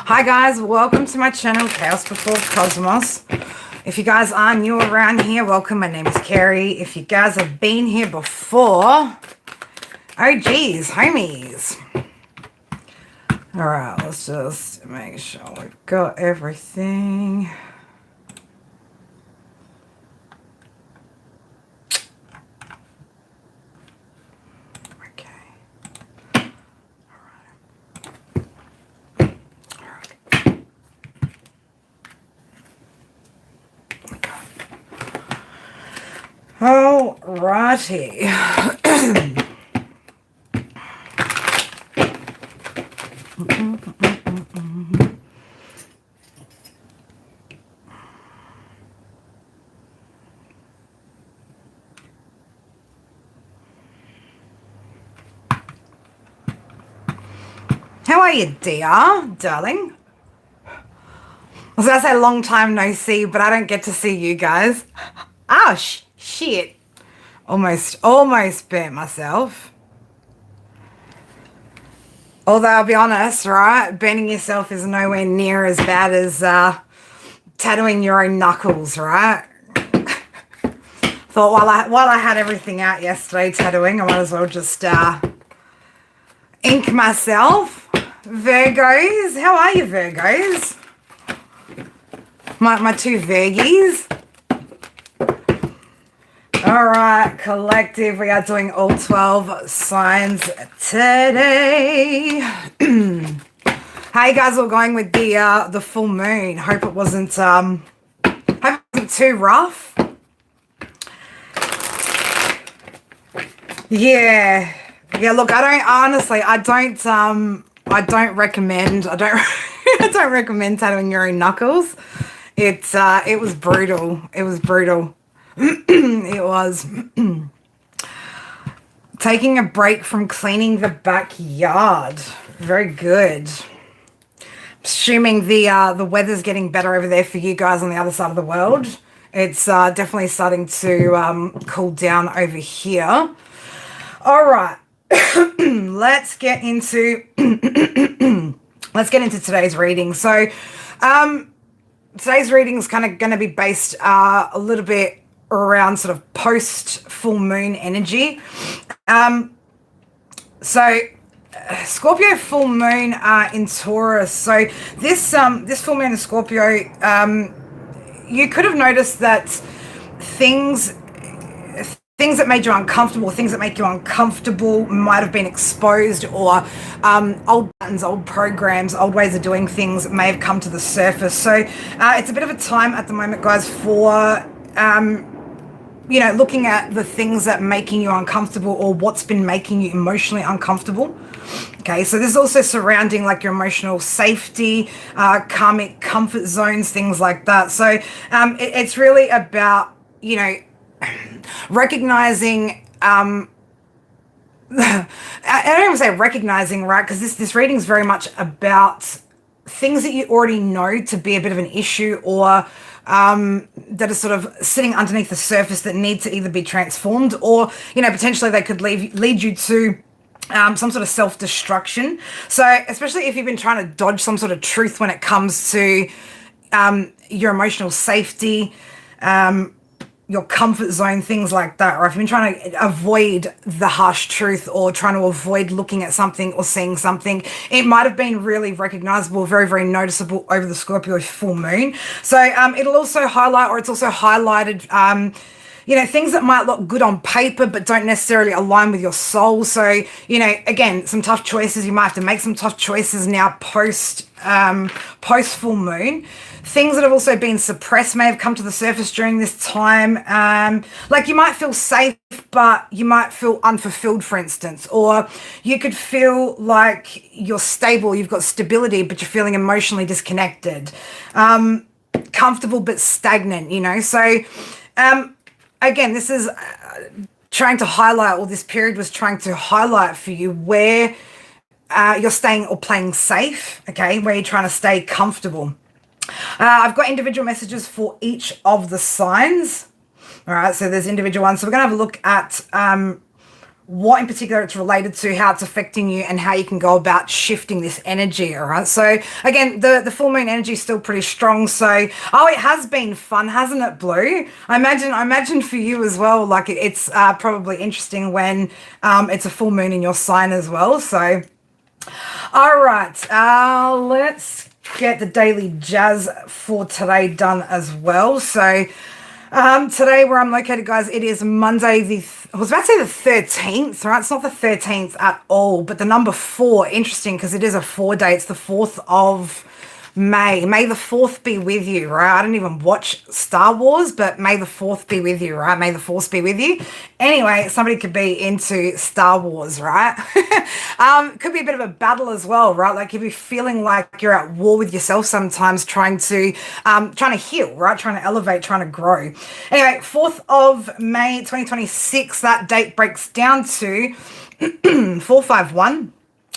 Hi guys, welcome to my channel, Chaos Before Cosmos. If you guys are new around here, welcome. My name is Carrie. If you guys have been here before, oh geez, homies. All right, let's just make sure we've got everything. Alrighty. How are you, dear, darling? I was gonna say long time no see, but I don't get to see you guys. Oh, shit. Almost burnt myself. Although I'll be honest, right? Burning yourself is nowhere near as bad as tattooing your own knuckles, right? Thought while I had everything out yesterday tattooing, I might as well just ink myself. Virgos, how are you, Virgos? My two Virgies. All right, collective, we are doing all 12 signs today. How you guys all going with the full moon? Hope it wasn't too rough. Yeah, look, I don't recommend I don't recommend tattooing your own knuckles. It was brutal. It was taking a break from cleaning the backyard. Very good. Assuming the weather's getting better over there for you guys on the other side of the world. It's definitely starting to cool down over here. All right. Let's get into today's reading. So today's reading is kind of going to be based a little bit around sort of post full moon energy. So Scorpio full moon in Taurus. So this full moon in Scorpio, you could have noticed that things that made you uncomfortable, things that make you uncomfortable might have been exposed, or old patterns, old programs, old ways of doing things may have come to the surface. So it's a bit of a time at the moment, guys, for looking at the things that are making you uncomfortable, or what's been making you emotionally uncomfortable. Okay, so this is also surrounding like your emotional safety, karmic comfort zones, things like that. So it's really about, recognizing, I don't even say recognizing, right? Because this reading is very much about things that you already know to be a bit of an issue, or that are sort of sitting underneath the surface that need to either be transformed, or, potentially they could lead you to some sort of self-destruction. So especially if you've been trying to dodge some sort of truth when it comes to your emotional safety, your comfort zone, things like that, or if you've been trying to avoid the harsh truth, or trying to avoid looking at something or seeing something, it might have been really recognizable, very, very noticeable over the Scorpio full moon. So it'll also highlight, or it's also highlighted, things that might look good on paper but don't necessarily align with your soul. So, again, some tough choices. You might have to make some tough choices now post full moon. Things that have also been suppressed may have come to the surface during this time. Like you might feel safe, but you might feel unfulfilled, for instance. Or you could feel like you're stable, you've got stability, but you're feeling emotionally disconnected. Comfortable but stagnant, So again, this is trying to highlight, or this period was trying to highlight for you where you're staying or playing safe, okay, where you're trying to stay comfortable. I've got individual messages for each of the signs. All right, so there's individual ones. So we're going to have a look at what in particular it's related to, how it's affecting you, and how you can go about shifting this energy. All right. So again, the full moon energy is still pretty strong. So it has been fun, hasn't it, Blue? I imagine for you as well. Like it's probably interesting when it's a full moon in your sign as well. So all right, let's get the daily jazz for today done as well. So today where I'm located, guys, it is Monday I was about to say the 13th, right? It's not the 13th at all, but the number 4, interesting because it is a 4-day. It's the 4th of May. May the 4th be with you, right? I don't even watch Star Wars, but may the 4th be with you, right? May the Force be with you. Anyway, somebody could be into Star Wars, right? Could be a bit of a battle as well, right? Like you'd be feeling like you're at war with yourself sometimes, trying to heal, right? Trying to elevate, trying to grow. Anyway, 4th of May, 2026, that date breaks down to 451.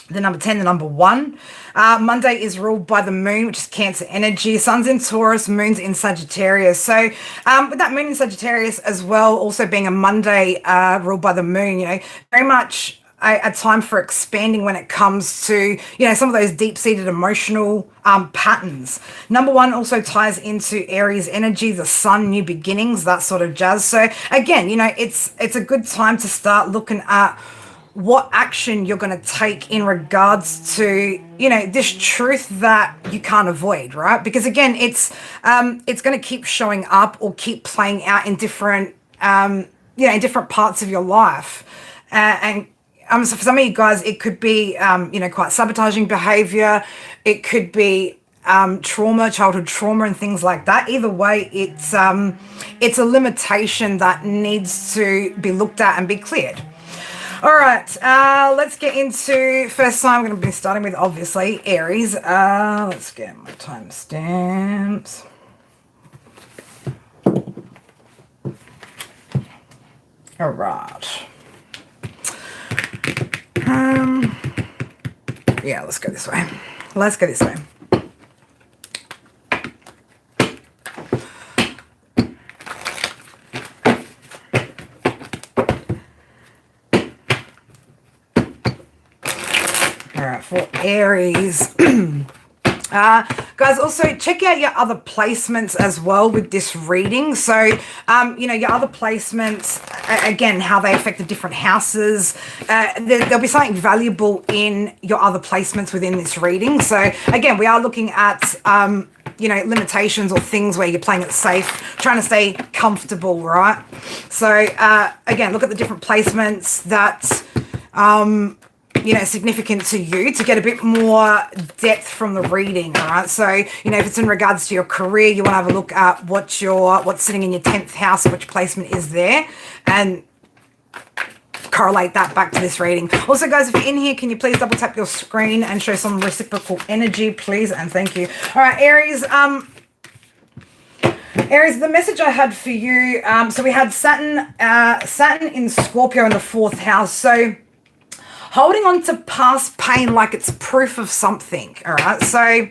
The number 10, the number 1. Monday is ruled by the moon, which is Cancer energy. Sun's in Taurus, moon's in Sagittarius. So with that moon in Sagittarius as well, also being a Monday ruled by the moon, very much a time for expanding when it comes to, some of those deep-seated emotional patterns. Number 1 also ties into Aries energy, the sun, new beginnings, that sort of jazz. So again, it's a good time to start looking at what action you're going to take in regards to, this truth that you can't avoid, right? Because again, it's going to keep showing up or keep playing out in different, in different parts of your life. And so for some of you guys, it could be, quite sabotaging behavior. It could be trauma, childhood trauma and things like that. Either way, it's a limitation that needs to be looked at and be cleared. All right, let's get into first sign. I'm going to be starting with, obviously, Aries. Let's get my timestamps. All right. Yeah, let's go this way. Let's go this way. For Aries. Guys, also check out your other placements as well with this reading. So, your other placements, again, how they affect the different houses. There'll be something valuable in your other placements within this reading. So, again, we are looking at, limitations or things where you're playing it safe, trying to stay comfortable, right? So, again, look at the different placements that significant to you to get a bit more depth from the reading, all right? So, if it's in regards to your career, you want to have a look at what's sitting in your 10th house, which placement is there, and correlate that back to this reading. Also, guys, if you're in here, can you please double tap your screen and show some reciprocal energy, please? And thank you. All right, Aries, Aries, the message I had for you, so we had Saturn in Scorpio in the 4th house. So holding on to past pain like it's proof of something, all right? So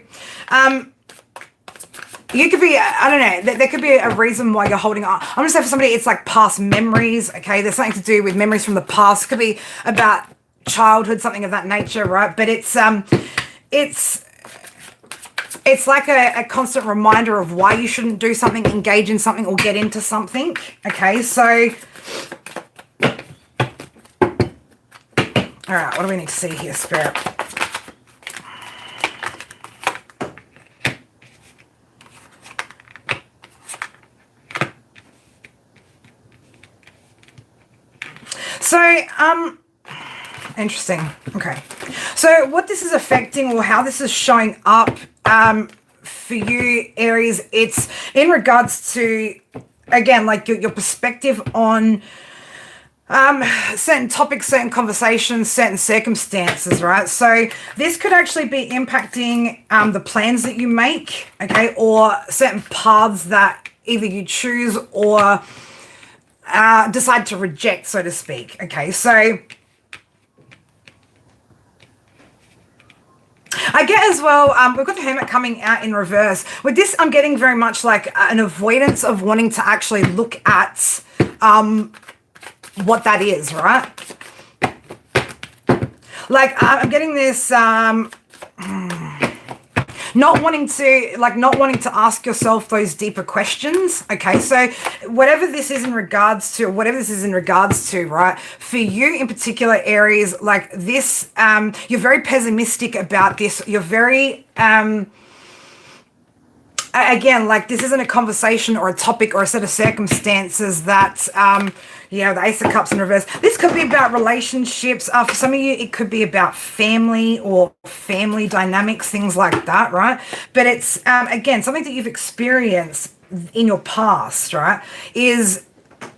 you could be, I don't know, there could be a reason why you're holding on. I'm going to say for somebody, it's like past memories, okay? There's something to do with memories from the past. It could be about childhood, something of that nature, right? But it's like a constant reminder of why you shouldn't do something, engage in something, or get into something, okay? So all right, what do we need to see here, Spirit? So, interesting. Okay. So what this is affecting, or how this is showing up for you, Aries, it's in regards to, again, like your perspective on certain topics, certain conversations, certain circumstances, right? So this could actually be impacting the plans that you make, okay, or certain paths that either you choose or decide to reject, so to speak, okay? So I get as well, we've got the Hermit coming out in reverse. With this, I'm getting very much like an avoidance of wanting to actually look at what that is, right? Like, I'm getting this, not wanting to ask yourself those deeper questions. Okay, so whatever this is in regards to, right, for you in particular areas like this, you're very pessimistic about this. You're very again, like, this isn't a conversation or a topic or a set of circumstances that yeah, the Ace of Cups in reverse. This could be about relationships. For some of you, it could be about family or family dynamics, things like that, right? But it's, again, something that you've experienced in your past, right, is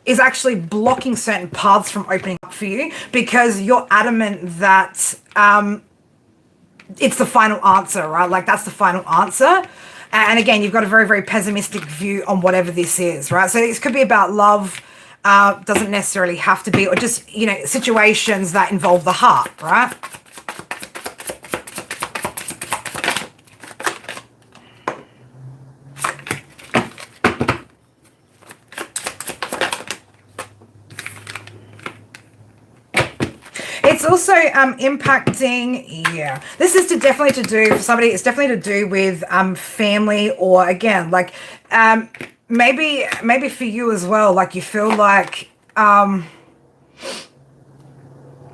actually blocking certain paths from opening up for you because you're adamant that it's the final answer, right? Like, that's the final answer. And again, you've got a very, very pessimistic view on whatever this is, right? So this could be about love, doesn't necessarily have to be, or just, you know, situations that involve the heart, right? It's also impacting, yeah, this is definitely to do, for somebody, it's definitely to do with family, or again, like maybe for you as well, like you feel like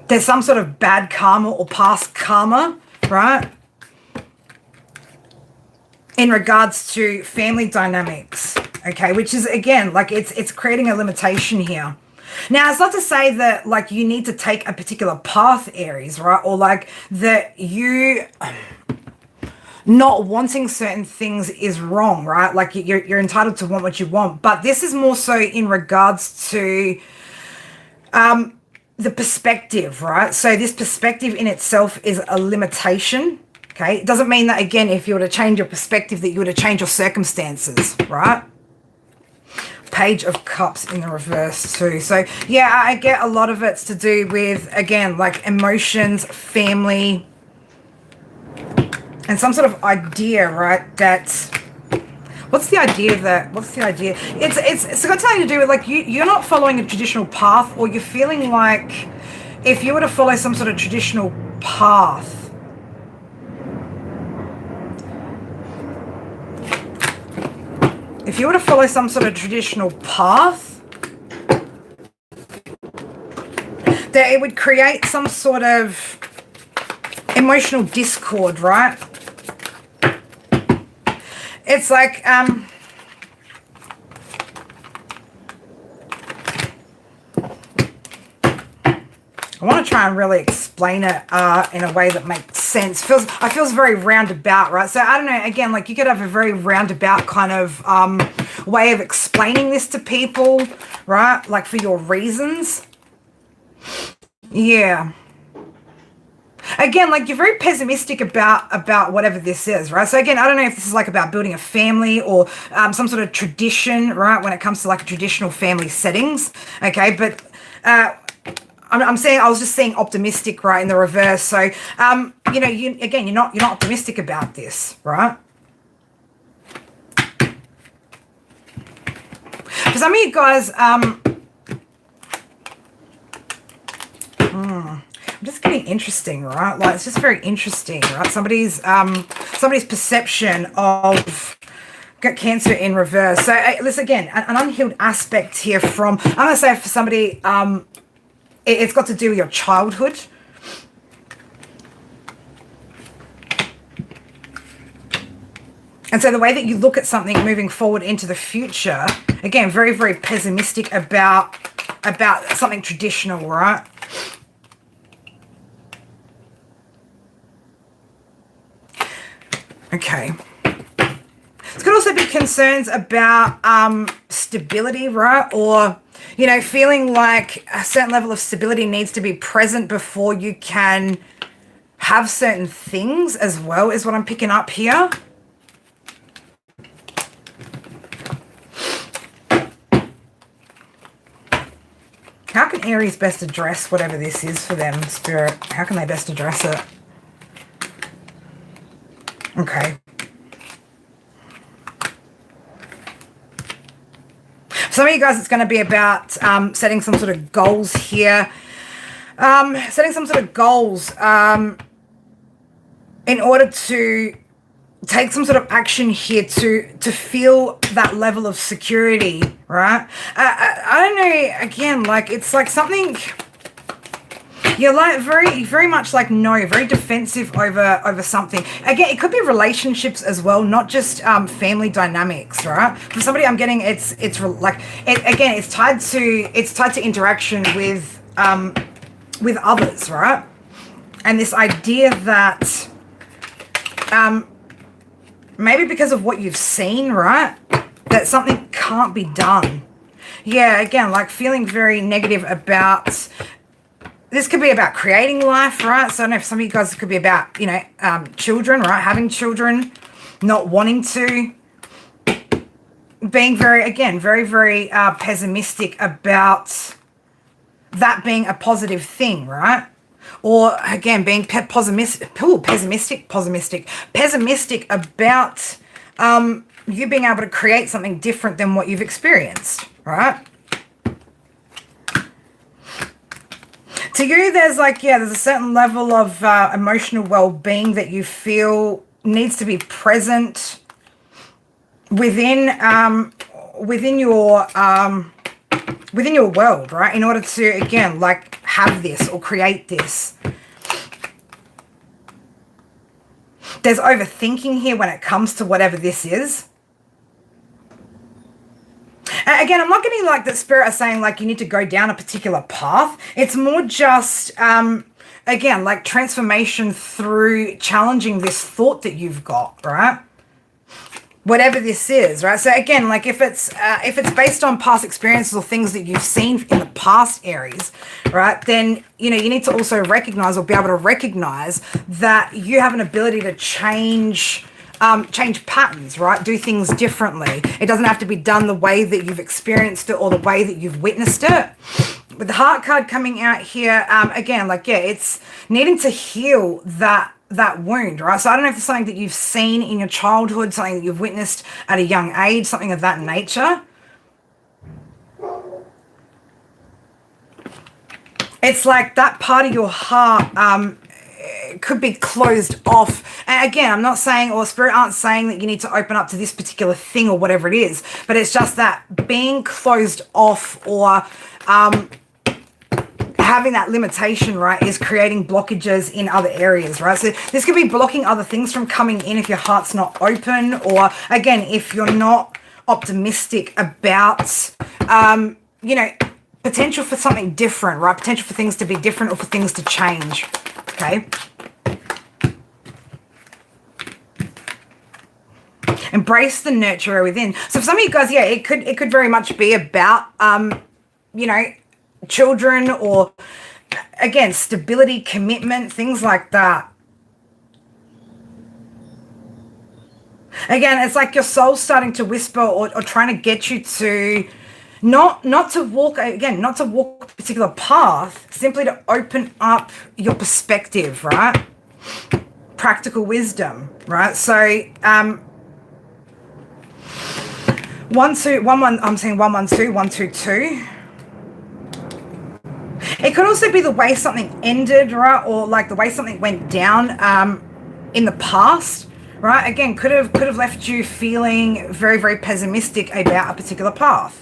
there's some sort of bad karma or past karma, right, in regards to family dynamics, okay, which is, again, like it's creating a limitation here. Now, it's not to say that, like, you need to take a particular path, Aries, right? Or, like, that you not wanting certain things is wrong, right? Like, you're entitled to want what you want. But this is more so in regards to the perspective, right? So this perspective in itself is a limitation, okay? It doesn't mean that, again, if you were to change your perspective, that you were to change your circumstances, right? Page of Cups in the reverse too. So yeah, I get a lot of it's to do with, again, like emotions, family, and some sort of idea, right? That, what's the idea? It's got something to do with, like, you're not following a traditional path, or you're feeling like if you were to follow some sort of traditional path, that it would create some sort of emotional discord, right? It's like, I want to try and really explain it in a way that makes sense. I feels very roundabout, right? So I don't know, again, like, you could have a very roundabout kind of way of explaining this to people, right? Like, for your reasons. Yeah. Again, like, you're very pessimistic about whatever this is, right? So again, I don't know if this is like about building a family or some sort of tradition, right? When it comes to, like, traditional family settings, okay? But I'm saying, I was just saying optimistic, right, in the reverse. So you know, you're not optimistic about this, right? For some of you guys, I'm just getting interesting, right? Like, it's just very interesting, right? Somebody's perception of Cancer in reverse. So this, again, an unhealed aspect here from, I'm going to say for somebody, it's got to do with your childhood. And so the way that you look at something moving forward into the future, again, very, very pessimistic about something traditional, right? Okay. It could also be concerns about stability, right? Or, you know, feeling like a certain level of stability needs to be present before you can have certain things as well, is what I'm picking up here. How can Aries best address whatever this is for them, Spirit? How can they best address it? Okay. For some of you guys, it's going to be about setting some sort of goals here. Setting some sort of goals in order to take some sort of action here to feel that level of security, right? I don't know, again, like it's like something you're like very much like no, very defensive over something. Again, it could be relationships as well, not just family dynamics, right? For somebody, I'm getting like again, it's tied to interaction with others, right? And this idea that maybe because of what you've seen, right, that something can't be done. Yeah, again, like feeling very negative about. This could be about creating life, right? So I don't know if some of you guys could be about, you know, children, right? Having children, not wanting to, being very pessimistic about that being a positive thing, right? Or again, being pessimistic about you being able to create something different than what you've experienced, right? To you, there's like, yeah, there's a certain level of emotional well-being that you feel needs to be present within your world, right? In order to, again, like have this or create this. There's overthinking here when it comes to whatever this is. Again, I'm not getting like that Spirit are saying like you need to go down a particular path. It's more just, again, like transformation through challenging this thought that you've got, right? Whatever this is, right? So again, like if it's based on past experiences or things that you've seen in the past areas, right? Then, you know, you need to also recognize or be able to recognize that you have an ability to change patterns, right? Do things differently. It doesn't have to be done the way that you've experienced it or the way that you've witnessed it. With the Heart card coming out here, again, like, yeah, it's needing to heal that wound, right? So I don't know if it's something that you've seen in your childhood, something that you've witnessed at a young age, something of that nature. It's like that part of your heart could be closed off. And again, I'm not saying, or Spirit aren't saying that you need to open up to this particular thing or whatever it is, but it's just that being closed off or having that limitation, right, is creating blockages in other areas, right? So this could be blocking other things from coming in if your heart's not open, or again, if you're not optimistic about, you know, potential for something different, right? Potential for things to be different or for things to change, okay? Embrace the nurturer within. So for some of you guys, yeah, it could very much be about, you know, children or, again, stability, commitment, things like that. Again, it's like your soul's starting to whisper or trying to get you to not to walk, again, not to walk a particular path, simply to open up your perspective, right? Practical wisdom, right? So, I'm saying 112, 122. It could also be the way something ended, right? Or like the way something went down in the past, right? Again, could have left you feeling very, very pessimistic about a particular path.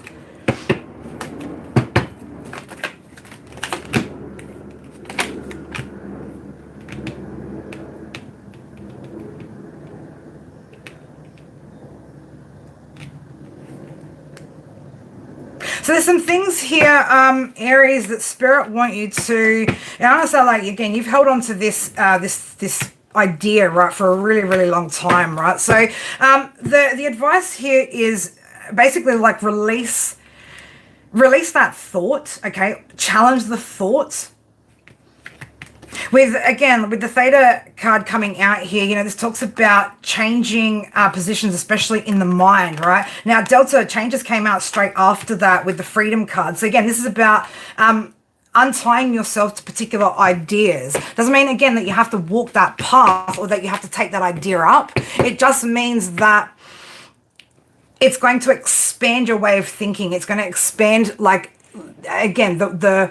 So there's some things here, Aries, that Spirit want you to, and I want to say, like, again, you've held on to this, this idea, right, for a really, really long time, right? So the advice here is basically like release that thought, okay? Challenge the thought. With the Theta card coming out here, you know, this talks about changing positions, especially in the mind, right? Now, Delta changes came out straight after that with the Freedom card. So again, this is about untying yourself to particular ideas. Doesn't mean, again, that you have to walk that path or that you have to take that idea up. It just means that it's going to expand your way of thinking. It's going to expand, like, again, the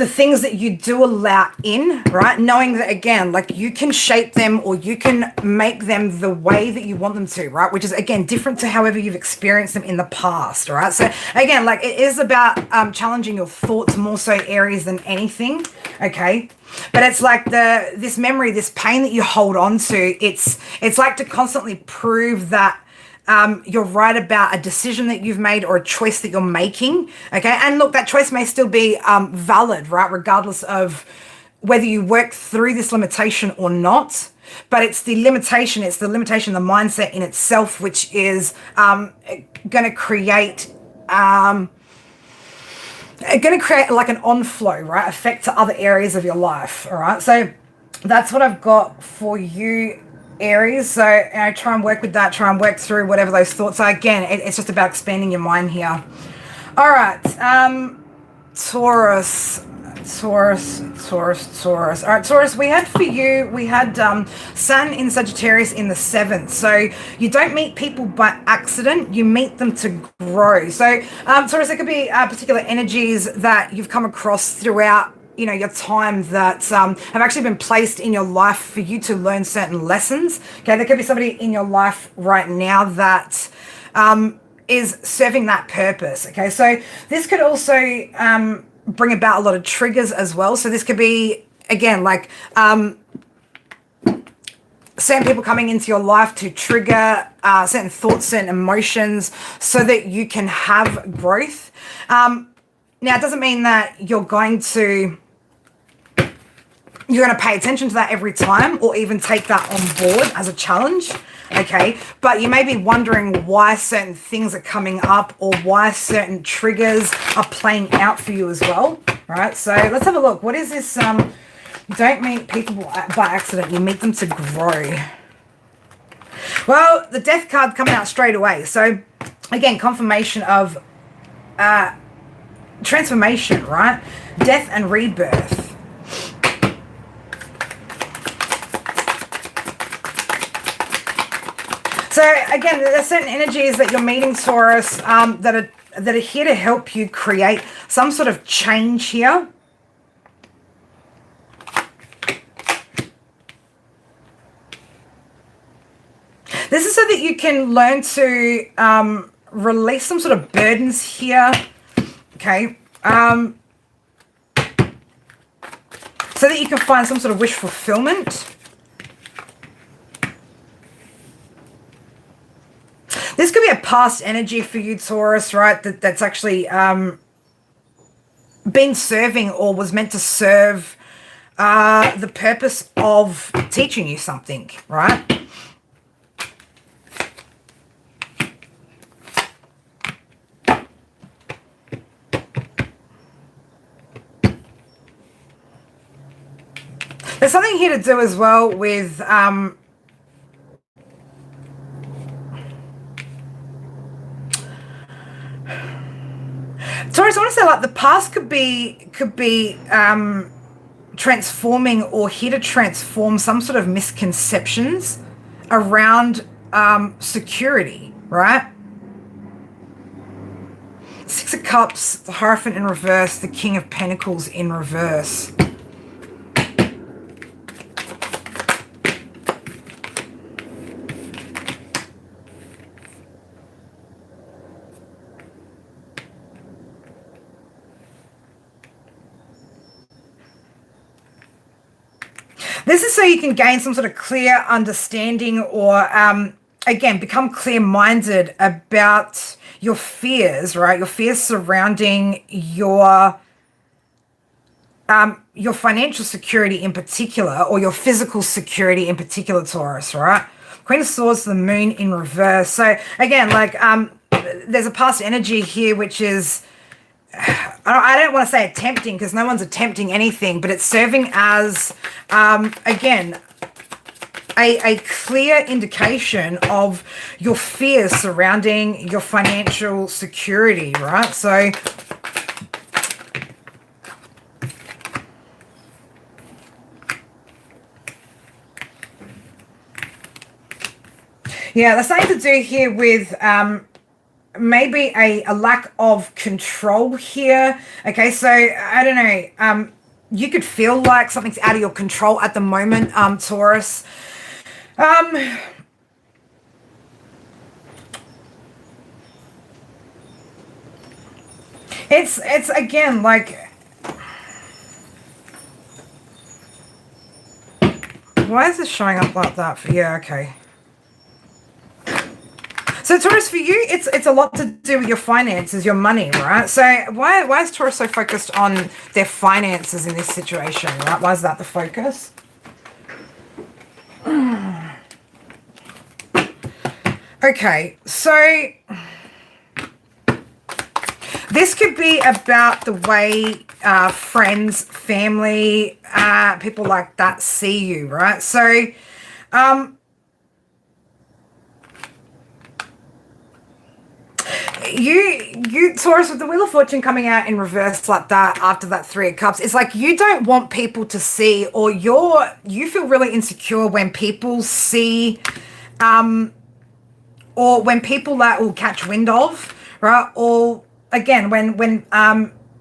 the things that you do allow in, right? Knowing that, again, like you can shape them or you can make them the way that you want them to, right? Which is, again, different to however you've experienced them in the past, right? So again, like it is about challenging your thoughts more so areas than anything, okay? But it's like this memory, this pain that you hold on to, it's like to constantly prove that you're right about a decision that you've made or a choice that you're making, okay? And look, that choice may still be valid, right? Regardless of whether you work through this limitation or not. But it's the limitation, the mindset in itself, which is going to create like an onflow, right? Effect to other areas of your life, all right? So that's what I've got for you, Aries. So try and work with that, try and work through whatever those thoughts are. Again, it's just about expanding your mind here. All right, Taurus. All right, Taurus, we had for you, we had Sun in Sagittarius in the 7th. So you don't meet people by accident, you meet them to grow. So Taurus, there could be particular energies that you've come across throughout your time that have actually been placed in your life for you to learn certain lessons. Okay, there could be somebody in your life right now that is serving that purpose. Okay, so this could also bring about a lot of triggers as well. So this could be, again, like certain people coming into your life to trigger certain thoughts, certain emotions, so that you can have growth. Now, it doesn't mean that you're going to pay attention to that every time or even take that on board as a challenge, okay? But you may be wondering why certain things are coming up or why certain triggers are playing out for you as well, right? So let's have a look. What is this? You don't meet people by accident. You meet them to grow. Well, the Death card coming out straight away. So again, confirmation of transformation, right? Death and rebirth. So again, there's certain energies that you're meeting, Taurus, that are here to help you create some sort of change here. This is so that you can learn to release some sort of burdens here. Okay, so that you can find some sort of wish fulfillment. This could be a past energy for you, Taurus, right? That's actually been serving or was meant to serve the purpose of teaching you something, right? There's something here to do as well with Taurus, I want to say, like, the past could be transforming or here to transform some sort of misconceptions around security, right? Six of Cups, the Hierophant in reverse, the King of Pentacles in reverse. This is so you can gain some sort of clear understanding or, again, become clear-minded about your fears, right? Your fears surrounding your financial security in particular, or your physical security in particular, Taurus, right? Queen of Swords, the Moon in reverse. So, again, like, there's a past energy here which is, I don't want to say attempting, because no one's attempting anything, but it's serving as, again, a clear indication of your fears surrounding your financial security, right? So yeah, there's something to do here with maybe a lack of control here. Okay, so I don't know. You could feel like something's out of your control at the moment, Taurus. It's again like, why is this showing up like that for you? Okay. So Taurus, for you, it's a lot to do with your finances, your money, right? So why is Taurus so focused on their finances in this situation, right? Why is that the focus? Okay, so this could be about the way friends, family, people like that see you, right? So you Taurus, with the Wheel of Fortune coming out in reverse like that after that Three of Cups, it's like you don't want people to see, or you feel really insecure when people see, or when people that will catch wind of, right? Or again, when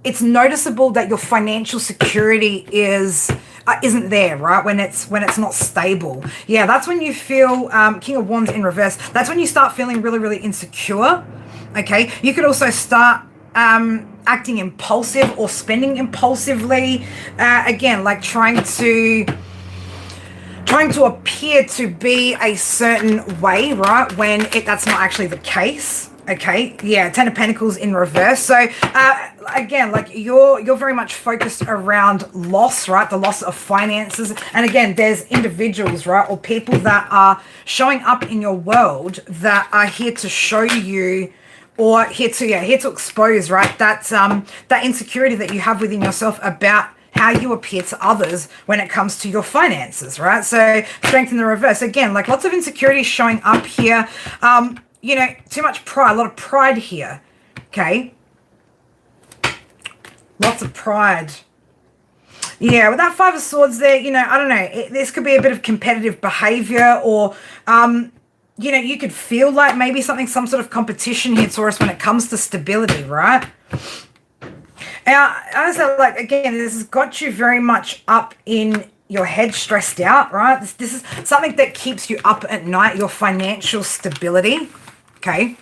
it's noticeable that your financial security isn't there, right? When it's not stable. Yeah, that's when you feel King of Wands in reverse. That's when you start feeling really, really insecure. Okay, you could also start acting impulsive or spending impulsively. Again, like trying to appear to be a certain way, right? When that's not actually the case. Okay, yeah, Ten of Pentacles in reverse. So again, like you're very much focused around loss, right? The loss of finances. And again, there's individuals, right, or people that are showing up in your world that are here to show you, or here to expose, right, that insecurity that you have within yourself about how you appear to others when it comes to your finances, right? So Strength in the reverse. Again, like lots of insecurity showing up here. You know, too much pride, a lot of pride here, okay? Lots of pride. Yeah, with that Five of Swords there, you know, I don't know. This could be a bit of competitive behavior, or, you know, you could feel like maybe some sort of competition here, Taurus, when it comes to stability, right? Now, honestly, like, again, this has got you very much up in your head, stressed out, right? This is something that keeps you up at night, your financial stability, okay?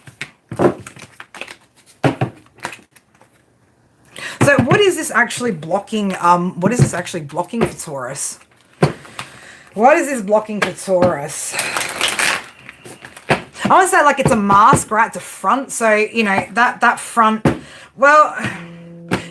So what is this actually blocking? What is this actually blocking for Taurus? What is this blocking for Taurus? I want to say like it's a mask, right? It's a front. So, you know, that front, well,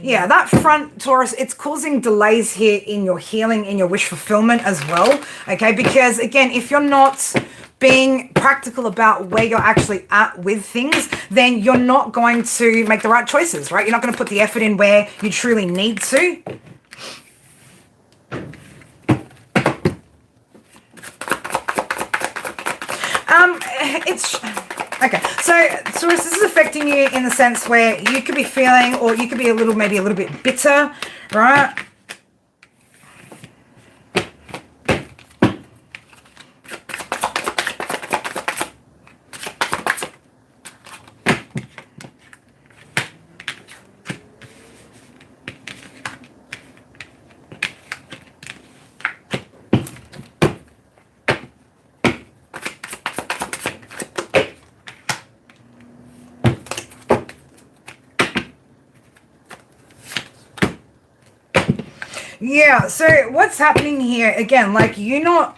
yeah, that front, Taurus, it's causing delays here in your healing, in your wish fulfillment as well, okay? Because, again, if you're not being practical about where you're actually at with things, then you're not going to make the right choices, right? You're not going to put the effort in where you truly need to. It's okay. So Taurus, this is affecting you in the sense where you could be feeling, or you could be maybe a little bit bitter, right? Yeah, so what's happening here, again, like I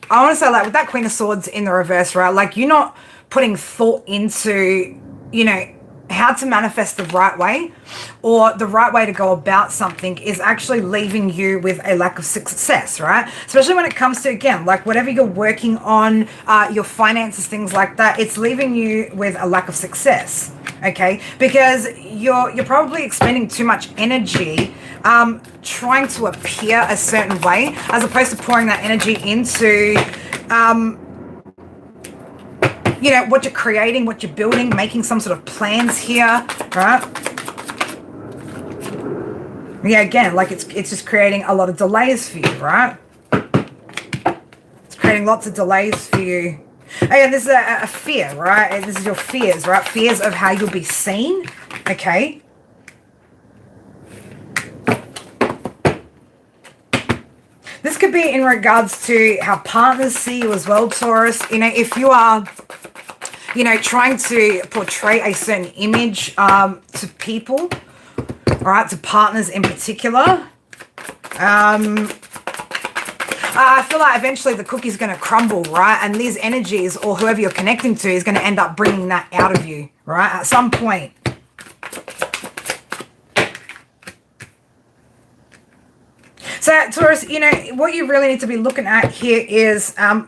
want to say, like with that Queen of Swords in the reverse, right, like you're not putting thought into, you know, how to manifest the right way, or the right way to go about something is actually leaving you with a lack of success, right? Especially when it comes to, again, like whatever you're working on, your finances, things like that, it's leaving you with a lack of success, okay? Because you're probably expending too much energy trying to appear a certain way, as opposed to pouring that energy into you know, what you're creating, what you're building, making some sort of plans here, right? Yeah, again, like it's just creating a lot of delays for you, right? It's creating lots of delays for you. Again, this is a fear, right? This is your fears, right? Fears of how you'll be seen, okay? This could be in regards to how partners see you as well, Taurus. You know, if you are, you know, trying to portray a certain image to people, all right, to partners in particular, I feel like eventually the cookie's going to crumble, right? And these energies, or whoever you're connecting to, is going to end up bringing that out of you, right? At some point. So, Taurus, you know, what you really need to be looking at here is a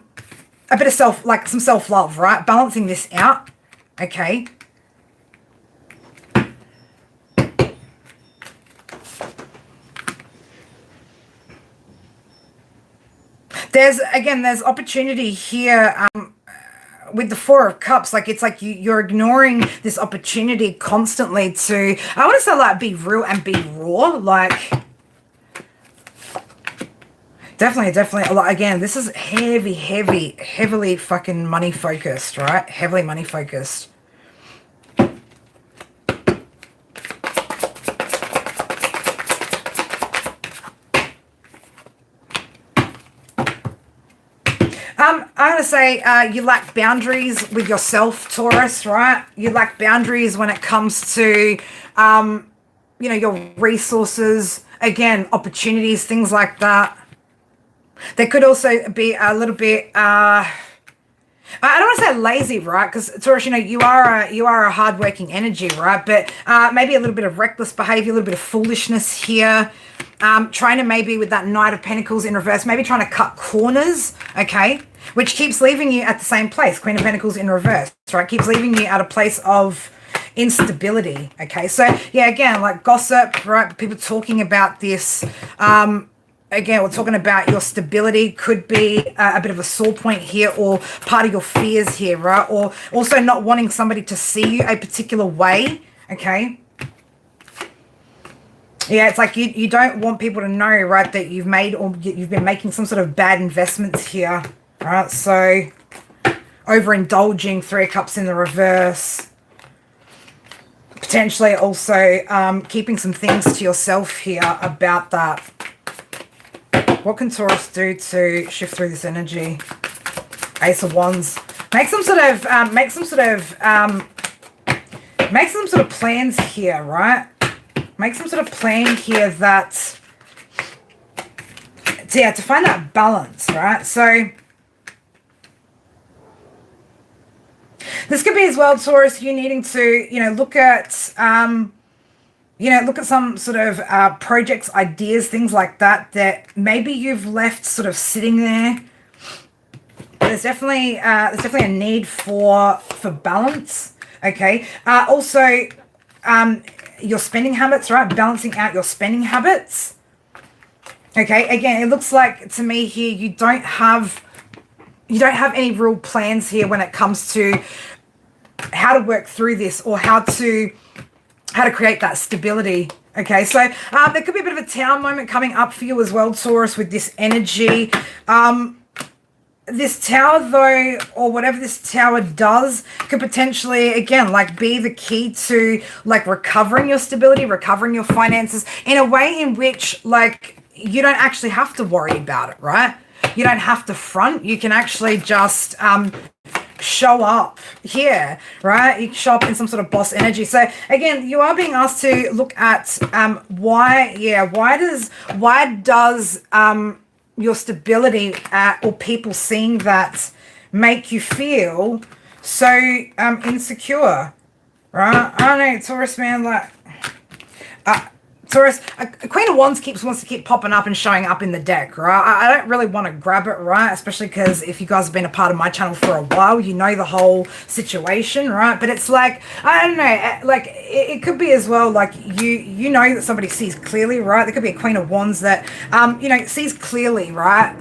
bit of some self-love, right? Balancing this out, okay? There's opportunity here with the Four of Cups. Like, it's like you're ignoring this opportunity constantly to, I want to say, like, be real and be raw. Like, definitely. Like, again, this is heavily fucking money focused, right? Heavily money focused. I'm going to say you lack boundaries with yourself, Taurus, right? You lack boundaries when it comes to, you know, your resources, again, opportunities, things like that. There could also be a little bit, I don't want to say lazy, right? Because, Taurus, you know, you are a hardworking energy, right? But maybe a little bit of reckless behavior, a little bit of foolishness here. Trying to, maybe with that Knight of Pentacles in reverse, maybe trying to cut corners, okay? Which keeps leaving you at the same place. Queen of Pentacles in reverse, right? Keeps leaving you at a place of instability, okay? So, yeah, again, like gossip, right? People talking about this. Again, we're talking about your stability. Could be a bit of a sore point here, or part of your fears here, right? Or also not wanting somebody to see you a particular way, okay? Yeah, it's like you don't want people to know, right, that you've made, or you've been making some sort of bad investments here, right? So, overindulging, Three of Cups in the reverse. Potentially also keeping some things to yourself here about that. What can Taurus do to shift through this energy? Ace of Wands. Make some sort of plans here, right? Make some sort of plan here that, yeah, to find that balance, right? So this could be as well, Taurus, you needing to, you know, look at some sort of projects, ideas, things like that, that maybe you've left sort of sitting there. There's definitely a need for balance, okay? Also, your spending habits, right? Balancing out your spending habits. Okay, again, it looks like to me here you don't have any real plans here when it comes to how to work through this, or how to create that stability. Okay, so there could be a bit of a tower moment coming up for you as well, Taurus, with this energy. This tower, though, or whatever this tower does, could potentially, again, like, be the key to, like, recovering your stability, recovering your finances in a way in which, like, you don't actually have to worry about it, right? You don't have to front. You can actually just show up here, right? You show up in some sort of boss energy. So, again, you are being asked to look at why does your stability or people seeing that make you feel so insecure, right? I don't know, Taurus, man, like, Taurus, a Queen of Wands wants to keep popping up and showing up in the deck, right? I don't really want to grab it, right? Especially because if you guys have been a part of my channel for a while, you know the whole situation, right? But it's like, I don't know, like, it could be as well, like, you know that somebody sees clearly, right? There could be a Queen of Wands that, you know, sees clearly, right?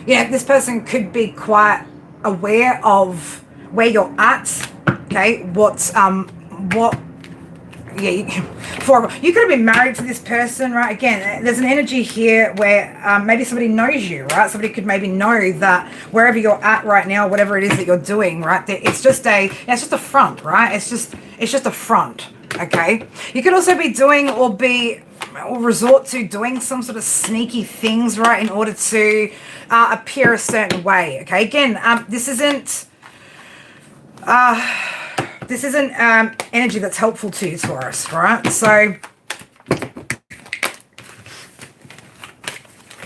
Yeah, this person could be quite aware of where you're at, okay? yeah, you could have been married to this person, right? Again, there's an energy here where maybe somebody knows you, right? Somebody could maybe know that wherever you're at right now, whatever it is that you're doing, right? It's just a front, right? It's just a front, okay? You could also be doing or resort to doing some sort of sneaky things, right, in order to appear a certain way, okay? Again, this isn't energy that's helpful to you, Taurus, right? So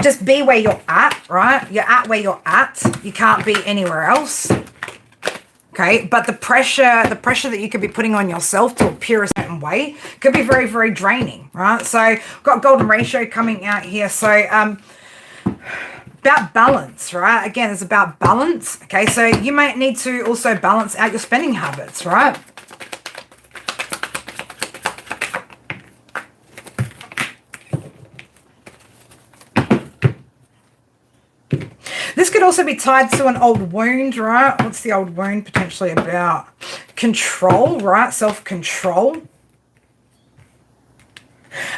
just be where you're at, right? You're at where you're at. You can't be anywhere else. Okay, but the pressure that you could be putting on yourself to appear a certain way could be very, very draining, right? So got golden ratio coming out here. So about balance, right? Again, it's about balance. Okay, so you might need to also balance out your spending habits, right? This could also be tied to an old wound, right? What's the old wound potentially about? Control, right? Self-control.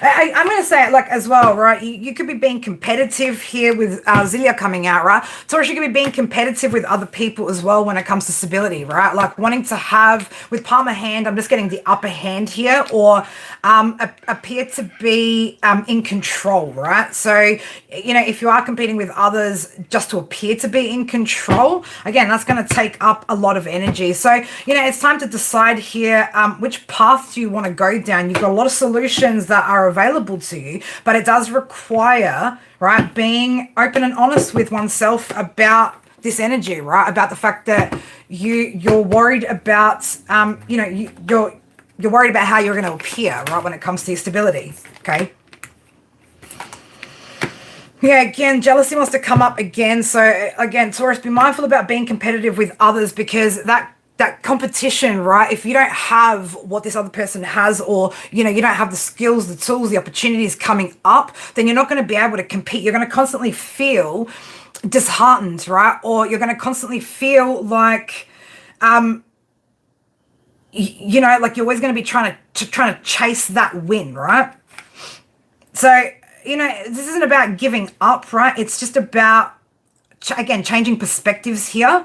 I'm going to say it like as well, right? You could be being competitive here with Zilia coming out, right? Taurus, you could be being competitive with other people as well when it comes to stability, right? Like wanting to have, with palm of hand, I'm just getting the upper hand here, or appear to be in control, right? So, you know, if you are competing with others just to appear to be in control, again, that's going to take up a lot of energy. So, you know, it's time to decide here which path do you want to go down. You've got a lot of solutions that are available to you, but it does require, right, being open and honest with oneself about this energy, right? About the fact that you're worried about, you know, you're worried about how you're going to appear, right, when it comes to your stability, okay? Yeah, again, jealousy wants to come up again. So again, Taurus, be mindful about being competitive with others, because that competition, right, if you don't have what this other person has, or, you know, you don't have the skills, the tools, the opportunities coming up, then you're not going to be able to compete. You're going to constantly feel disheartened, right? Or you're going to constantly feel like, you know, like you're always going to be trying to chase that win, right? So, you know, this isn't about giving up, right? It's just about, again, changing perspectives here.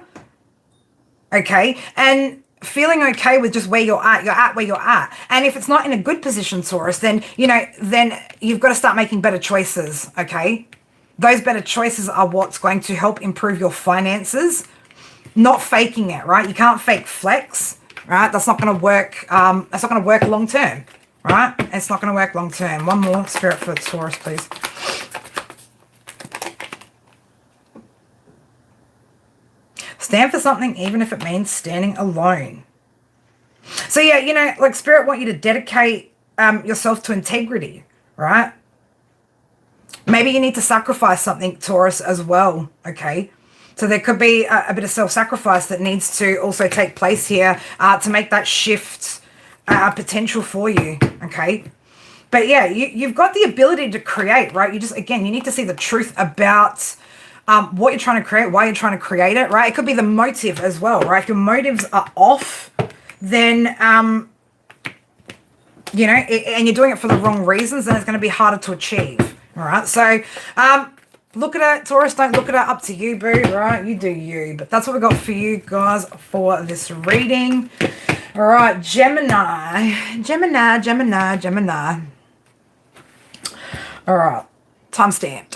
Okay, and feeling okay with just where you're at where you're at. And if it's not in a good position, Taurus, then, you know, then you've got to start making better choices, okay? Those better choices are what's going to help improve your finances, not faking it, right? You can't fake flex, right? That's not going to work. That's not going to work long term, right? It's not going to work long term. One more, Spirit, for Taurus, please. Stand for something, even if it means standing alone. So yeah, you know, like Spirit want you to dedicate yourself to integrity, right? Maybe you need to sacrifice something, Taurus, as well, okay? So there could be a bit of self-sacrifice that needs to also take place here to make that shift potential for you, okay? But yeah, you've got the ability to create, right? You just, again, you need to see the truth about what you're trying to create, why you're trying to create it, right? It could be the motive as well, right? If your motives are off, then, you know, and you're doing it for the wrong reasons, then it's going to be harder to achieve, all right? So look at it, Taurus, don't look at it, up to you, boo, right? You do you. But that's what we got for you guys for this reading. All right, Gemini. All right, timestamp.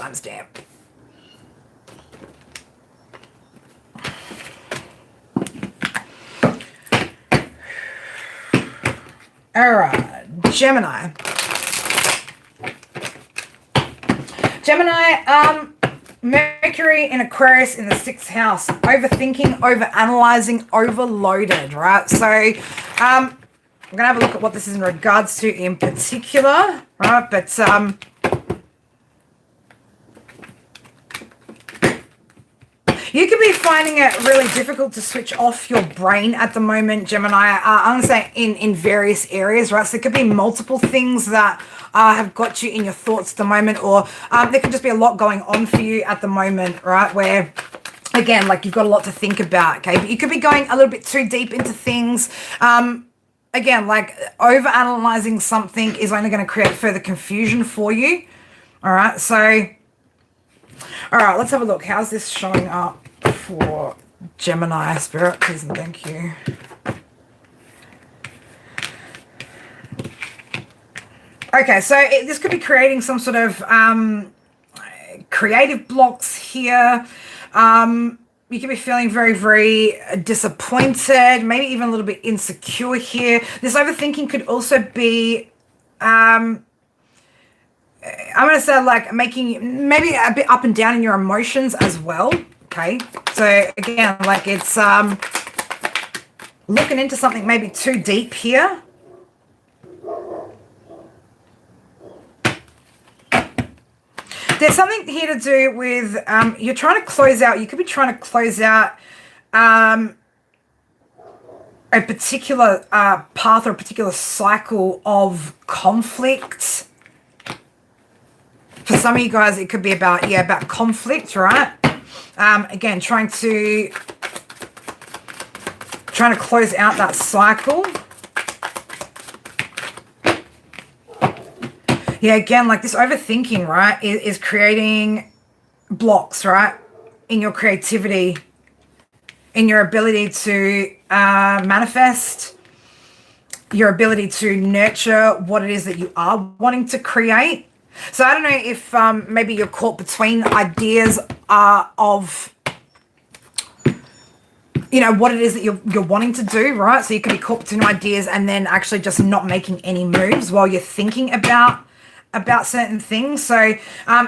All right, Gemini, Mercury in Aquarius in the 6th house, overthinking, overanalyzing, overloaded, right? So I'm going to have a look at what this is in regards to in particular, right? But you could be finding it really difficult to switch off your brain at the moment, Gemini. I'm going to say in various areas, right? So there could be multiple things that have got you in your thoughts at the moment, or there could just be a lot going on for you at the moment, right? Where, again, like you've got a lot to think about, okay? But you could be going a little bit too deep into things. again, like over analyzing something is only going to create further confusion for you. All right, so all right, let's have a look. How's this showing up for Gemini? Spirit, please and thank you. Okay, so this could be creating some sort of creative blocks here. You could be feeling very, very disappointed, maybe even a little bit insecure here. This overthinking could also be, I'm going to say, like making you maybe a bit up and down in your emotions as well. Okay, so again, like it's looking into something maybe too deep here. There's something here to do with you're trying to close out. You could be trying to close out a particular path or a particular cycle of conflict. For some of you guys, it could be about conflict, right? Again, trying to close out that cycle. Yeah, again, like this overthinking, right, is creating blocks, right, in your creativity, in your ability to manifest, your ability to nurture what it is that you are wanting to create. So I don't know if maybe you're caught between ideas of, you know, what it is that you're wanting to do, right? So you could be caught between ideas and then actually just not making any moves while you're thinking about certain things. So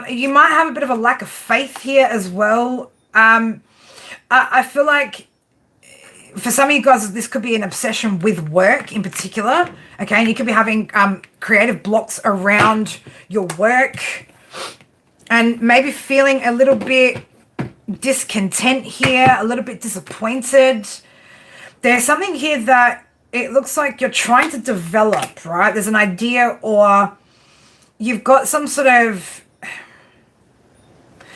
you might have a bit of a lack of faith here as well. I feel like for some of you guys, this could be an obsession with work in particular. Okay, and you could be having creative blocks around your work and maybe feeling a little bit discontent here, a little bit disappointed. There's something here that it looks like you're trying to develop, right? There's an idea, or you've got some sort of,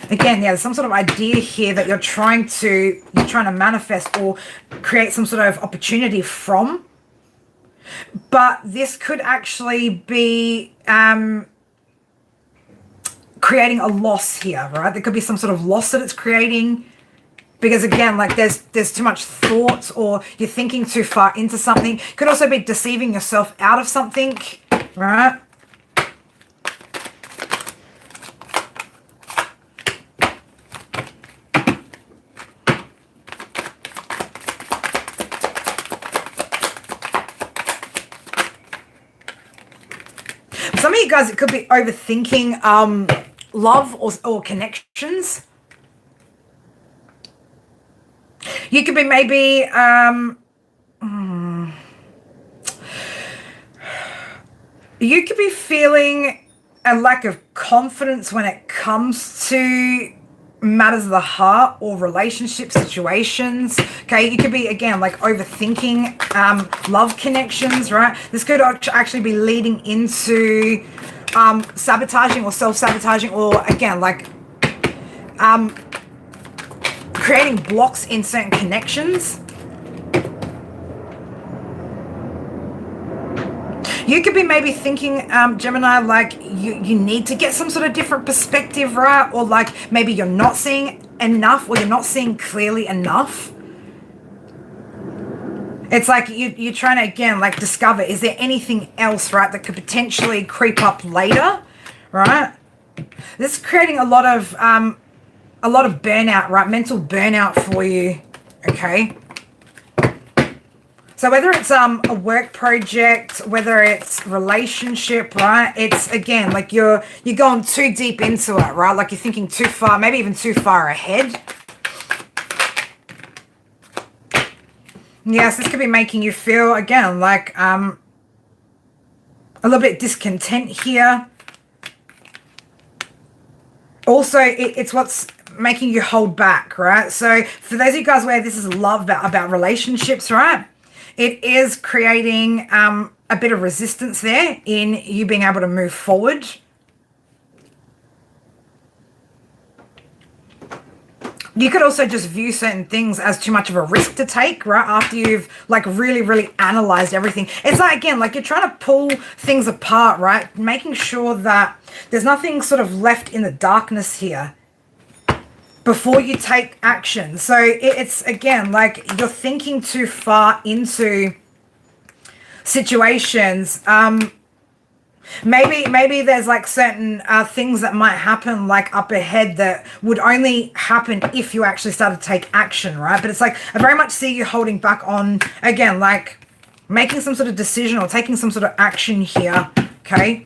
again, yeah, there's some sort of idea here that you're trying to manifest or create some sort of opportunity from. But this could actually be creating a loss here, right? There could be some sort of loss that it's creating. Because again, like there's too much thought, or you're thinking too far into something. Could also be deceiving yourself out of something, right? Some of you guys, it could be overthinking love or connections. You could be maybe you could be feeling a lack of confidence when it comes to matters of the heart or relationship situations. Okay, you could be, again, like overthinking love connections, right? This could actually be leading into sabotaging or self-sabotaging, or again, like creating blocks in certain connections. You could be maybe thinking, Gemini, like you need to get some sort of different perspective, right? Or like maybe you're not seeing enough, or you're not seeing clearly enough. It's like you're trying to, again, like discover, is there anything else, right, that could potentially creep up later, right? This is creating a lot of burnout, right? Mental burnout for you, okay? So whether it's a work project, whether it's relationship, right? It's, again, like you're going too deep into it, right? Like you're thinking too far, maybe even too far ahead. Yes, this could be making you feel, again, like a little bit discontent here. Also, it's what's making you hold back, right? So for those of you guys where this is love about relationships, right? It is creating a bit of resistance there in you being able to move forward. You could also just view certain things as too much of a risk to take, right? After you've like really, really analyzed everything. It's like, again, like you're trying to pull things apart, right? Making sure that there's nothing sort of left in the darkness here before you take action. So it's, again, like you're thinking too far into situations. Maybe there's like certain things that might happen like up ahead that would only happen if you actually started to take action, right? But it's like I very much see you holding back on, again, like making some sort of decision or taking some sort of action here, okay?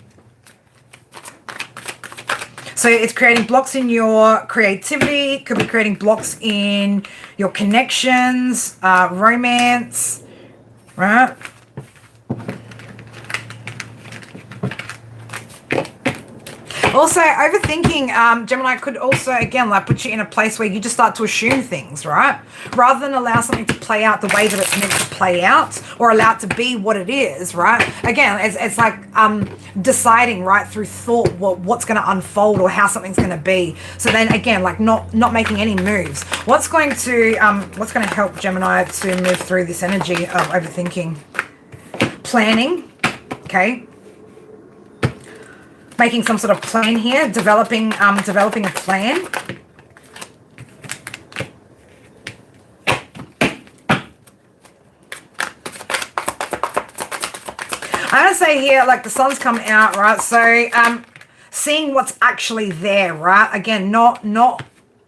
So it's creating blocks in your creativity, could be creating blocks in your connections, romance, right? Also, overthinking, Gemini, could also, again, like put you in a place where you just start to assume things, right? Rather than allow something to play out the way that it's meant to play out or allow it to be what it is, right? Again, it's like deciding, right, through thought what's going to unfold or how something's going to be. So then, again, like not making any moves. What's going to help Gemini to move through this energy of overthinking? Planning, okay? Making some sort of plan here, developing a plan. I'm gonna say here, like the sun's come out, right? So seeing what's actually there, right? Again, not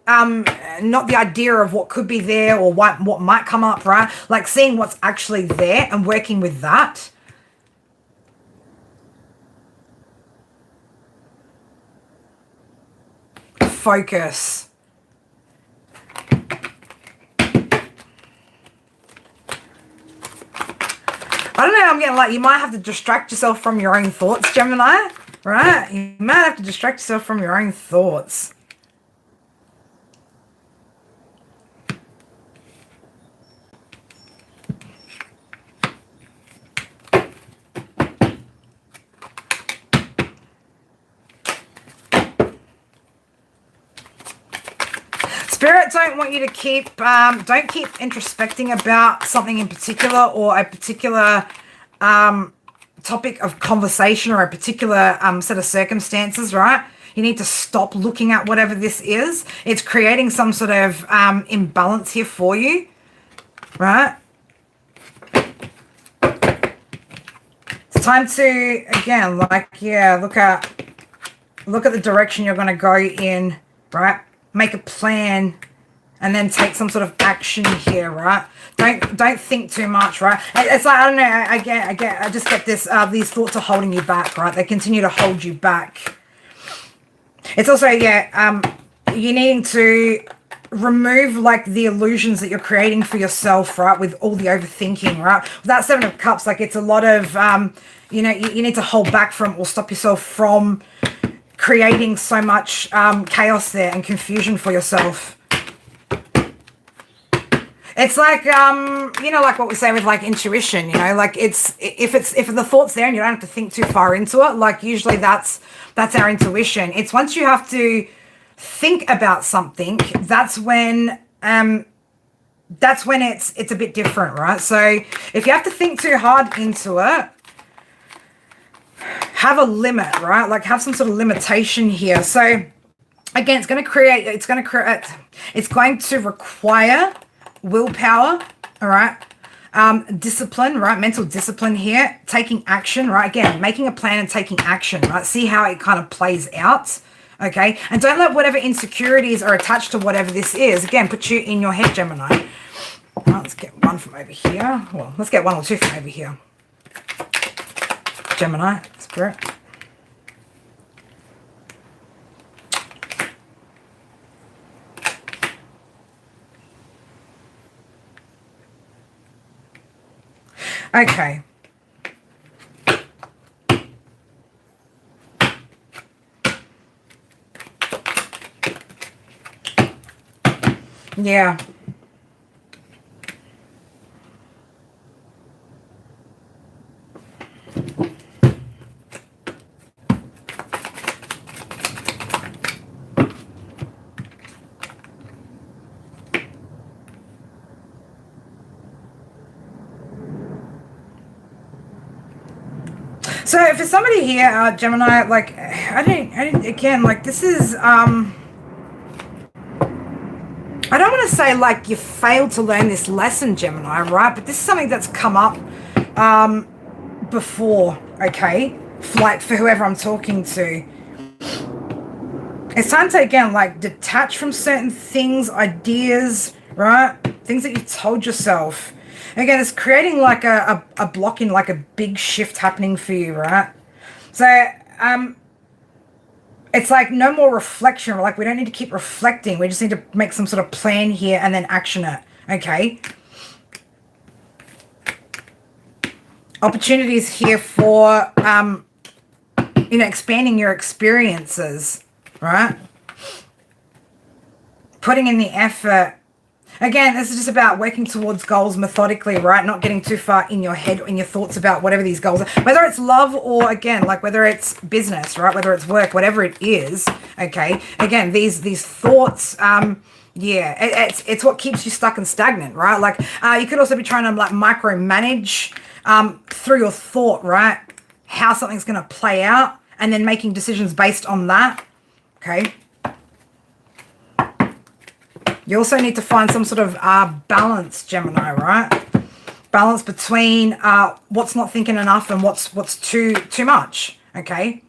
the idea of what could be there or what might come up, right? Like seeing what's actually there and working with that. Focus. I don't know, I'm getting like you might have to distract yourself from your own thoughts, Gemini, right? You might have to distract yourself from your own thoughts. Spirit don't want you to keep, don't keep introspecting about something in particular or a particular topic of conversation or a particular set of circumstances, right? You need to stop looking at whatever this is. It's creating some sort of imbalance here for you, right? It's time to, again, like, yeah, look at the direction you're going to go in, right? Make a plan and then take some sort of action here, right? Don't think too much, right? It's like, I don't know, I just get this, these thoughts are holding you back, right? They continue to hold you back. It's also, yeah, you needing to remove like the illusions that you're creating for yourself, right? With all the overthinking, right? With that Seven of Cups, like it's a lot of, you know, you need to hold back from or stop yourself from creating so much chaos there and confusion for yourself. It's like, you know, like what we say with like intuition, you know, like if the thought's there and you don't have to think too far into it, like usually that's our intuition. It's once you have to think about something, that's when it's a bit different, right? So if you have to think too hard into it, have a limit, right? Like have some sort of limitation here. So again, it's going to require willpower, all right? Discipline, right? Mental discipline here, taking action, right? Again, making a plan and taking action, right? See how it kind of plays out, okay? And don't let whatever insecurities are attached to whatever this is, again, put you in your head, Gemini. All right, let's get one from over here. Well, let's get one or two from over here. Gemini, Spirit. Okay. Yeah. So for somebody here, Gemini, like I don't again, like this is I don't want to say like you failed to learn this lesson, Gemini, right? But this is something that's come up before, okay? Like for whoever I'm talking to. It's time to, again, like detach from certain things, ideas, right? Things that you've told yourself. Again, it's creating like a block in like a big shift happening for you, right? So, it's like no more reflection. Like we don't need to keep reflecting. We just need to make some sort of plan here and then action it. Okay. Opportunities here for, expanding your experiences, right? Putting in the effort. Again, this is just about working towards goals methodically, right? Not getting too far in your head, in your thoughts about whatever these goals are. Whether it's love or, again, like whether it's business, right? Whether it's work, whatever it is, okay? Again, these thoughts, it's what keeps you stuck and stagnant, right? Like you could also be trying to like micromanage through your thought, right? How something's going to play out and then making decisions based on that, okay? You also need to find some sort of balance, Gemini, right? Balance between what's not thinking enough and what's too much, okay?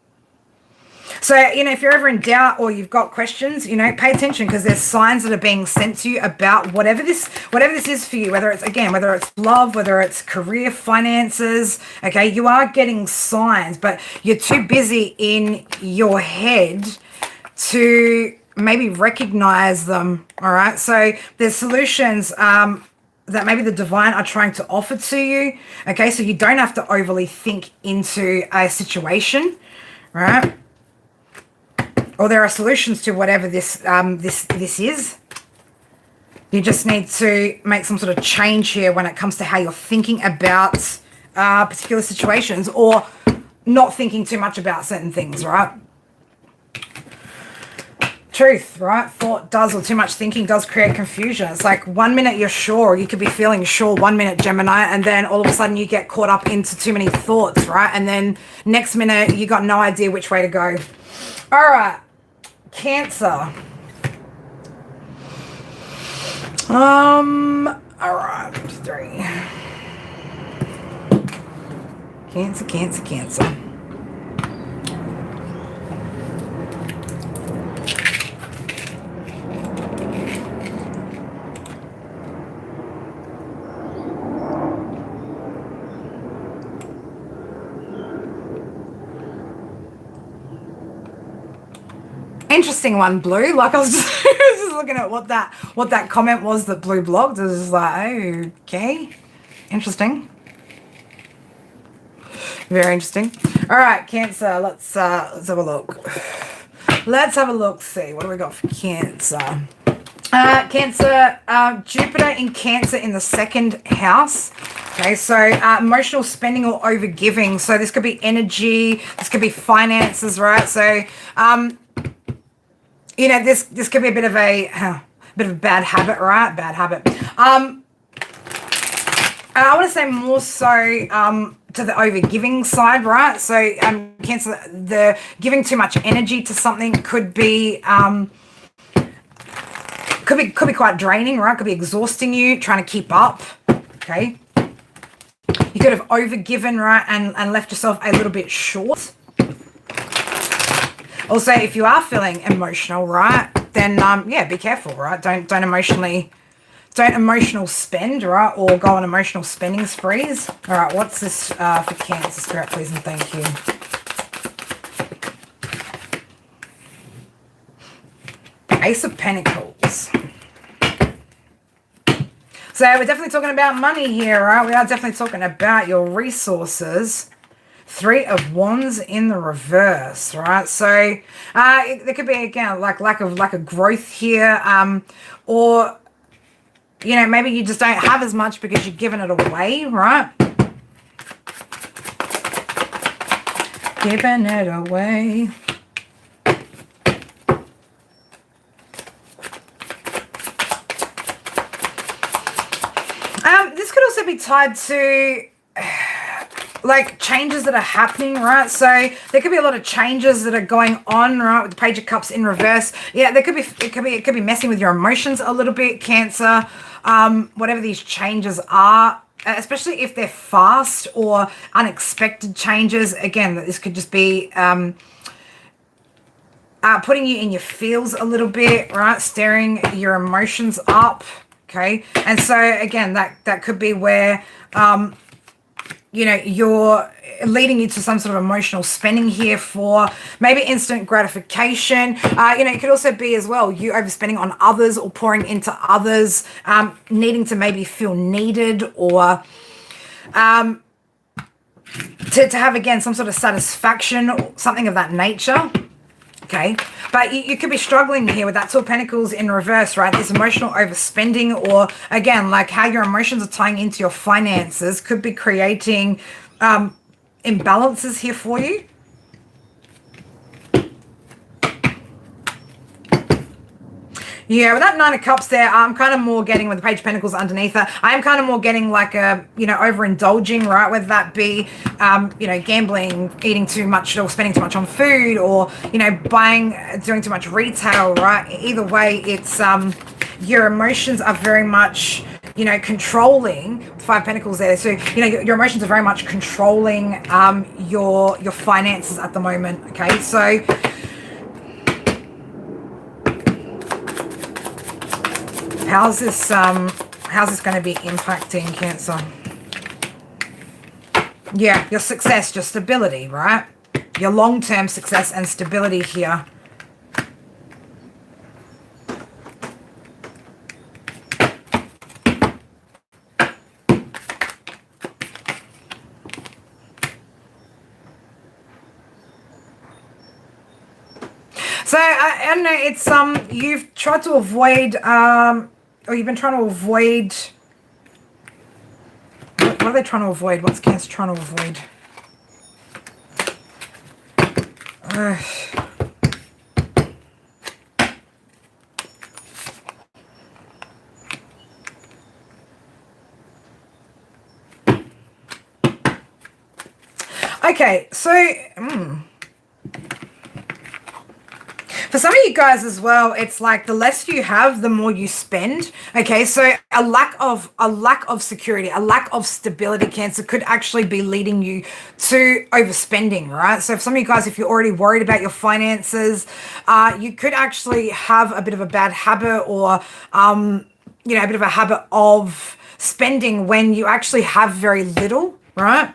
So, if you're ever in doubt or you've got questions, pay attention because there's signs that are being sent to you about whatever this is for you, whether it's love, whether it's career, finances, okay? You are getting signs, but you're too busy in your head to maybe recognize them. All right, so there's solutions that maybe the divine are trying to offer to you, okay? So you don't have to overly think into a situation, right? Or there are solutions to whatever this is. You just need to make some sort of change here when it comes to how you're thinking about particular situations or not thinking too much about certain things, right? Truth, right? Thought does, or too much thinking does create confusion. It's like 1 minute you're sure, you could be feeling sure 1 minute, Gemini, and then all of a sudden you get caught up into too many thoughts, right? And then next minute you got no idea which way to go. All right, Cancer. All right, 3. Cancer. Interesting one, Blue. Like I was just, just looking at what that comment was that Blue blogged. I was just like, okay, interesting, very interesting. All right, Cancer. Let's have a look. Let's have a look. See what do we got for Cancer. Cancer, Jupiter in Cancer in the second house. Okay, so emotional spending or overgiving. So this could be energy. This could be finances, right? So this could be a bit of a bad habit, right? Bad habit. I want to say more so to the overgiving side, right? So Cancer, the giving too much energy to something could be quite draining, right? Could be exhausting you, trying to keep up. Okay. You could have overgiven, right, and left yourself a little bit short. Also, if you are feeling emotional, right, then be careful, right? Don't emotional spend, right, or go on emotional spending sprees. All right, what's this for Cancer, Spirit, please and thank you. Ace of Pentacles. So we're definitely talking about money here, right? We are definitely talking about your resources. 3 of Wands in the reverse, right? So there could be, again, like lack of growth here, or maybe you just don't have as much because you're giving it away, right? Giving it away. This could also be tied to like changes that are happening, right? So there could be a lot of changes that are going on, right, with the Page of Cups in reverse. Yeah, there could be it could be messing with your emotions a little bit, Cancer. Whatever these changes are, especially if they're fast or unexpected changes. Again, this could just be putting you in your feels a little bit, right? Stirring your emotions up, okay? And so again, that could be where you know, you're leading you to some sort of emotional spending here for maybe instant gratification. You know, it could also be as well you overspending on others or pouring into others, needing to maybe feel needed or to have, again, some sort of satisfaction or something of that nature. Okay, but you could be struggling here with that Two of Pentacles in reverse, right? This emotional overspending, or again, like how your emotions are tying into your finances could be creating imbalances here for you. Yeah, with that Nine of Cups there, I'm kind of more getting, with the Page of Pentacles underneath it, I am kind of more getting like a, you know, overindulging, right? Whether that be, you know, gambling, eating too much or spending too much on food, or, you know, doing too much retail, right? Either way, it's, your emotions are very much, you know, controlling. Five Pentacles there. So, you know, your emotions are very much controlling your finances at the moment, okay? So, how's this going to be impacting, Cancer? Yeah, your success, your stability, right? Your long-term success and stability here. So I don't know, it's you've tried to avoid or you've been trying to avoid, what are they trying to avoid? What's Cancer trying to avoid? Okay, so for some of you guys as well, it's like the less you have, the more you spend. Okay, so a lack of security, a lack of stability, Cancer, could actually be leading you to overspending, right? So for some of you guys, if you're already worried about your finances, you could actually have a bit of a bad habit, or you know, a bit of a habit of spending when you actually have very little, right?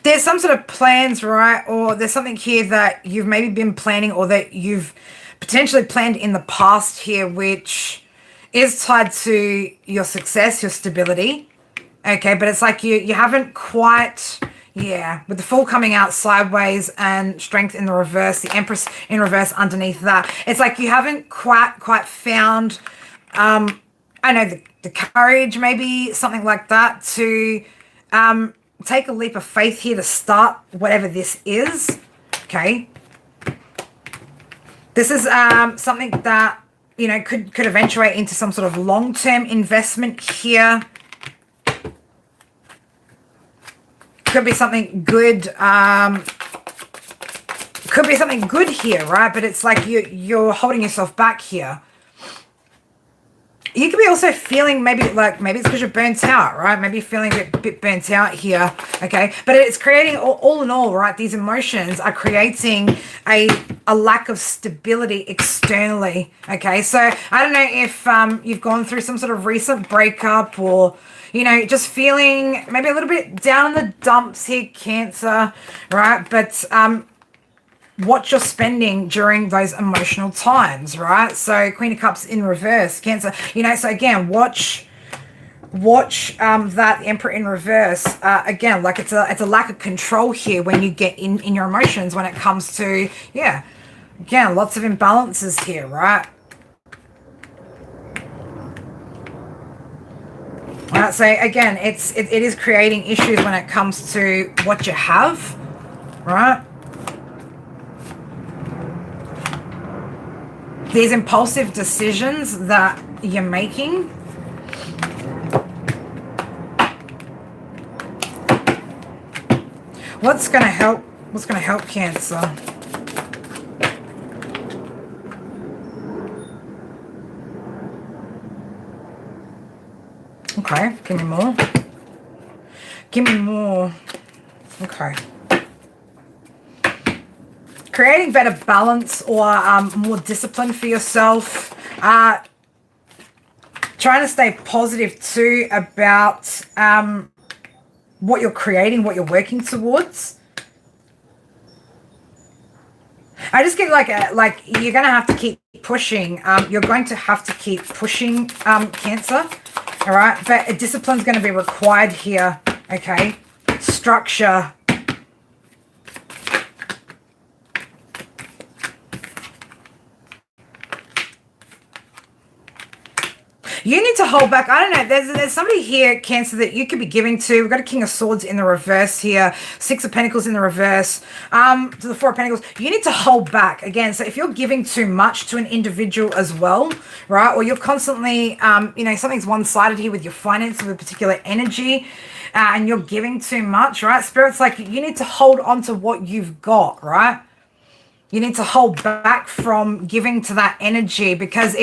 There's some sort of plans, right? Or there's something here that you've maybe been planning, or that you've potentially planned in the past here, which is tied to your success, your stability. Okay, but it's like you haven't quite, yeah, with the Fool coming out sideways and Strength in the reverse, the Empress in reverse underneath that. It's like you haven't quite found, I know, the courage, maybe something like that, to take a leap of faith here to start whatever this is. Okay, this is something that, you know, could eventuate into some sort of long-term investment here. Could be something good. Could be something good here, right? But it's like you're holding yourself back here. You could be also feeling maybe it's because you're burnt out, right? Maybe you're feeling a bit burnt out here, okay? But it's creating, all in all, right, these emotions are creating a lack of stability externally, okay? So I don't know if you've gone through some sort of recent breakup, or, you know, just feeling maybe a little bit down in the dumps here, Cancer, right? But what you're spending during those emotional times, right? So Queen of Cups in reverse, Cancer, you know, so again, watch that Emperor in reverse. Again, like it's a lack of control here when you get in your emotions when it comes to, yeah, again, lots of imbalances here, right? So again, it is creating issues when it comes to what you have, right? These impulsive decisions that you're making. What's going to help? What's going to help Cancer? Okay, give me more. Give me more. Okay. Creating better balance or more discipline for yourself. Trying to stay positive too about what you're creating, what you're working towards. I just get like you're going to have to keep pushing. You're going to have to keep pushing, Cancer. All right. But a discipline's going to be required here. Okay. Structure. You need to hold back. I don't know. There's somebody here, Cancer, that you could be giving to. We've got a King of Swords in the reverse here. 6 of Pentacles in the reverse. To the 4 of Pentacles. You need to hold back. Again, so if you're giving too much to an individual as well, right, or you're constantly, you know, something's one-sided here with your finances, with a particular energy, and you're giving too much, right? Spirit's like, you need to hold on to what you've got, right? You need to hold back from giving to that energy because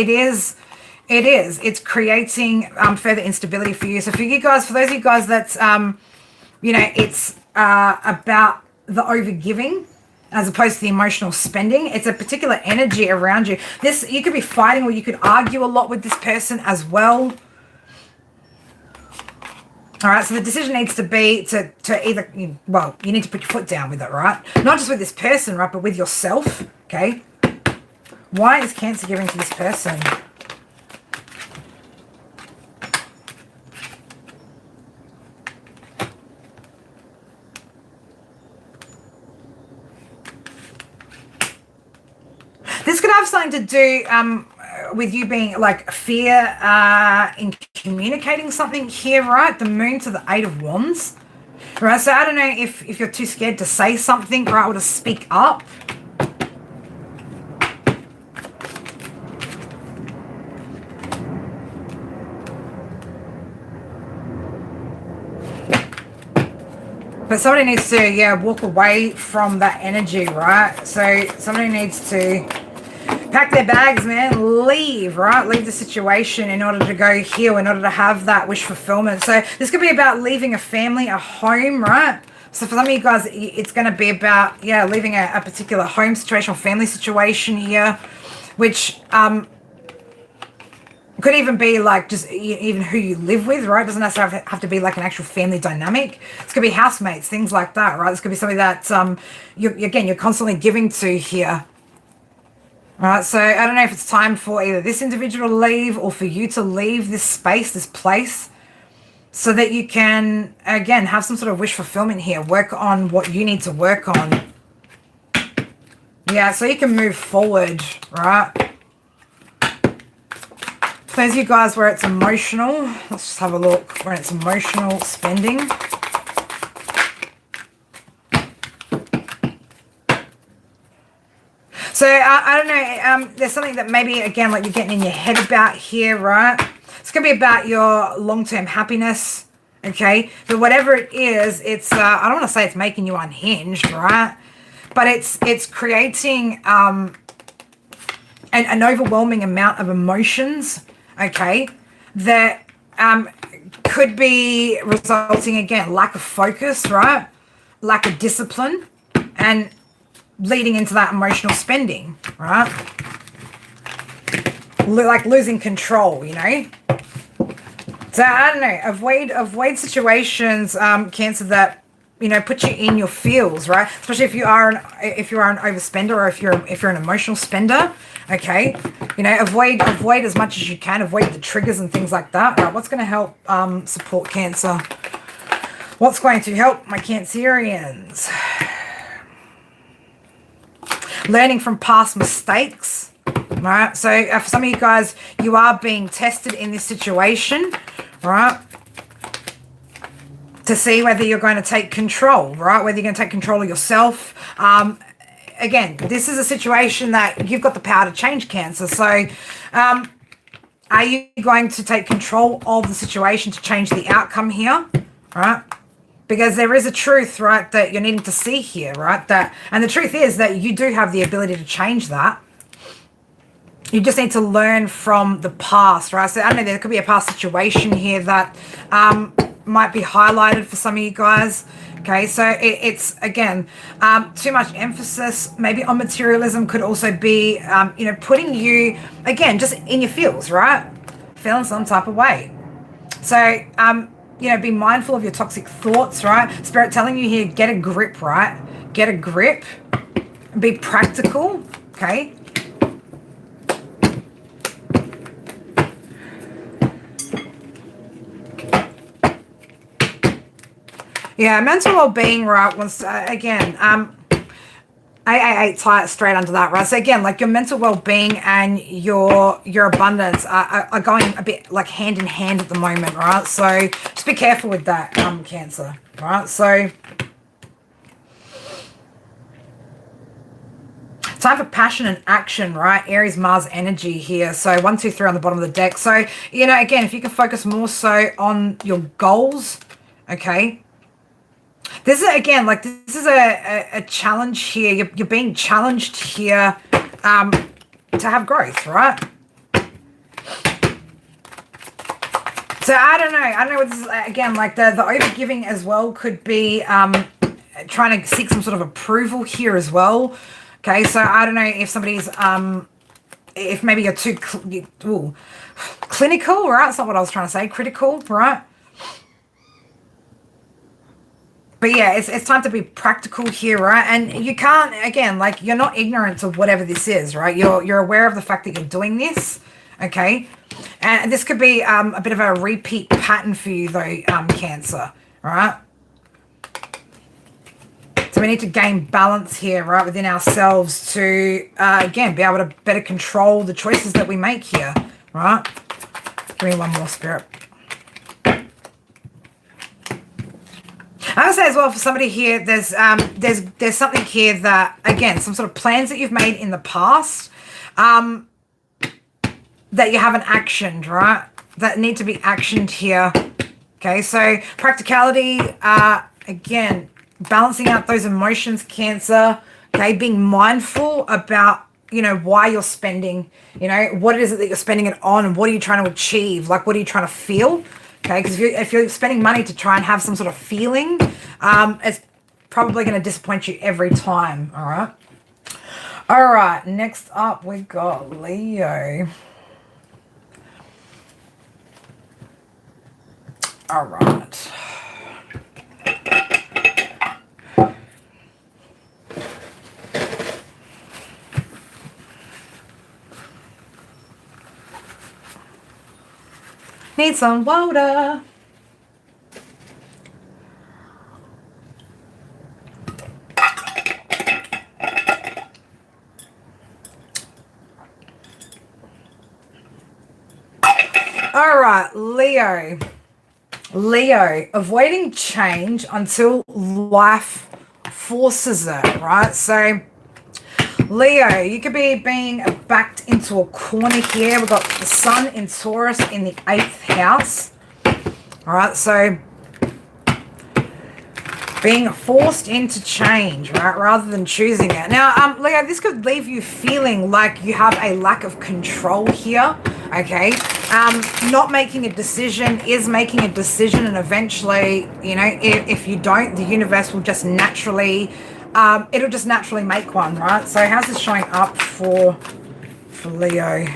it's creating further instability for you. So for you guys, for those of you guys that's, you know, it's about the overgiving as opposed to the emotional spending. It's a particular energy around you. This, you could be fighting or you could argue a lot with this person as well. All right, so the decision needs to be to either, well, you need to put your foot down with it, right? Not just with this person, right, but with yourself, okay? Why is Cancer giving to this person? This could have something to do with you being like fear in communicating something here, right? The Moon to the 8 of Wands, right? So I don't know if you're too scared to say something, right, or to speak up. But somebody needs to, yeah, walk away from that energy, right? So somebody needs to pack their bags, man, leave, right? Leave the situation in order to go heal, in order to have that wish fulfillment. So this could be about leaving a family, a home, right? So for some of you guys, it's going to be about, yeah, leaving a particular home situation or family situation here, which could even be like just even who you live with, right? Doesn't necessarily have to be like an actual family dynamic. This could be housemates, things like that, right? This could be something that, you're constantly giving to here. All right, so I don't know if it's time for either this individual to leave or for you to leave this space, this place, so that you can, again, have some sort of wish fulfillment here. Work on what you need to work on. Yeah, so you can move forward, right? Those of you guys where it's emotional, let's just have a look where it's emotional spending. So, I don't know, there's something that maybe, again, like you're getting in your head about here, right? It's going to be about your long-term happiness, okay? But whatever it is, it's, I don't want to say it's making you unhinged, right? But it's creating an overwhelming amount of emotions, okay, that could be resulting, again, lack of focus, right? Lack of discipline, and leading into that emotional spending, right? Like losing control, you know? So I don't know, avoid situations, Cancer, that, you know, put you in your feels, right? Especially if you are an overspender, or if you're an emotional spender, okay? You know, avoid as much as you can, avoid the triggers and things like that. Right, what's going to help support Cancer? What's going to help my Cancerians? Learning from past mistakes, right? So for some of you guys, you are being tested in this situation, right? To see whether you're going to take control, right? Whether you're going to take control of yourself. Again, this is a situation that you've got the power to change, Cancer. So are you going to take control of the situation to change the outcome here, right? because there is a truth, right, that you're needing to see here, right? And the truth is that you do have the ability to change that. You just need to learn from the past, right? So I don't know, there could be a past situation here that might be highlighted for some of you guys. Okay, so it's again, too much emphasis maybe on materialism could also be, putting you, again, just in your feels, right? Feeling some type of way. So, be mindful of your toxic thoughts, right? Spirit telling you here, get a grip, right? Get a grip. Be practical, okay? Yeah, mental well-being, right? Once again, 888 tie it straight under that, right? So again, like your mental well-being and your abundance are going a bit like hand in hand at the moment, right? So just be careful with that, Cancer, right? So time for passion and action, right? Aries, Mars energy here. So 1, 2, 3 on the bottom of the deck. So, again, if you can focus more so on your goals, okay? This is, again, like this is a challenge here. You're being challenged here to have growth, right? So I don't know what this is, again, like the overgiving as well could be trying to seek some sort of approval here as well. Okay, so I don't know if somebody's, if maybe you're too clinical, right? That's not what I was trying to say, critical, right? But yeah, it's time to be practical here, right? And you can't, again, like you're not ignorant of whatever this is, right? You're aware of the fact that you're doing this, okay? And this could be a bit of a repeat pattern for you though, Cancer, right? So we need to gain balance here, right, within ourselves to, again, be able to better control the choices that we make here, right? Give me one more, Spirit. I would say as well for somebody here, there's something here that, again, some sort of plans that you've made in the past that you haven't actioned, right? That need to be actioned here. Okay, so practicality, again, balancing out those emotions, Cancer. Okay, being mindful about, why you're spending, what it is that you're spending it on and what are you trying to achieve? Like, what are you trying to feel? Okay, because if you're spending money to try and have some sort of feeling, it's probably going to disappoint you every time, all right? All right, next up we got Leo. All right. Need some water. All right, Leo. Leo, avoiding change until life forces it, right? So, Leo, you could be being backed into a corner here. We've got the Sun in Taurus in the 8th house. All right, so being forced into change, right, rather than choosing it. Now, Leo, this could leave you feeling like you have a lack of control here, okay? Not making a decision is making a decision, and eventually, if you don't, the universe will just naturally, it'll just naturally make one, right? So how's this showing up for Leo?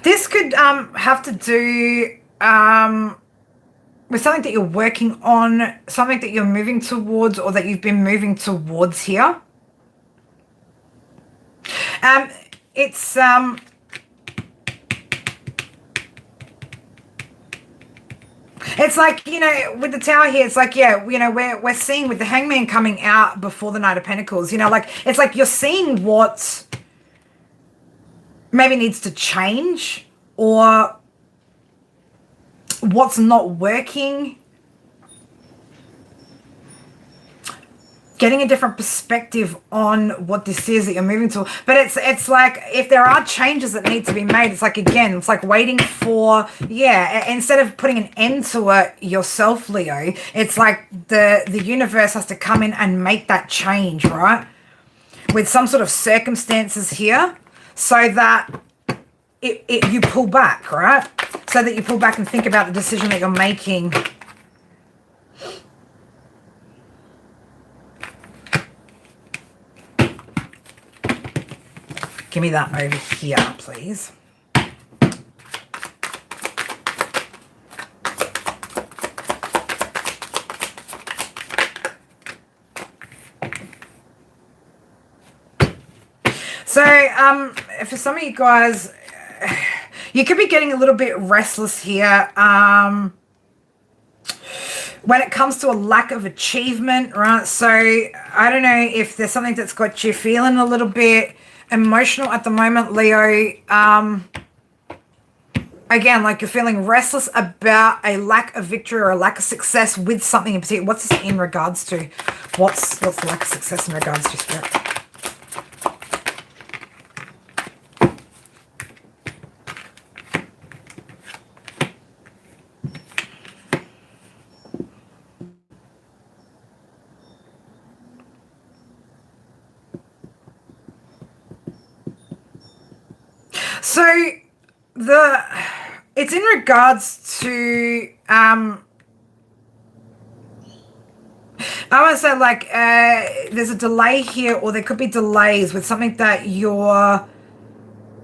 This could have to do with something that you're working on, something that you're moving towards or that you've been moving towards here. It's like, with the Tower here, it's like, yeah, we're seeing with the Hangman coming out before the Knight of Pentacles, like, it's like you're seeing what maybe needs to change or what's not working. getting a different perspective on what this is that you're moving to. But it's like if there are changes that need to be made, it's like, again, it's like waiting for, yeah, instead of putting an end to it yourself, Leo, it's like the universe has to come in and make that change, right? With some sort of circumstances here, so that you pull back, right? So that you pull back and think about the decision that you're making. Give me that over here, please. So, for some of you guys, you could be getting a little bit restless here. When it comes to a lack of achievement, right? So, I don't know if there's something that's got you feeling a little bit emotional at the moment, Leo. Again, like you're feeling restless about a lack of victory or a lack of success with something in particular. What's this in regards to? What's the lack of success in regards to, Spirit? So it's in regards to I want to say like there's a delay here, or there could be delays with something that you're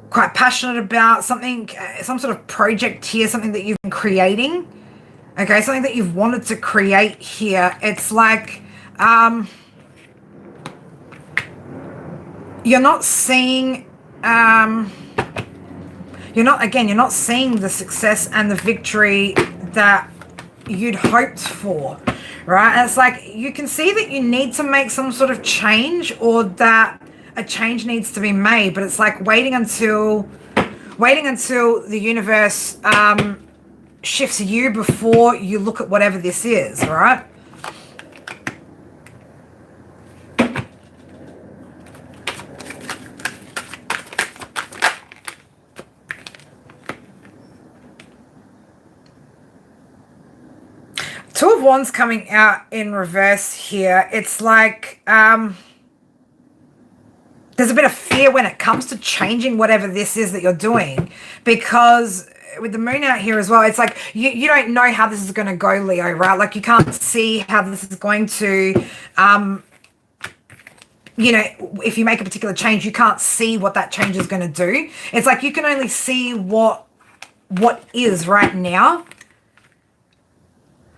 quite passionate about, something, some sort of project here, something that you've been creating, okay, something that you've wanted to create here. It's like you're not seeing you're not seeing the success and the victory that you'd hoped for, right? And it's like you can see that you need to make some sort of change, or that a change needs to be made, but it's like waiting until the universe shifts you before you look at whatever this is, right? Two of Wands coming out in reverse here. It's like there's a bit of fear when it comes to changing whatever this is that you're doing, because with the moon out here as well, it's like you don't know how this is going to go, Leo, right? Like you can't see how this is going to you know, if you make a particular change, you can't see what that change is going to do. It's like you can only see what is right now.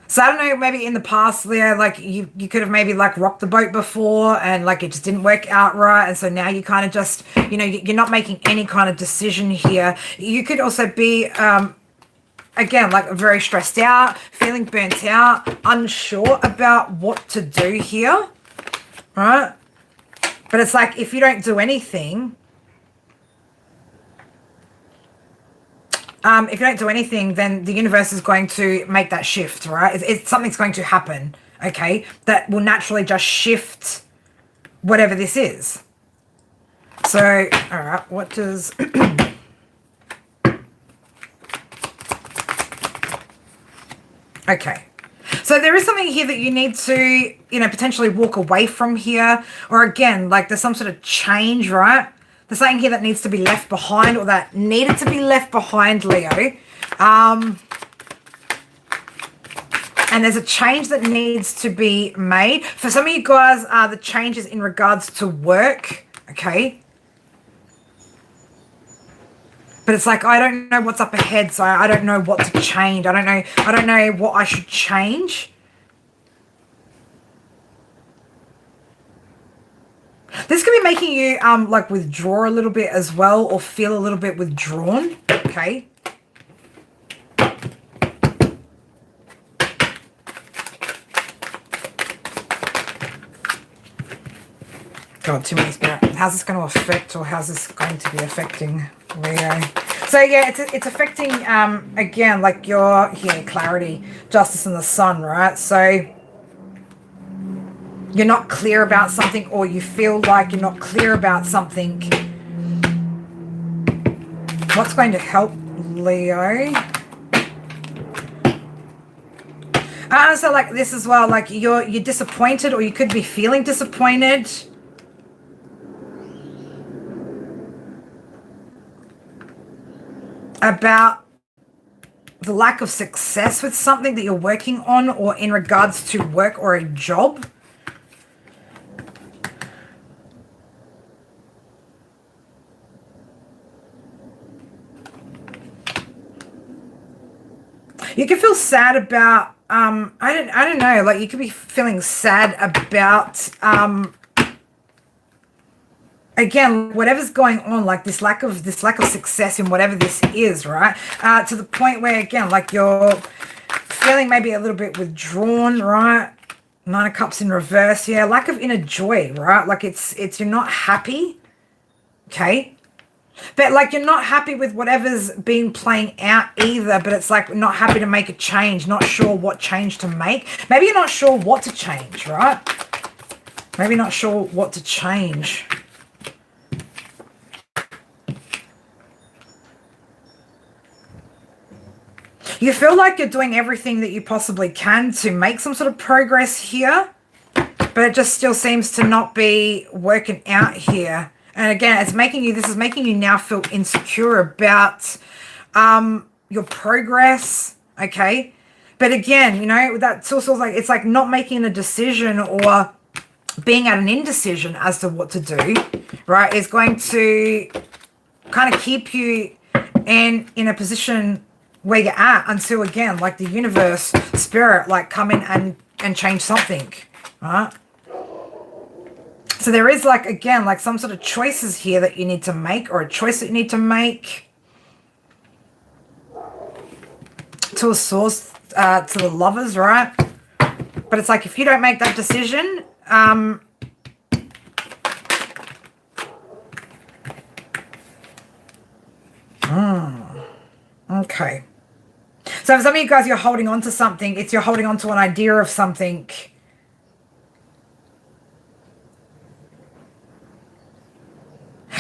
So I don't know, maybe in the past, Leo, like you could have maybe like rocked the boat before and like it just didn't work out right. And so now you kind of just, you know, you're not making any kind of decision here. You could also be, again, like very stressed out, feeling burnt out, unsure about what to do here, right? But it's like if you don't do anything, then the universe is going to make that shift, right? Something's going to happen, okay, that will naturally just shift whatever this is. So, all right, what does... Okay. So there is something here that you need to, you know, potentially walk away from here. Or again, like there's some sort of change, right? There's something here that needs to be left behind, or that needed to be left behind, Leo. And there's a change that needs to be made. For some of you guys, the change is in regards to work, okay? But it's like, I don't know what's up ahead, so I don't know what to change. I don't know what I should change. This could be making you like withdraw a little bit as well, or feel a little bit withdrawn, okay? God, too many spirit. How's this going to affect, or how's this going to be affecting Leo? So yeah, it's affecting again, like your clarity, justice, and the sun, right? So you're not clear about something, or you feel like you're not clear about something. What's going to help Leo? So like this as well, like you're disappointed, or you could be feeling disappointed. About the lack of success with something that you're working on, or in regards to work or a job. You can feel sad about I don't know, like you could be feeling sad about again, whatever's going on, like this lack of success in whatever this is, right? To the point where, again, like you're feeling maybe a little bit withdrawn, right? Nine of Cups in reverse, yeah. Lack of inner joy, right? Like it's you're not happy, okay? But like you're not happy with whatever's been playing out either, but it's like not happy to make a change, not sure what change to make. Maybe you're not sure what to change, right? Maybe not sure what to change. You feel like you're doing everything that you possibly can to make some sort of progress here, but it just still seems to not be working out here. And again, this is making you now feel insecure about your progress, okay? But again, you know, that's also like, it's like not making a decision or being at an indecision as to what to do, right, is going to kind of keep you in a position where you're at until, again, like the universe, spirit, like come in and change something, right? So there is like, again, like some sort of choices here that you need to make, or a choice that you need to make. To a source, to the Lovers, right? But it's like if you don't make that decision, okay. So for some of you guys, you're holding on to something. You're holding on to an idea of something.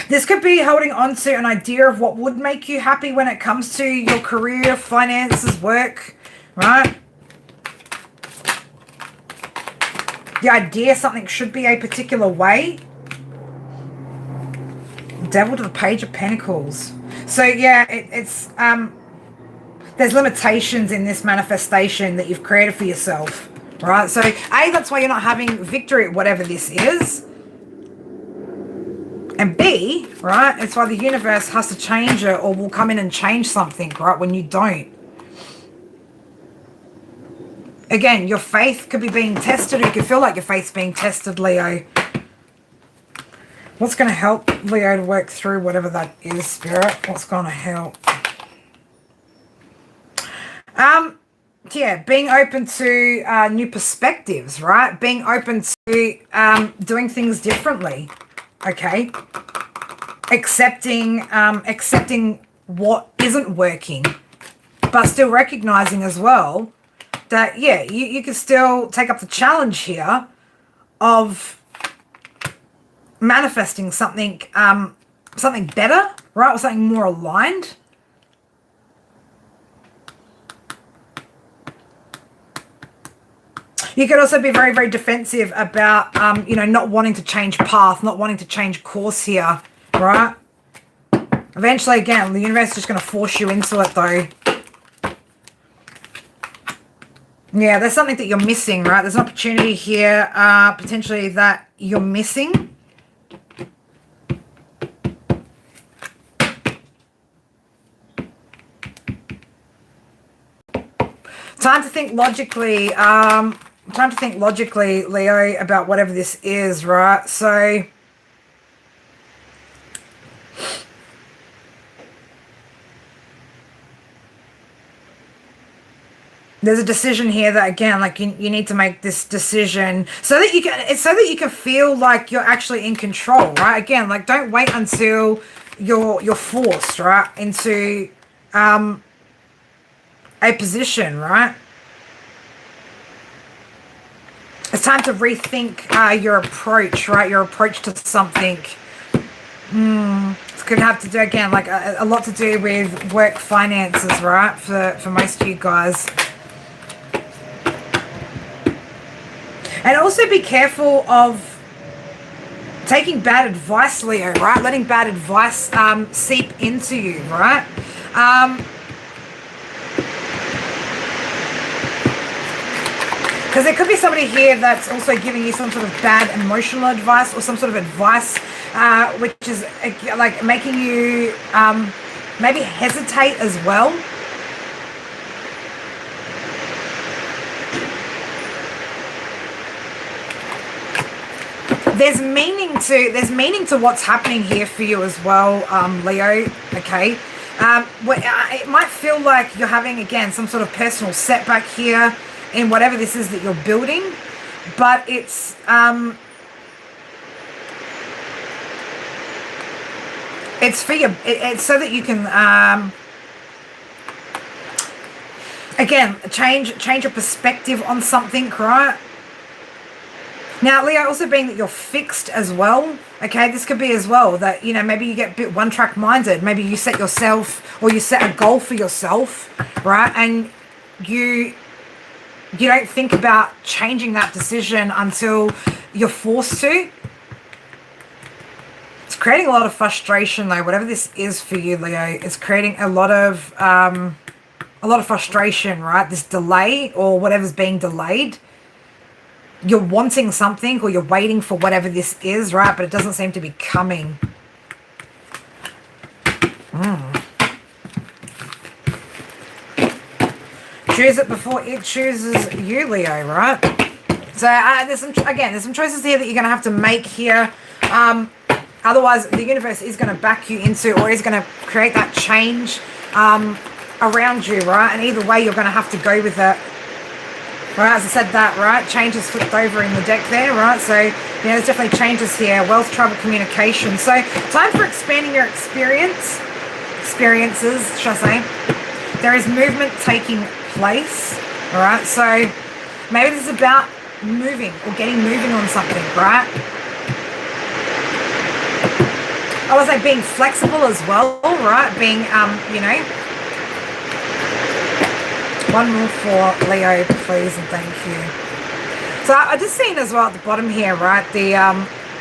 This could be holding on to an idea of what would make you happy when it comes to your career, finances, work, right? The idea something should be a particular way. Devil to the Page of Pentacles. So yeah, it's there's limitations in this manifestation that you've created for yourself, right? So A, that's why you're not having victory at whatever this is. And B, right, it's why the universe has to change it, or will come in and change something, right, when you don't. Again, your faith could be being tested, or you could feel like your faith's being tested, Leo. What's going to help Leo to work through whatever that is, Spirit? What's going to help? Yeah, being open to new perspectives, right? Being open to doing things differently. Okay, accepting what isn't working, but still recognizing as well that, yeah, you can still take up the challenge here of manifesting something something better, right, or something more aligned. You could also be very, very defensive about, you know, not wanting to change path, not wanting to change course here, right? Eventually, again, the universe is just going to force you into it, though. Yeah, there's something that you're missing, right? There's an opportunity here, potentially, that you're missing. Time to think logically. Time to think logically, Leo, about whatever this is, right? So there's a decision here that, again, like you need to make this decision so that you can feel like you're actually in control, right? Again, like don't wait until you're forced, right, into a position, right? It's time to rethink your approach, right? Your approach to something. It's going to have to do, again, like a lot to do with work finances, right? For most of you guys. And also be careful of taking bad advice, Leo, right? Letting bad advice seep into you, right? Because there could be somebody here that's also giving you some sort of bad emotional advice or some sort of advice which is like making you maybe hesitate as well. There's meaning to what's happening here for you as well, Leo. Okay, it might feel like you're having, again, some sort of personal setback here in whatever this is that you're building, but it's for you. It's so that you can again change your perspective on something, right? Now, Leo, also being that you're fixed as well, okay, this could be as well that, you know, maybe you get a bit one-track minded. Maybe you set yourself, or you set a goal for yourself, right? And you don't think about changing that decision until you're forced to. It's creating a lot of frustration, though. Whatever this is for you, Leo, it's creating a lot of frustration, right? This delay or whatever's being delayed. You're wanting something, or you're waiting for whatever this is, right? But it doesn't seem to be coming. Choose it before it chooses you, Leo, right? So there's some choices here that you're going to have to make here. Otherwise, the universe is going to back you into, or is going to create that change around you, right? And either way, you're going to have to go with it. Right, as I said that, right? Change is flipped over in the deck there, right? So, you know, there's definitely changes here. Wealth, travel, communication. So, time for expanding your experiences, should I say. There is movement taking place, all right? So, maybe this is about moving or getting moving on something, right? I would say being flexible as well, right? Being, you know... One more for Leo, please, and thank you. So I just seen as well at the bottom here, right, the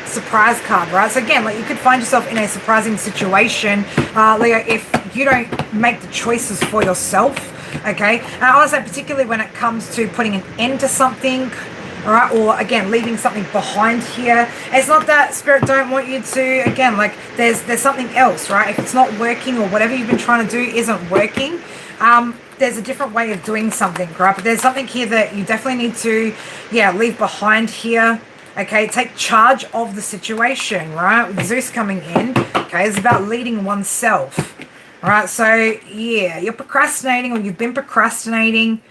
surprise card, right? So again, like, you could find yourself in a surprising situation, Leo, if you don't make the choices for yourself, okay? And I want to say particularly when it comes to putting an end to something, all right, or again, leaving something behind here. It's not that Spirit don't want you to, again, like, there's something else, right? If it's not working, or whatever you've been trying to do isn't working, there's a different way of doing something, right? But there's something here that you definitely need to, leave behind here. Okay, take charge of the situation, right? With Zeus coming in, okay, it's about leading oneself, all right? So, yeah, you're procrastinating, or you've been procrastinating,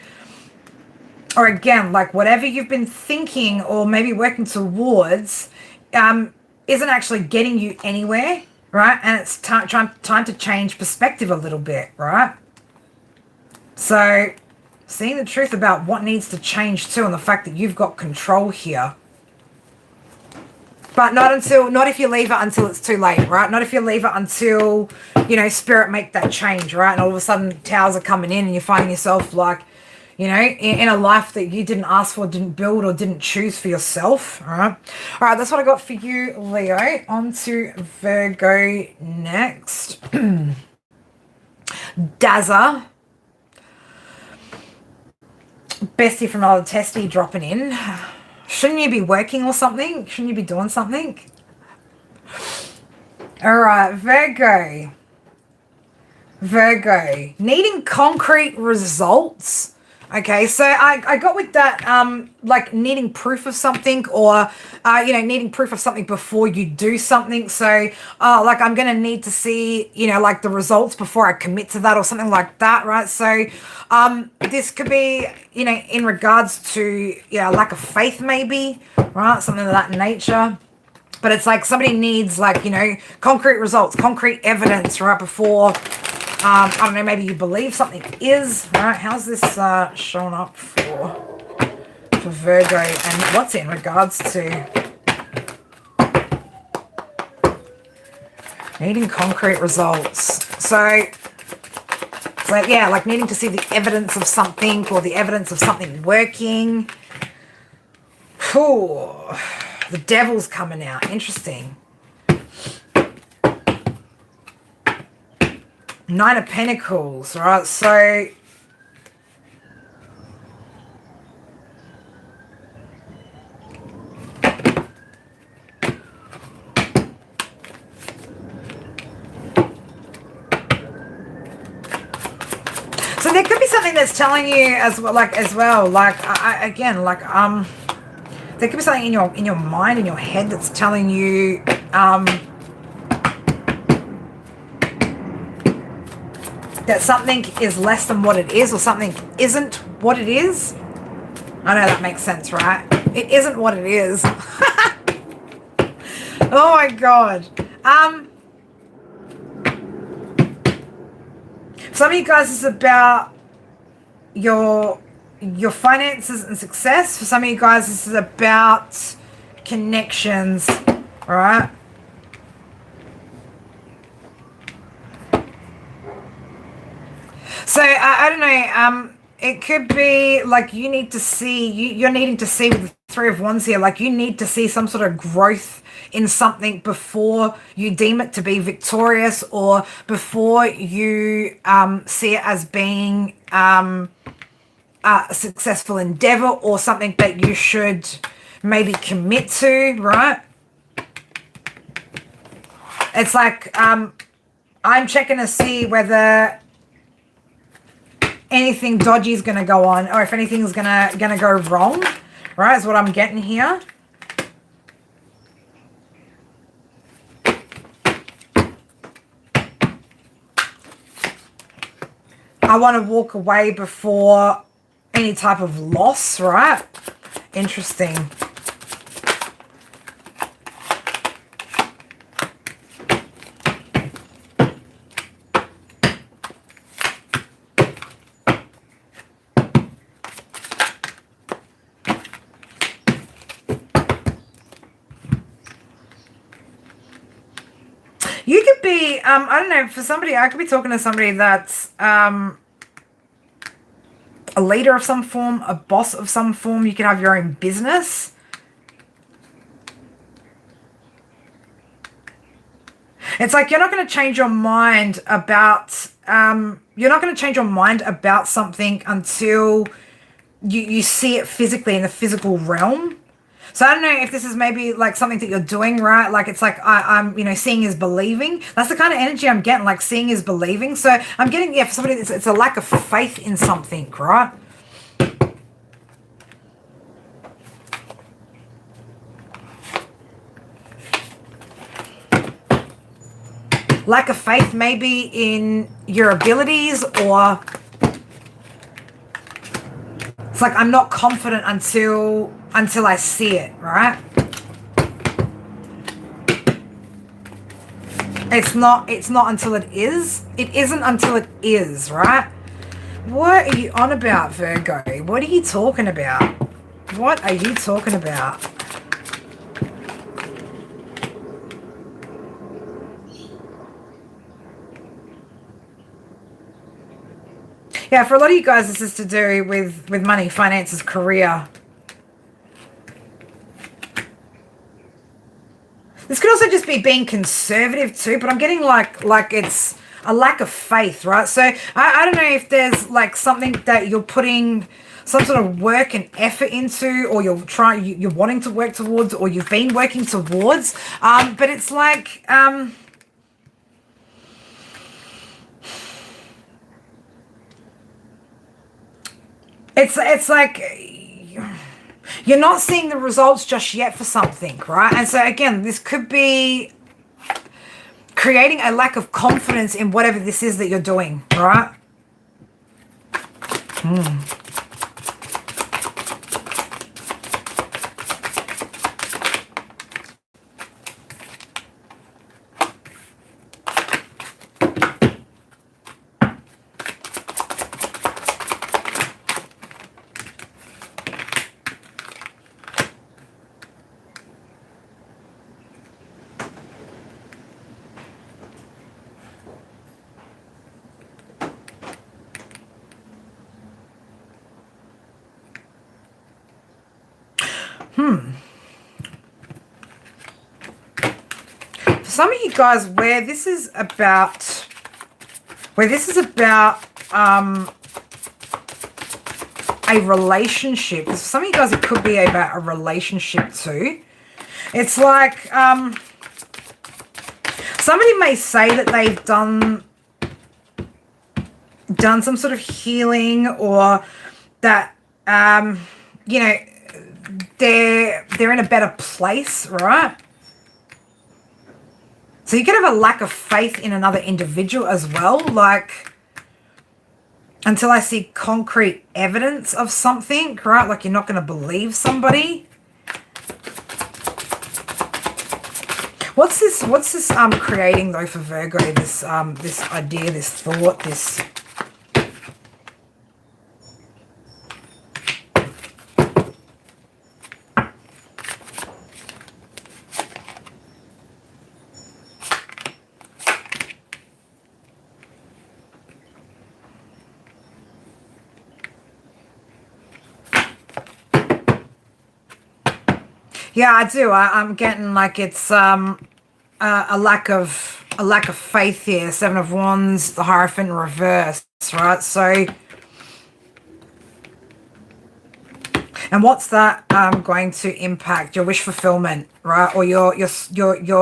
or again, like, whatever you've been thinking or maybe working towards isn't actually getting you anywhere, right? And it's time to change perspective a little bit, right? So, seeing the truth about what needs to change too, and the fact that you've got control here. But not if you leave it until it's too late, right? Not if you leave it until, you know, Spirit make that change, right? And all of a sudden towers are coming in and you're finding yourself like, you know, in a life that you didn't ask for, didn't build, or didn't choose for yourself, all right? All right, that's what I got for you, Leo. On to Virgo next. Dazza. Bestie from another testy dropping in. Shouldn't you be working or something? Shouldn't you be doing something? All right, Virgo. Needing concrete results. Okay, so I got with that, like, needing proof of something, or, you know, needing proof of something before you do something. So, like, I'm going to need to see, you know, like, the results before I commit to that, or something like that, right? So, this could be, you know, in regards to, lack of faith maybe, right? Something of that nature. But it's like somebody needs, like, you know, concrete results, concrete evidence, right, before... I don't know, maybe you believe something is, right? How's this showing up for for Virgo and what's it in regards to? Needing concrete results. So yeah, like needing to see the evidence of something or the evidence of something working. Whew. The devil's coming out. Interesting. Nine of Pentacles, right? So there could be something that's telling you as well, there could be something in your mind, in your head, that's telling you that something is less than what it is, or something isn't what it is. I know that makes sense, right? It isn't what it is. Oh my God. For some of you guys, it's about your finances and success. For some of you guys, this is about connections, all right? So I don't know. It could be like you need to see, you're needing to see with the Three of Wands here, like you need to see some sort of growth in something before you deem it to be victorious, or before you see it as being a successful endeavor, or something that you should maybe commit to, right? It's like I'm checking to see whether anything dodgy is going to go on, or if anything's gonna go wrong, right? Is what I'm getting here. I want to walk away before any type of loss, right? Interesting. You could be, I don't know, for somebody, I could be talking to somebody that's a leader of some form, a boss of some form. You can have your own business. It's like you're not going to change your mind about, something until you see it physically in the physical realm. So I don't know if this is maybe like something that you're doing, right? Like it's like I'm, seeing is believing. That's the kind of energy I'm getting, like seeing is believing. So I'm getting, yeah, for somebody, it's a lack of faith in something, right? Lack of faith maybe in your abilities, or it's like I'm not confident until I see it, right? It's not until it is. It isn't until it is, right? What are you on about, Virgo? What are you talking about? What are you talking about? Yeah, for a lot of you guys, this is to do with money, finances, career. This could also just be being conservative too, but I'm getting like it's a lack of faith, right? So I don't know if there's like something that you're putting some sort of work and effort into, or you're wanting to work towards, or you've been working towards, but it's like it's like you're not seeing the results just yet for something, right? And so again, this could be creating a lack of confidence in whatever this is that you're doing, right? For some of you guys, where this is about a relationship. For some of you guys, it could be about a relationship too. It's like somebody may say that they've done some sort of healing, or that you know, they're in a better place, right? So you could have a lack of faith in another individual as well, like until I see concrete evidence of something, right? Like you're not going to believe somebody. What's this creating though for Virgo? This idea, this thought, this. Yeah, I do. I'm getting like it's a lack of faith here. Seven of Wands, the Hierophant in reverse, right? So, and what's that going to impact? Your wish fulfillment, right? Or your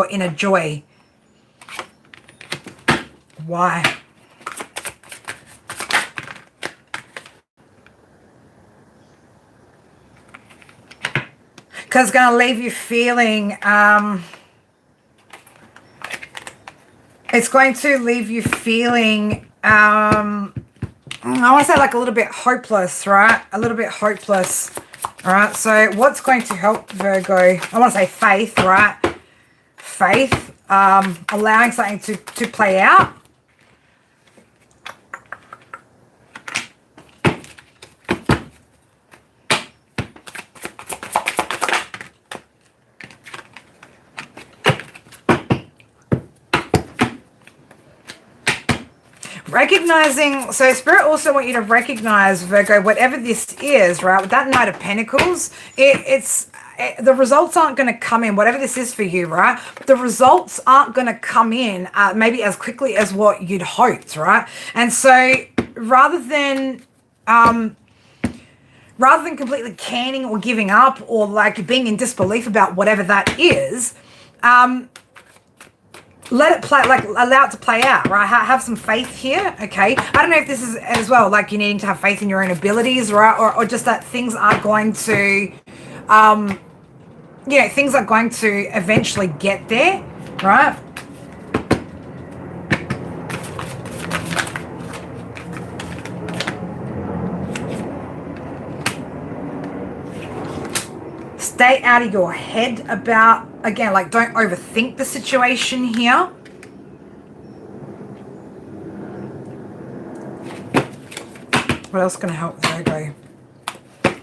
inner joy. Why? Because it's going to leave you feeling, it's going to leave you feeling, I want to say like a little bit hopeless, right? A little bit hopeless, all right? So what's going to help Virgo? I want to say faith, right? Faith, allowing something to play out. Recognizing, so Spirit also want you to recognize, Virgo, whatever this is, right? With that Knight of Pentacles, the results aren't going to come in, whatever this is for you, right? The results aren't going to come in maybe as quickly as what you'd hoped, right? And so rather than completely canning or giving up or like being in disbelief about whatever that is, let it play, like allow it to play out, right? Have some faith here, okay? I don't know if this is as well, like you needing to have faith in your own abilities, right? Or just that things are going to, things are going to eventually get there, right? Stay out of your head about, again, like don't overthink the situation here. What else can help Virgo?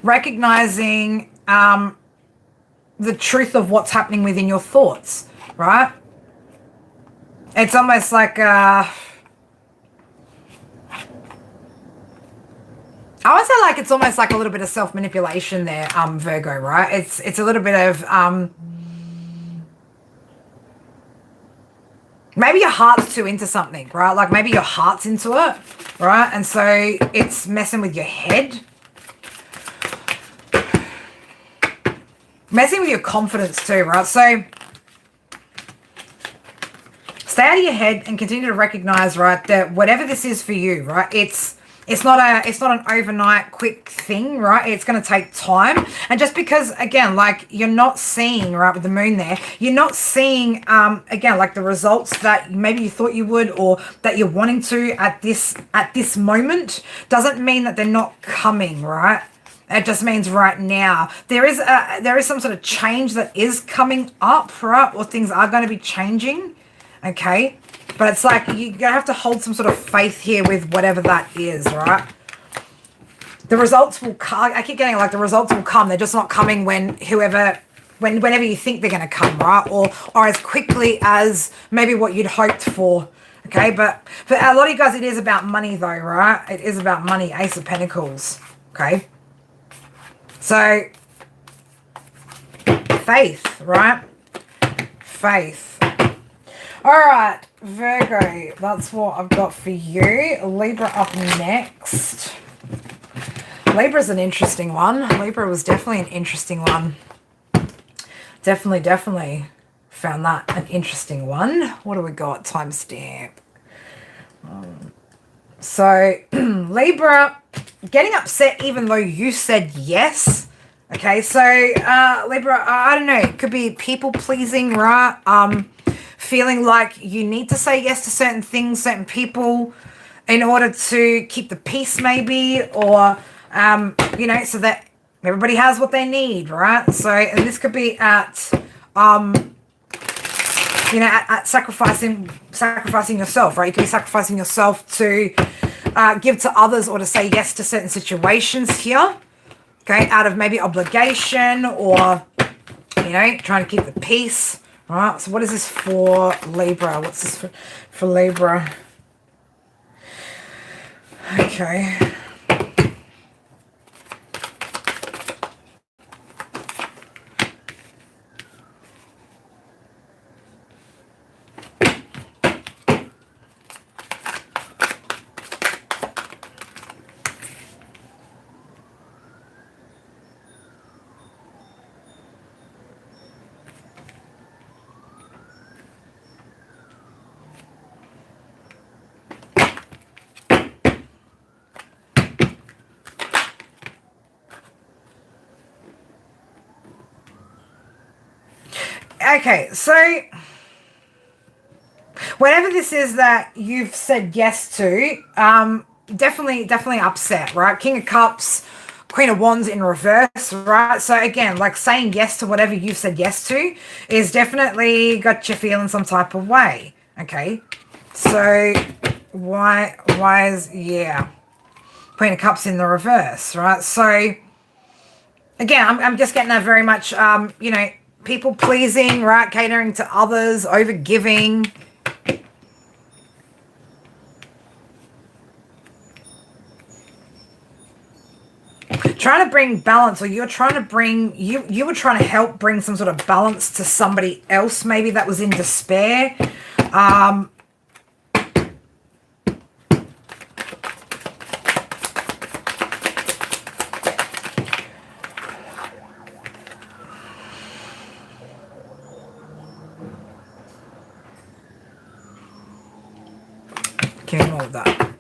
Recognizing the truth of what's happening within your thoughts, right? It's almost like I would say like it's almost like a little bit of self-manipulation there, Virgo, right? It's a little bit of maybe your heart's too into something, right? Like maybe your heart's into it, right? And so it's messing with your head. Messing with your confidence too, right? So stay out of your head and continue to recognize, right, that whatever this is for you, right, it's not an overnight quick thing, right? It's going to take time. And just because, again, like you're not seeing, right, with the moon there, you're not seeing, again, like the results that maybe you thought you would or that you're wanting to at this moment, doesn't mean that they're not coming, right? It just means right now there is some sort of change that is coming up, right? Or things are going to be changing, okay? But it's like you're going to have to hold some sort of faith here with whatever that is, right? The results will come. I keep getting like the results will come. They're just not coming whenever you think they're going to come, right? Or as quickly as maybe what you'd hoped for, okay? But for a lot of you guys, it is about money though, right? It is about money, Ace of Pentacles, okay? So faith, right? Faith. All right, Virgo, that's what I've got for you. Libra up next. Libra's an interesting one. Libra was definitely an interesting one. Definitely found that an interesting one. What do we got? Timestamp. So, Libra, getting upset even though you said yes. Okay, so Libra, I don't know, it could be people pleasing, right? Feeling like you need to say yes to certain things, certain people in order to keep the peace maybe, or, you know, so that everybody has what they need, right? So, and this could be at, you know, at sacrificing yourself, right? You could be sacrificing yourself to give to others or to say yes to certain situations here. Okay, out of maybe obligation or, you know, trying to keep the peace. All right, so what is this for Libra? What's this for Libra? Okay. Okay, so whatever this is that you've said yes to, definitely upset, right? King of Cups, Queen of Wands in reverse, right? So again, like saying yes to whatever you've said yes to is definitely got you feeling some type of way, okay? So why is, yeah, Queen of Cups in the reverse, right? So again, I'm just getting that very much, you know, people pleasing, right? Catering to others, over giving. Trying to bring balance, or you're trying to bring, you were trying to help bring some sort of balance to somebody else, maybe that was in despair. Getting all of that.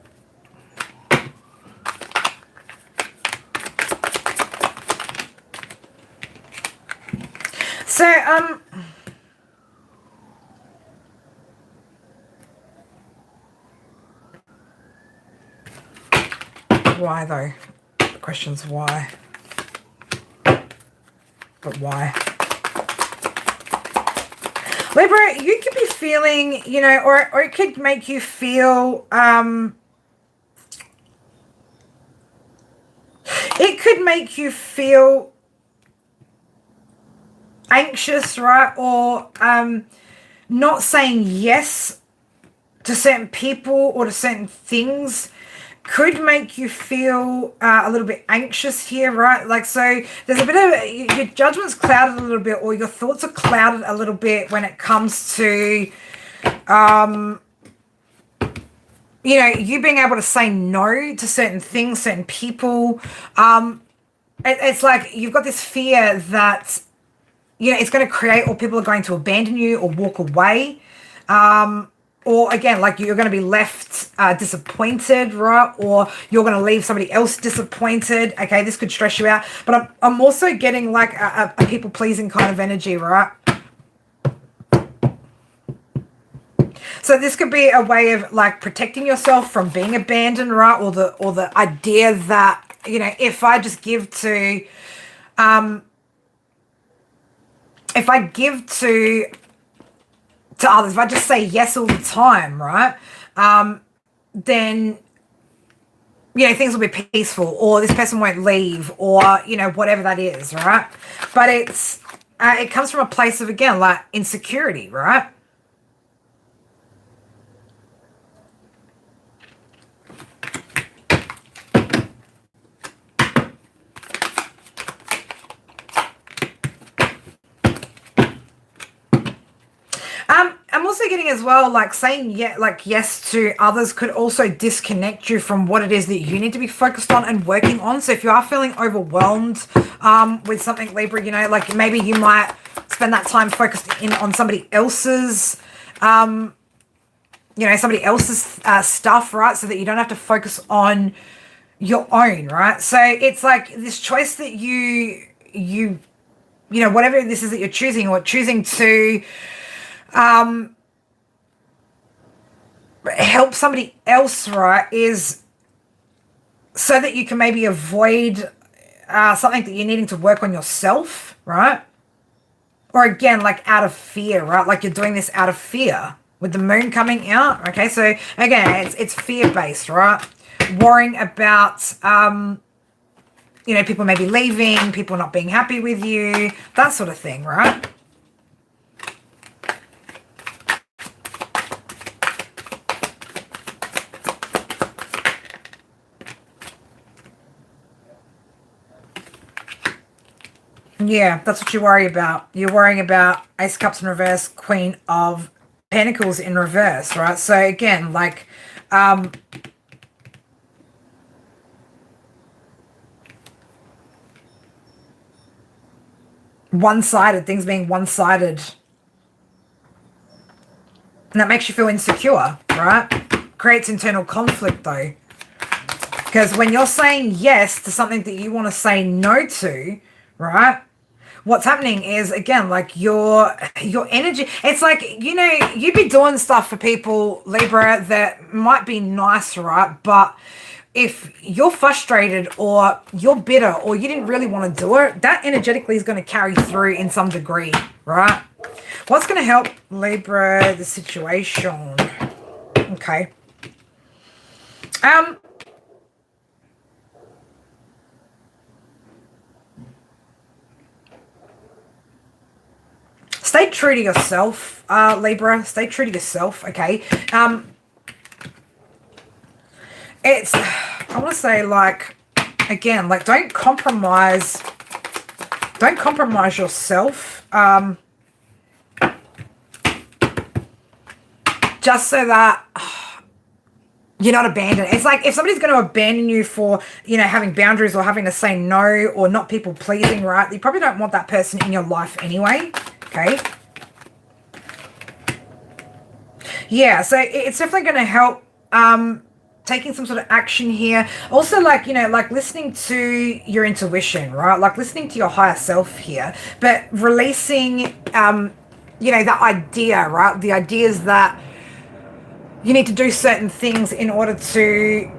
So, why though? The question's why. But why? Libra, you could be feeling, you know, or it could make you feel, it could make you feel anxious, right? Or not saying yes to certain people or to certain things could make you feel a little bit anxious here, right? Like, so there's a bit of, your judgment's clouded a little bit, or your thoughts are clouded a little bit when it comes to, you know, you being able to say no to certain things, certain people. It's like you've got this fear that, you know, it's going to create, or people are going to abandon you or walk away. Or again, like you're going to be left disappointed, right? Or you're going to leave somebody else disappointed. Okay, this could stress you out. But I'm also getting like a people-pleasing kind of energy, right? So this could be a way of like protecting yourself from being abandoned, right? Or the idea that, you know, if I just give to, if I give to others, if I just say yes all the time, right, then, you know, things will be peaceful, or this person won't leave, or, you know, whatever that is, right? But it's, it comes from a place of, again, like insecurity, right? thing as well, like saying yes to others could also disconnect you from what it is that you need to be focused on and working on. So if you are feeling overwhelmed with something, Libra, you know, like maybe you might spend that time focused in on somebody else's you know, somebody else's stuff, right? So that you don't have to focus on your own, right? So it's like this choice that you know, whatever this is that you're choosing, or choosing to help somebody else, right, is so that you can maybe avoid something that you're needing to work on yourself, right? Or again, like out of fear, right? Like you're doing this out of fear with the moon coming out. Okay, so again, it's fear-based, right? Worrying about, you know, people maybe leaving, people not being happy with you, that sort of thing, right? Yeah, that's what you worry about. You're worrying about Ace of Cups in reverse, Queen of Pentacles in reverse, right? So again, like one-sided, things being one-sided. And that makes you feel insecure, right? Creates internal conflict though. Because when you're saying yes to something that you want to say no to, right? What's happening is, again, like your energy, it's like, you know, you'd be doing stuff for people, Libra, that might be nice, right? But if you're frustrated or you're bitter or you didn't really want to do it, that energetically is going to carry through in some degree, right? What's going to help Libra, the situation? Okay. Stay true to yourself, Libra. Stay true to yourself, okay? It's, I want to say, like, again, like, don't compromise yourself, just so that you're not abandoned. It's like if somebody's going to abandon you for, you know, having boundaries or having to say no or not people pleasing, right? You probably don't want that person in your life anyway, okay? Yeah, so it's definitely going to help taking some sort of action here. Also, like, you know, like listening to your intuition, right? Like listening to your higher self here, but releasing, you know, the idea, right? The ideas that you need to do certain things in order to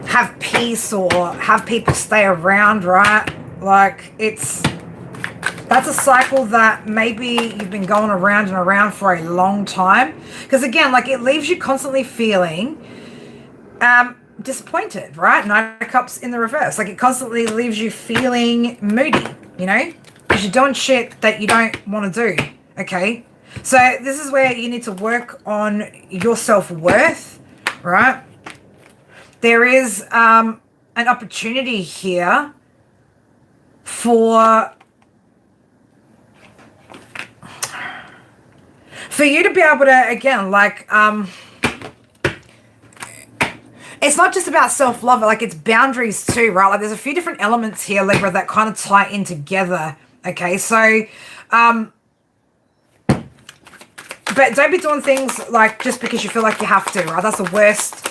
have peace or have people stay around, right? Like that's a cycle that maybe you've been going around and around for a long time. Because again, like it leaves you constantly feeling disappointed, right? Knight of Cups in the reverse. Like it constantly leaves you feeling moody, you know? Because you're doing shit that you don't want to do, okay? So this is where you need to work on your self-worth, right? There is an opportunity here for you to be able to, again, like, it's not just about self-love, like it's boundaries too, right? Like there's a few different elements here, Libra, that kind of tie in together, okay? So, but don't be doing things like just because you feel like you have to, right? That's the worst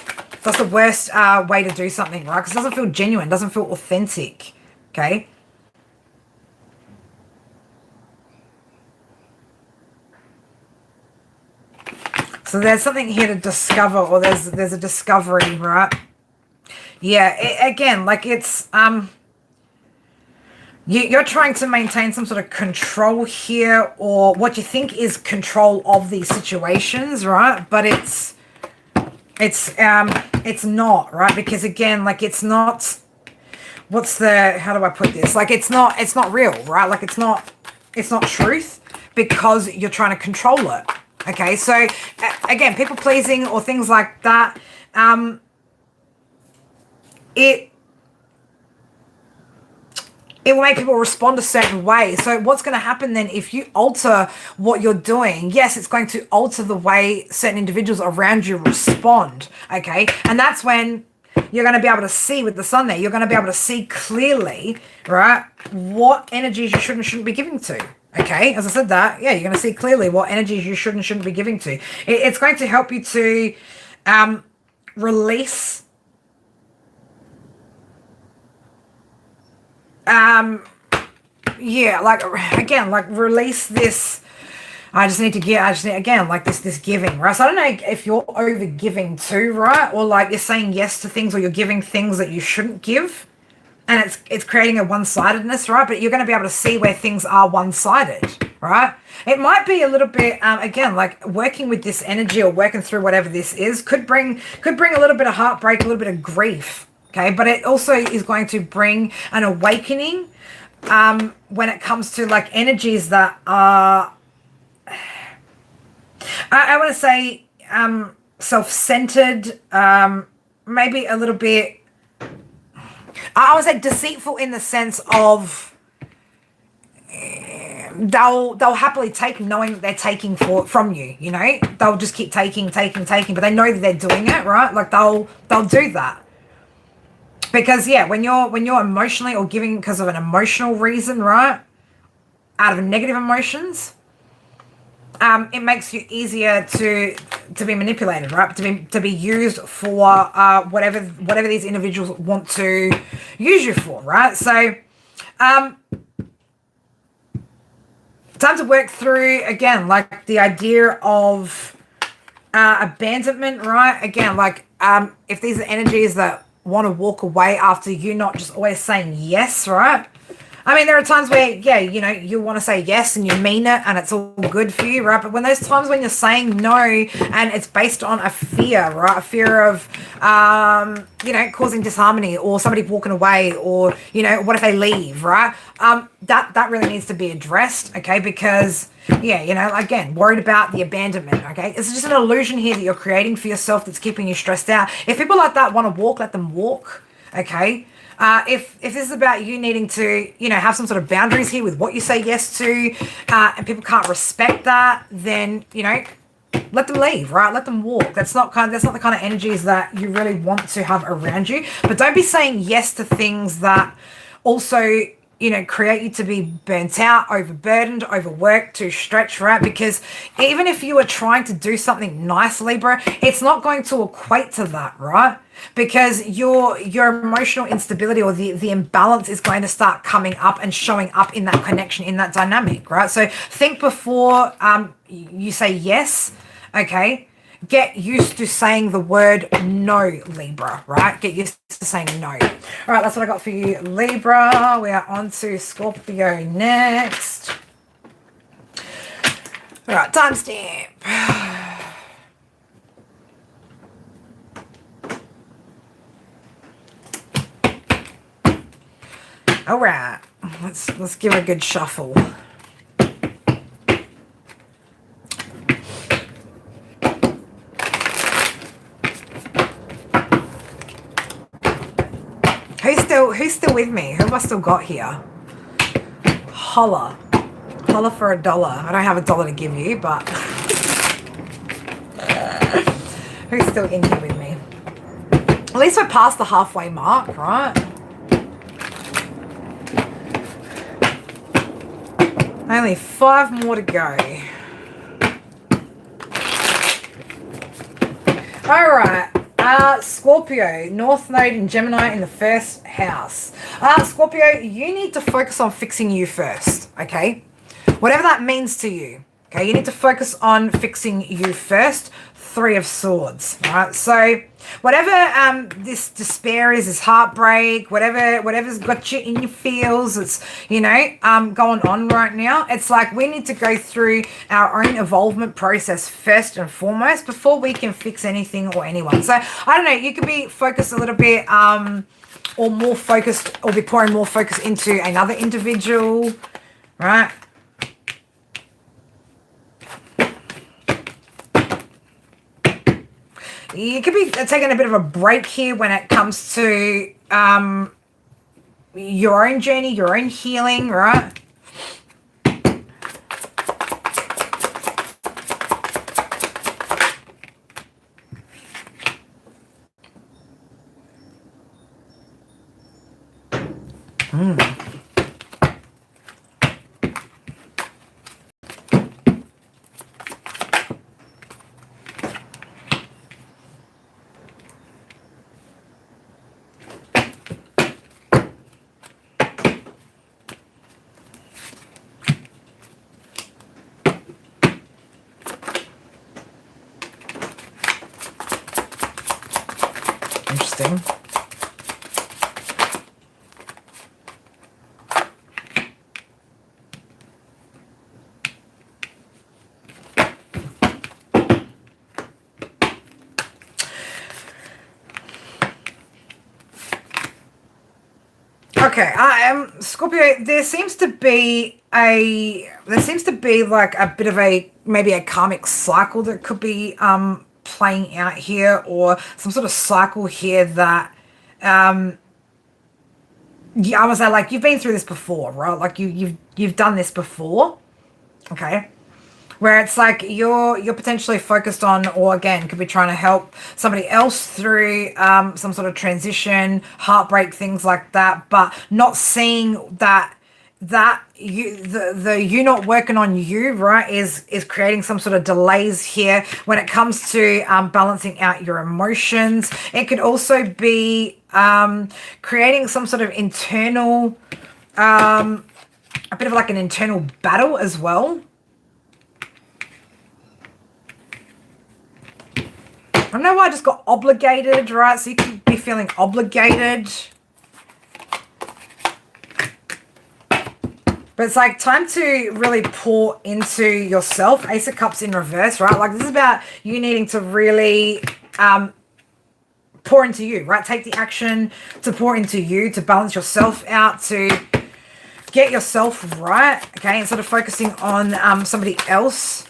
way to do something, right? Because it doesn't feel genuine, doesn't feel authentic, okay? So there's something here to discover, or there's a discovery, right? Yeah, again, like it's you're trying to maintain some sort of control here, or what you think is control of these situations, right? But it's not, right? Because again, like it's not, how do I put this? Like it's not real, right? Like it's not truth, because you're trying to control it. Okay, so again, people pleasing or things like that, it it will make people respond a certain way. So what's going to happen then if you alter what you're doing? Yes, it's going to alter the way certain individuals around you respond, okay? And that's when you're going to be able to see with the sun there, you're going to be able to see clearly, right, what energies you should and shouldn't be giving to. Okay, as I said that, yeah, you're going to see clearly what energies you should and shouldn't be giving to. It's going to help you to release yeah, like, again, like, release this. I just need, again, like this giving, right? So I don't know if you're over giving too, right? Or like you're saying yes to things, or you're giving things that you shouldn't give. And it's creating a one-sidedness, right? But you're going to be able to see where things are one-sided, right? It might be a little bit, again, like working with this energy or working through whatever this is could bring a little bit of heartbreak, a little bit of grief, okay? But it also is going to bring an awakening when it comes to like energies that are, I want to say, self-centered, maybe a little bit, I would say deceitful in the sense of they'll happily take knowing that they're taking from you, you know? They'll just keep taking, but they know that they're doing it, right? Like they'll do that. Because yeah, when you're emotionally or giving because of an emotional reason, right? Out of negative emotions, it makes you easier to be manipulated, right? To be used for whatever these individuals want to use you for, right? So, time to work through again, like the idea of abandonment, right? Again, like if these are energies that want to walk away after you not just always saying yes, right? I mean, there are times where, yeah, you know, you want to say yes and you mean it and it's all good for you, right? But when those times when you're saying no and it's based on a fear, right? A fear of, you know, causing disharmony or somebody walking away or, you know, what if they leave, right? That really needs to be addressed, okay? Because, yeah, you know, again, worried about the abandonment, okay? It's just an illusion here that you're creating for yourself that's keeping you stressed out. If people like that want to walk, let them walk, okay? If this is about you needing to, you know, have some sort of boundaries here with what you say yes to, and people can't respect that, then, you know, let them leave, right? Let them walk. That's not the kind of energies that you really want to have around you. But don't be saying yes to things that also, you know, create you to be burnt out, overburdened, overworked, too stretched, right? Because even if you are trying to do something nice, Libra, it's not going to equate to that, right? Because your emotional instability or the imbalance is going to start coming up and showing up in that connection, in that dynamic, right? So think before you say yes, okay? Get used to saying the word no, Libra, right? Get used to saying no. All right, that's what I got for you, Libra. We are on to Scorpio next. All right, timestamp. All right, let's give it a good shuffle. Who's still with me? Who have I still got here? Holla for $1. I don't have $1 to give you, but who's still in here with me? At least we're past the halfway mark, right? Only 5 more to go. All right. Scorpio, North Node in Gemini in the first house. Scorpio, you need to focus on fixing you first, okay? Whatever that means to you, okay? You need to focus on fixing you first. 3 of Swords, right? So whatever this despair is, this heartbreak, whatever's got you in your feels, it's, you know, going on right now. It's like we need to go through our own evolvement process first and foremost before we can fix anything or anyone. So I don't know, you could be focused a little bit or more focused, or be pouring more focus into another individual, right? You could be taking a bit of a break here when it comes to, your own journey, your own healing, right? Interesting. Okay, Scorpio, there seems to be like a bit of a, maybe a karmic cycle that could be playing out here, or some sort of cycle here that yeah, I was like, you've been through this before, right? Like you've done this before. Okay. Where it's like you're potentially focused on, or again, could be trying to help somebody else through some sort of transition, heartbreak, things like that, but not seeing that you not working on you, right, is creating some sort of delays here when it comes to balancing out your emotions. It could also be creating some sort of internal, a bit of like an internal battle as well. I don't know why I just got obligated, right? So you could be feeling obligated. But it's like time to really pour into yourself. Ace of Cups in reverse, right? Like this is about you needing to really pour into you, right? Take the action to pour into you, to balance yourself out, to get yourself right, okay? Instead of focusing on somebody else.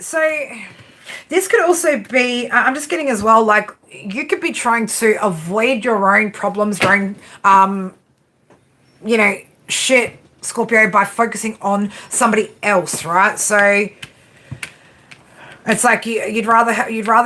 So this could also be, I'm just getting as well, like you could be trying to avoid your own problems, your own, you know, shit, Scorpio, by focusing on somebody else, right? So it's like you'd rather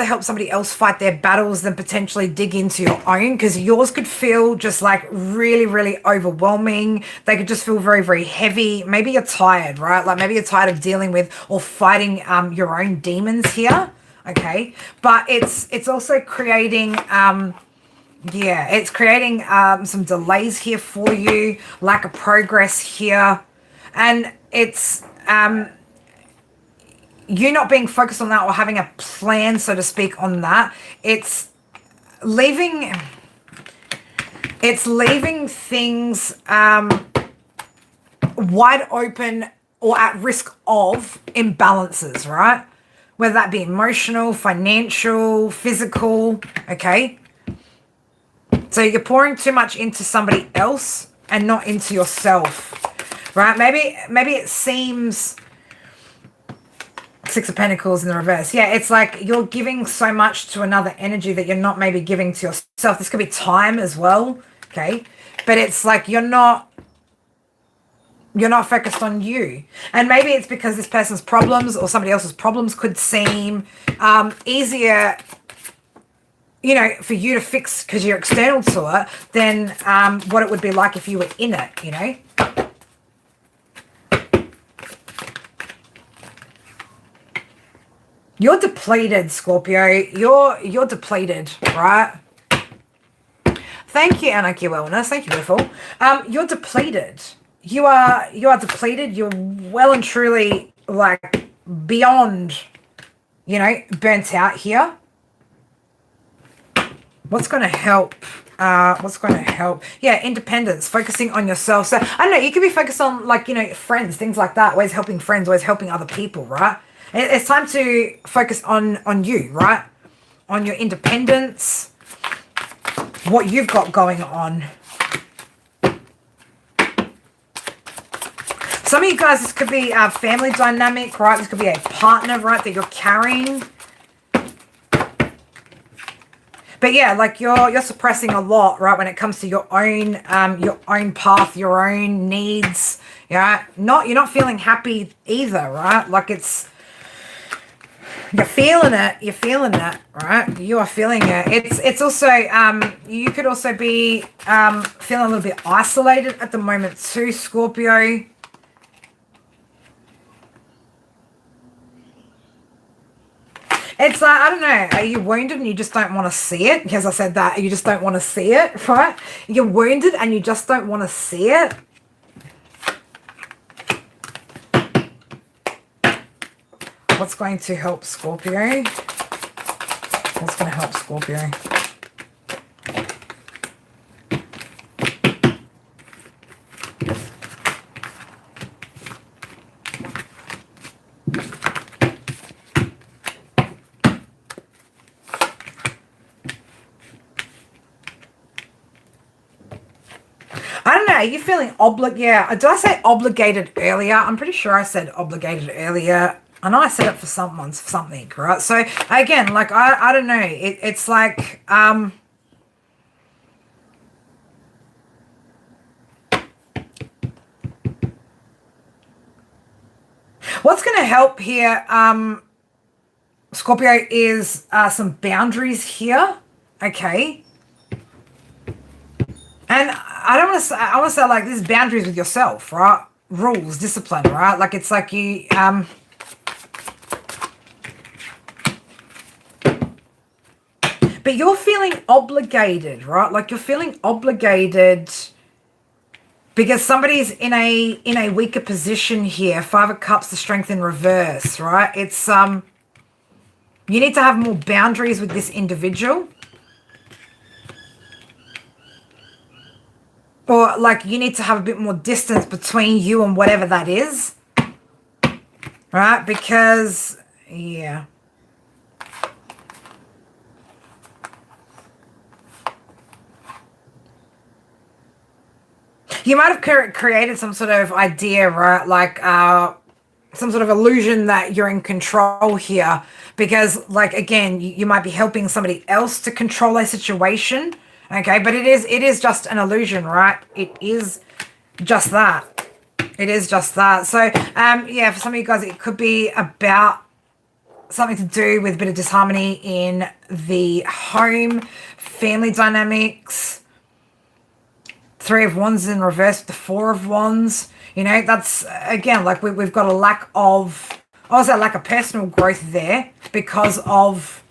help somebody else fight their battles than potentially dig into your own, because yours could feel just like really, really overwhelming. They could just feel very, very heavy. Maybe you're tired, right? Like maybe you're tired of dealing with or fighting your own demons here, okay? But it's also creating yeah, it's creating some delays here for you, lack of progress here, and it's you not being focused on that or having a plan, so to speak, on that. It's leaving things wide open or at risk of imbalances, right? Whether that be emotional, financial, physical, okay? So you're pouring too much into somebody else and not into yourself, right? Maybe it seems... Six of Pentacles in the reverse. Yeah, it's like you're giving so much to another energy that you're not maybe giving to yourself. This could be time as well, okay? But it's like you're not focused on you. And maybe it's because this person's problems or somebody else's problems could seem easier, you know, for you to fix because you're external to it than what it would be like if you were in it, you know? You're depleted, Scorpio. You're depleted, right? Thank you, Anarchy Wellness. Thank you, beautiful. You're depleted. You are depleted. You're well and truly like beyond, you know, burnt out here. What's going to help? What's going to help? Yeah, independence, focusing on yourself. So I don't know, you could be focused on like, you know, friends, things like that. Always helping friends, always helping other people, right? It's time to focus on you, right? On your independence, what you've got going on. Some of you guys, this could be a family dynamic, right? This could be a partner, right, that you're carrying. But yeah, like you're suppressing a lot, right, when it comes to your own path, your own needs. Yeah, you're not feeling happy either, right? Like you're feeling it, right? You are feeling it. It's also you could also be feeling a little bit isolated at the moment too, Scorpio. It's like, I don't know, are you wounded and you just don't want to see it? Because I said that, you just don't want to see it, right? You're wounded and you just don't want to see it. What's going to help Scorpio? What's going to help Scorpio? I don't know. Are you feeling Yeah. Did I say obligated earlier? I'm pretty sure I said obligated earlier. I know I said it for something, right? So again, like I don't know. It's like what's going to help here, Scorpio, is some boundaries here. Okay. And I want to say like there's boundaries with yourself, right? Rules, discipline, right? Like it's like you but you're feeling obligated, right? Like you're feeling obligated because somebody's in a weaker position here. 5 of Cups, the Strength in reverse, right? It's you need to have more boundaries with this individual. Or like you need to have a bit more distance between you and whatever that is. Right? Because, yeah. You might have created some sort of idea, right? Like some sort of illusion that you're in control here. Because, like, again, you might be helping somebody else to control a situation. Okay, but it is just an illusion, right? It is just that. It is just that. So, yeah, for some of you guys, it could be about something to do with a bit of disharmony in the home, family dynamics. 3 of Wands in reverse with the 4 of Wands. You know, that's, again, like we've got a lack of, also lack of personal growth there because of,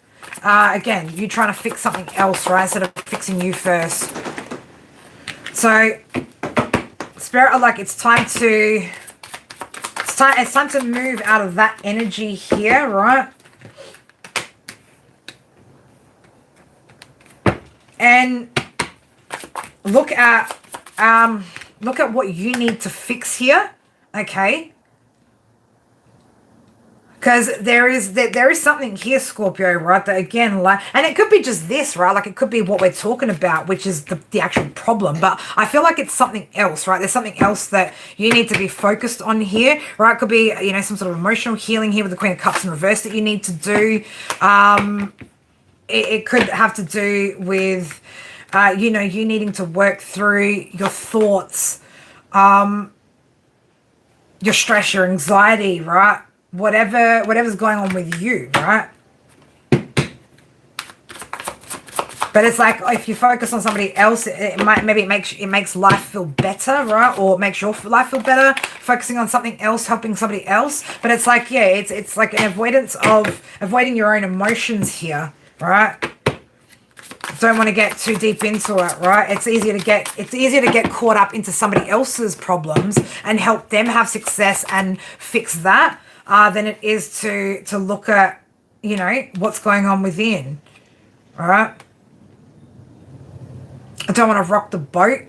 again, you trying to fix something else, right, instead of fixing you first. So, Spirit are like, it's time to move out of that energy here, right? And look at what you need to fix here, okay? Because there is something here, Scorpio, right? That again, like, and it could be just this, right? Like it could be what we're talking about, which is the actual problem. But I feel like it's something else, right? There's something else that you need to be focused on here, right? It could be, you know, some sort of emotional healing here with the Queen of Cups in reverse that you need to do. It could have to do with, you know, you needing to work through your thoughts, your stress, your anxiety, right? Whatever's going on with you, right? But it's like if you focus on somebody else, it makes life feel better, right? Or it makes your life feel better, focusing on something else, helping somebody else. But it's like, yeah, it's like an avoiding your own emotions here, right? Don't want to get too deep into it, right? It's easier to get caught up into somebody else's problems and help them have success and fix that than it is to look at, you know, what's going on within. All right. I don't want to rock the boat.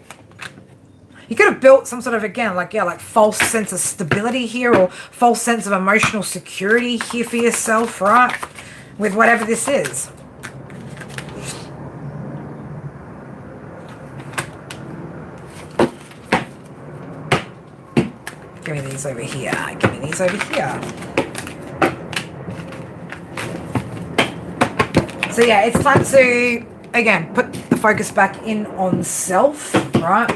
You could have built some sort of, again, like, yeah, like false sense of stability here or false sense of emotional security here for yourself, right? With whatever this is. Give me these over here. Give me these over here. So yeah, it's time to, again, put the focus back in on self, right?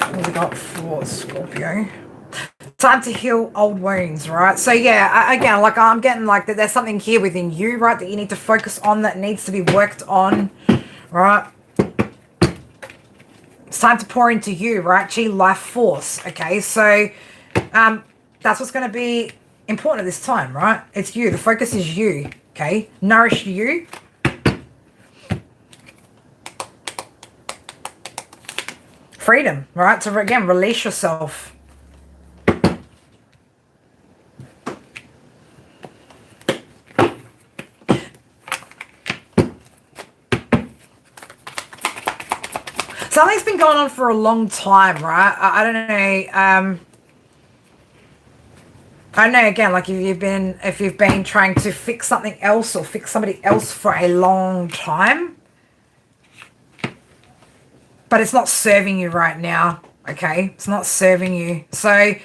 What have we got for Scorpio? Time to heal old wounds, right? So yeah, again, like I'm getting like that there's something here within you, right, that you need to focus on, that needs to be worked on, right? It's time to pour into you, right? Chi, life force, okay? So that's what's going to be important at this time, right? It's you. The focus is you, okay? Nourish you. Freedom, right? So again, release yourself. Something's been going on for a long time, right? I don't know. I don't know, again, like if you've been trying to fix something else or fix somebody else for a long time, but it's not serving you right now, okay? It's not serving you. So,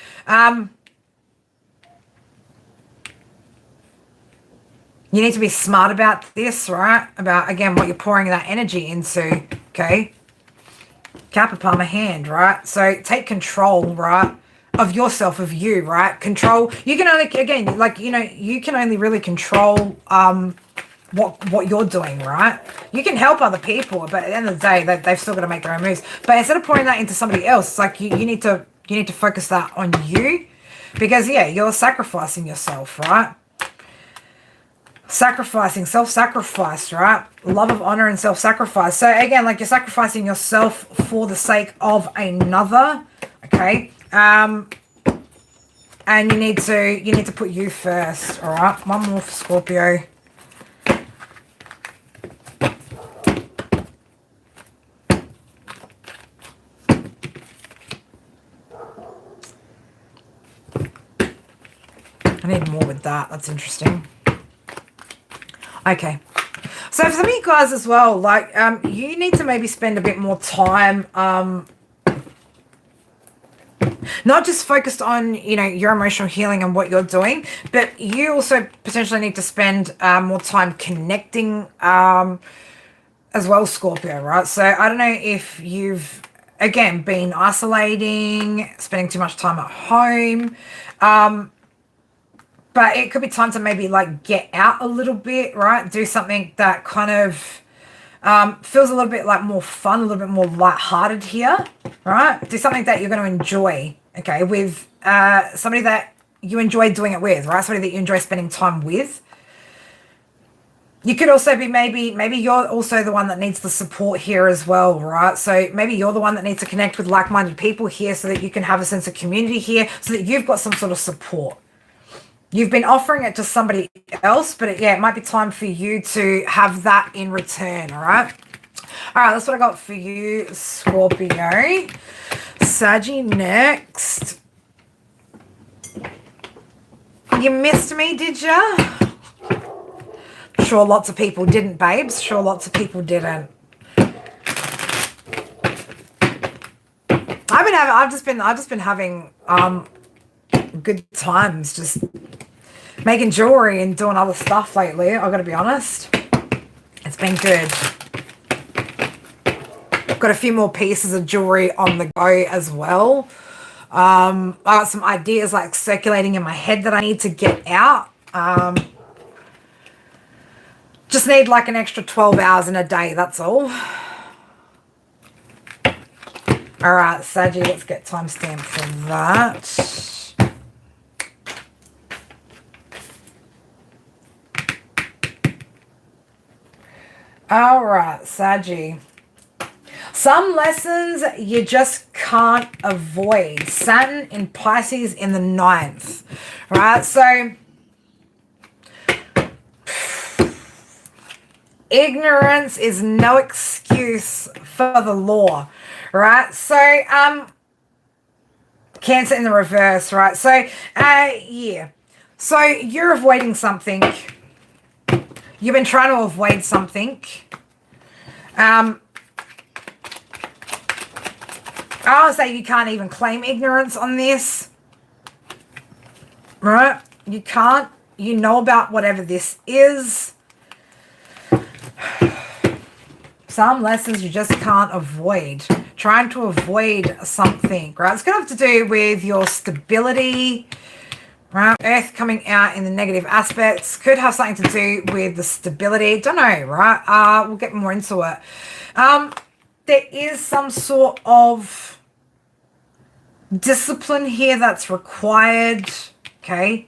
you need to be smart about this, right? About, again, what you're pouring that energy into, okay? Capricorn hand, right? So take control, right, of yourself, of you, right? Control. You can only, again, like, you know, you can only really control what you're doing, right? You can help other people, but at the end of the day, they've still got to make their own moves. But instead of pouring that into somebody else, it's like you need to focus that on you, because yeah, you're sacrificing yourself, right? Sacrificing, self-sacrifice, right? Love of honor and self-sacrifice. So again, like you're sacrificing yourself for the sake of another, okay? And you need to put you first, all right? One more for Scorpio. I need more with that. That's interesting. Okay, so for some of you guys as well, like you need to maybe spend a bit more time not just focused on, you know, your emotional healing and what you're doing, but you also potentially need to spend more time connecting as well, Scorpio, right? So I don't know if you've, again, been isolating, spending too much time at home, but it could be time to maybe like get out a little bit, right? Do something that kind of feels a little bit like more fun, a little bit more lighthearted here, right? Do something that you're going to enjoy, okay, with somebody that you enjoy doing it with, right? Somebody that you enjoy spending time with. You could also be maybe you're also the one that needs the support here as well, right? So maybe you're the one that needs to connect with like-minded people here so that you can have a sense of community here, so that you've got some sort of support. You've been offering it to somebody else, but it might be time for you to have that in return, all right? All right, that's what I got for you, Scorpio. Saggy next. You missed me, did you? Sure lots of people didn't, babes. Sure lots of people didn't. I've just been having good times, just making jewelry and doing other stuff lately. I've got to be honest, it's been good. I've got a few more pieces of jewelry on the go as well. I got some ideas like circulating in my head that I need to get out. Just need like an extra 12 hours in a day, that's all. All right, Saggy, let's get timestamp for that. All right, Saggy. Some lessons you just can't avoid. Saturn in Pisces in the 9th. Right, so ignorance is no excuse for the law. Right, so Cancer in the reverse, right? So yeah. So you're avoiding something. You've been trying to avoid something. I would say you can't even claim ignorance on this, right? You can't. You know about whatever this is. Some lessons you just can't avoid. Trying to avoid something, right? It's going to have to do with your stability, right? Earth coming out in the negative aspects could have something to do with the stability. Don't know, right? We'll get more into it. There is some sort of discipline here that's required, okay?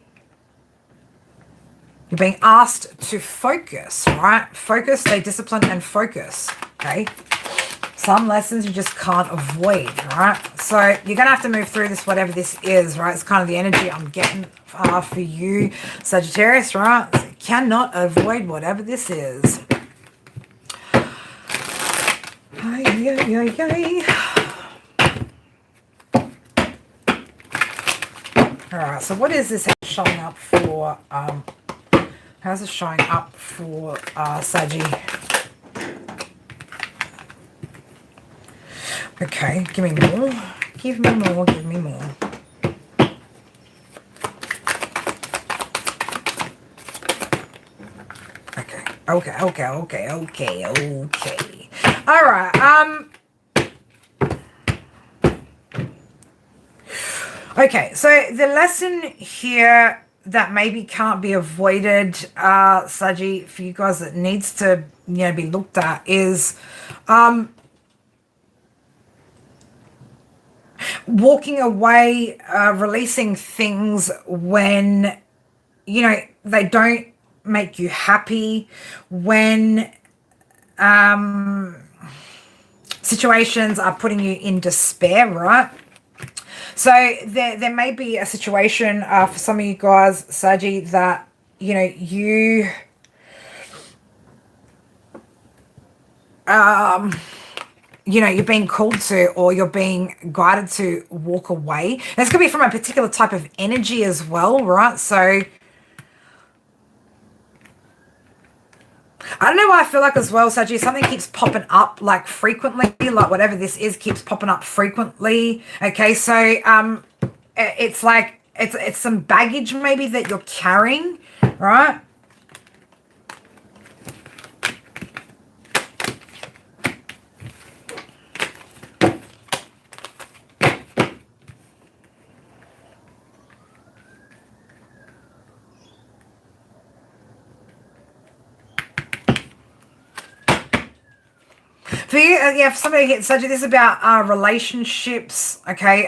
You're being asked to focus, right? Focus, stay disciplined, and focus, okay? Some lessons you just can't avoid, right? So you're going to have to move through this, whatever this is, right? It's kind of the energy I'm getting for you, Sagittarius, right? So you cannot avoid whatever this is. All right, so what is this showing up for? How's it showing up for Saggy? Okay, give me more. Give me more, give me more. Okay. All right, okay, so the lesson here that maybe can't be avoided, Saji, for you guys that needs to, be looked at is walking away, releasing things when, they don't make you happy, when situations are putting you in despair, right? So there may be a situation for some of you guys, Saji, that, you're being called to, or you're being guided to walk away. And it's going to be from a particular type of energy as well, right? So I don't know why I feel like as well, Saji, something keeps popping up like frequently, like whatever this is keeps popping up frequently. Okay, so it's like it's some baggage maybe that you're carrying, right? For you, for somebody here, Saji, this is about relationships, okay?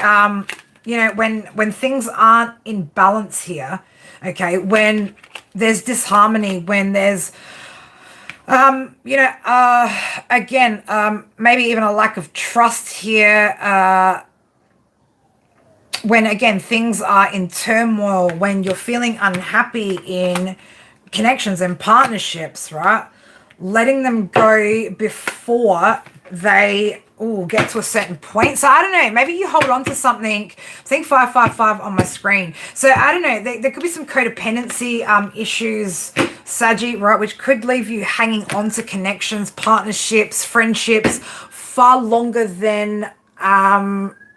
When things aren't in balance here, okay, when there's disharmony, when there's, again, maybe even a lack of trust here, when, again, things are in turmoil, when you're feeling unhappy in connections and partnerships, right? Letting them go before they get to a certain point. So I don't know, maybe you hold on to something. I think 555 on my screen. So I don't know, there could be some codependency issues, Saji, right, which could leave you hanging on to connections, partnerships, friendships far longer than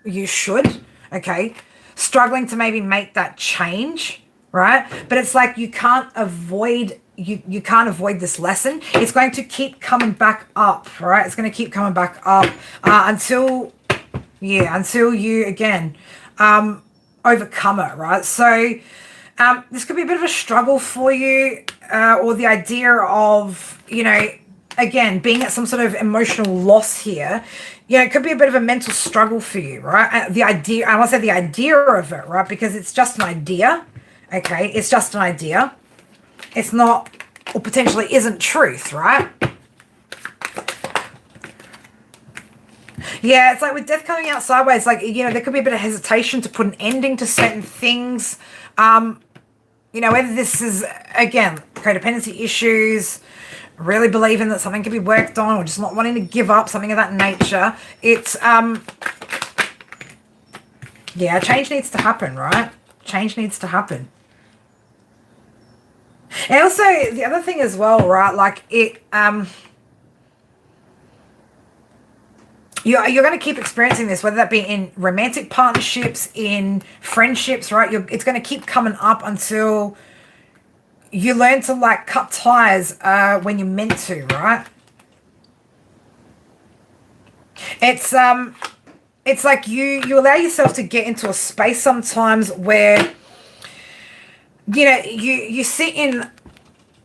you should, okay? Struggling to maybe make that change, right? But it's like you can't avoid you can't avoid this lesson. It's going to keep coming back up, right? It's going to keep coming back up until you again overcome it, right? So this could be a bit of a struggle for you, or the idea of, again, being at some sort of emotional loss here. It could be a bit of a mental struggle for you, right? The idea, I want to say the idea of it, right? Because it's just an idea, okay? It's just an idea. It's not, or potentially isn't truth, right? Yeah, it's like with death coming out sideways, like, there could be a bit of hesitation to put an ending to certain things. Whether this is, again, codependency issues, really believing that something can be worked on, or just not wanting to give up, something of that nature. It's, change needs to happen, right? Change needs to happen. And also, the other thing as well, right, like it, you're going to keep experiencing this, whether that be in romantic partnerships, in friendships, right? It's going to keep coming up until you learn to like cut ties when you're meant to, right? It's like you allow yourself to get into a space sometimes where, you know, you sit in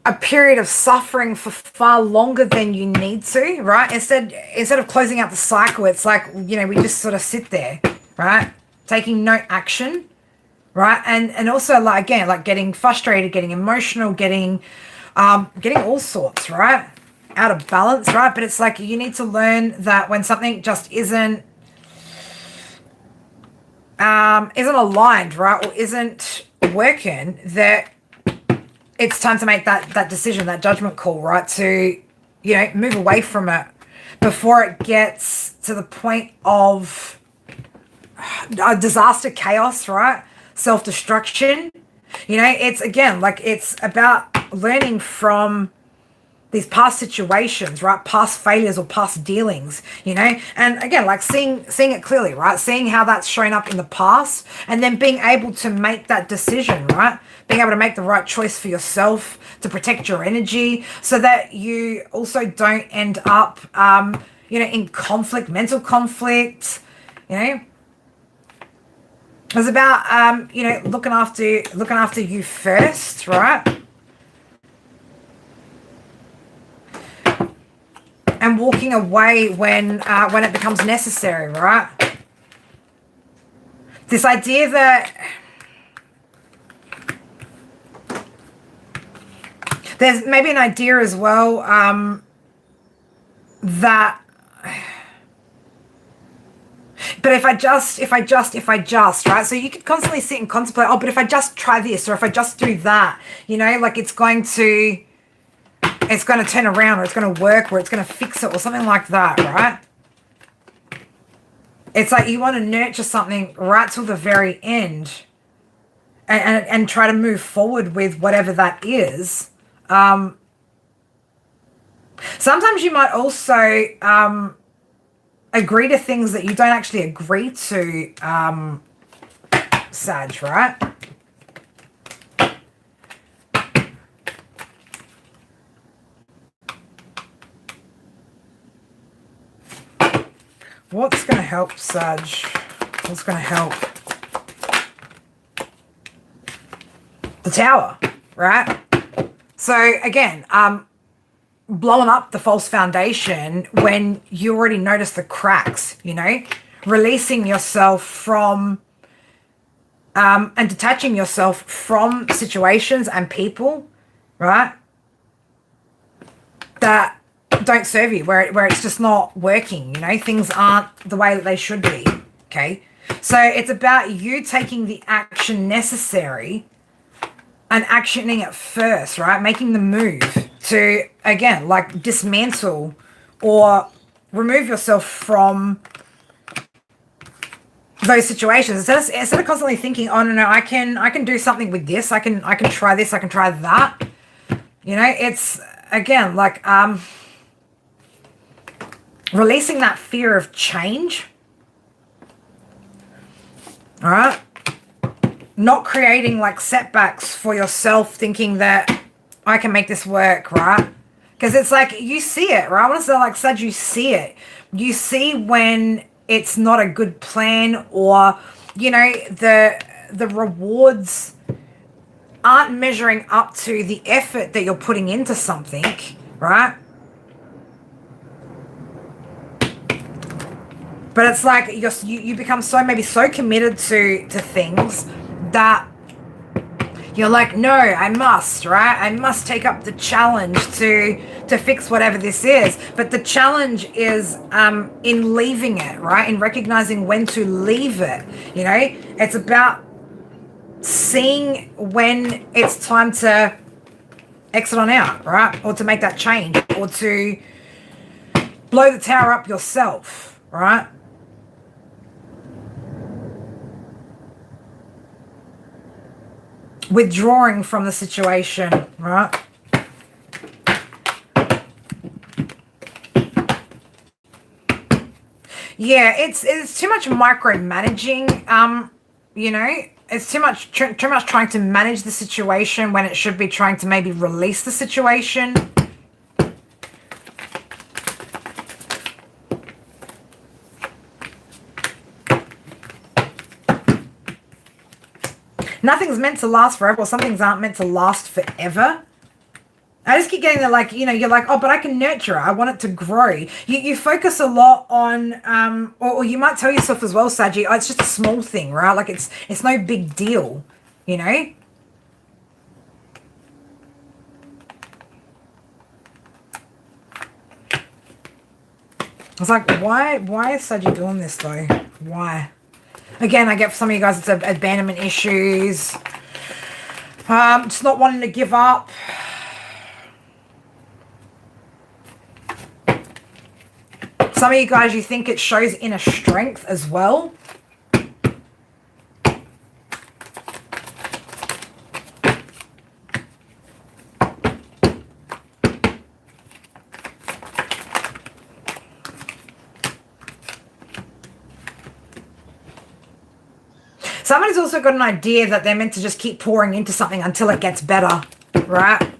a period of suffering for far longer than you need to, right? Instead of closing out the cycle, it's like, you know, we just sort of sit there, right? Taking no action, right? And also, like, again, like getting frustrated, getting emotional, getting all sorts, right? Out of balance, right? But it's like you need to learn that when something just isn't aligned, right, or isn't working, that it's time to make that decision, that judgment call, right? To, you know, move away from it before it gets to the point of disaster, chaos, right? Self-destruction. You know, it's, again, like, it's about learning from these past situations, right? Past failures or past dealings, you know? And again, like seeing it clearly, right? Seeing how that's shown up in the past, and then being able to make that decision, right? Being able to make the right choice for yourself to protect your energy, so that you also don't end up, you know, in conflict, mental conflict, you know? It's about, you know, looking after you first, right? And walking away when it becomes necessary, right? This idea that there's maybe an idea as well that, but if I just, right? So you could constantly sit and contemplate, oh, but if I just try this, or if I just do that, you know, like it's going to turn around, or it's going to work, or it's going to fix it, or something like that, right? It's like you want to nurture something right till the very end, and try to move forward with whatever that is. Sometimes you might also agree to things that you don't actually agree to, Sag, right? What's going to help, Sag? What's going to help? The Tower, right? So again, blowing up the false foundation when you already notice the cracks, you know? Releasing yourself from, and detaching yourself from situations and people, right? That don't serve you, where it's just not working, you know? Things aren't the way that they should be, okay? So it's about you taking the action necessary and actioning it first, right? Making the move to, again, like dismantle or remove yourself from those situations. Instead of constantly thinking, oh no, I can do something with this, I can try this, I can try that. You know, it's, again, like releasing that fear of change. All right? Not creating like setbacks for yourself, thinking that I can make this work, right? Because it's like you see it, right? I want to say, like, Sag, you see it. You see when it's not a good plan, or, you know, the rewards aren't measuring up to the effort that you're putting into something, right? But it's like you become so committed to things that you're like, no, I must, right? I must take up the challenge to fix whatever this is. But the challenge is in leaving it, right? In recognizing when to leave it, you know? It's about seeing when it's time to exit on out, right? Or to make that change, or to blow the tower up yourself, right? Withdrawing from the situation, right? Yeah, it's too much micromanaging. You know, it's too much trying to manage the situation when it should be trying to maybe release the situation. Nothing's meant to last forever, or some things aren't meant to last forever. I just keep getting the, like, you know, you're like, oh, but I can nurture it. I want it to grow. You focus a lot on, or you might tell yourself as well, Saji, oh, it's just a small thing, right? Like it's no big deal, you know? It's like, why is Saji doing this though? Why? Again, I get for some of you guys, it's abandonment issues. Just not wanting to give up. Some of you guys, you think it shows inner strength as well. Somebody's also got an idea that they're meant to just keep pouring into something until it gets better, right?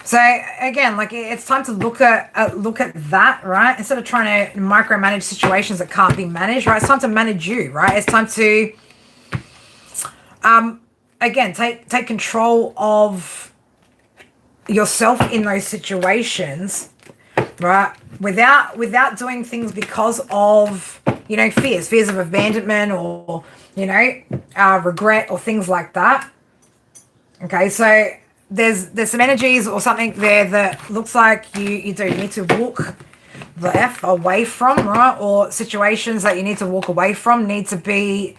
So again, like, it's time to look at that, right? Instead of trying to micromanage situations that can't be managed, right? It's time to manage you, right? It's time to, again, take control of yourself in those situations, right? Without doing things because of, you know, fears of abandonment, or, you know, regret, or things like that. Okay, so there's some energies or something there that looks like you do need to walk the F away from, right? Or situations that you need to walk away from need to be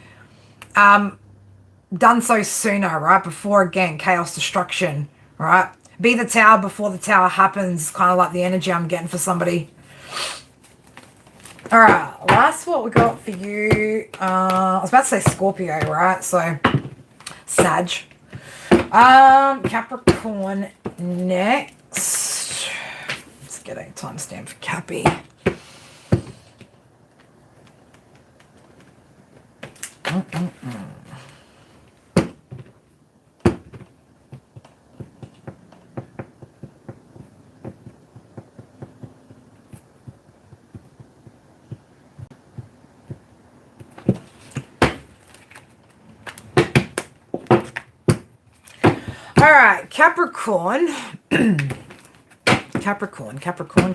done so sooner, right? Before, again, chaos, destruction, right? Be the tower before the tower happens, kind of like the energy I'm getting for somebody. All right, last what we got for you. I was about to say Scorpio, right? So Sag. Capricorn next. Let's get a timestamp for Cappy. All right, Capricorn. Capricorn. Capricorn,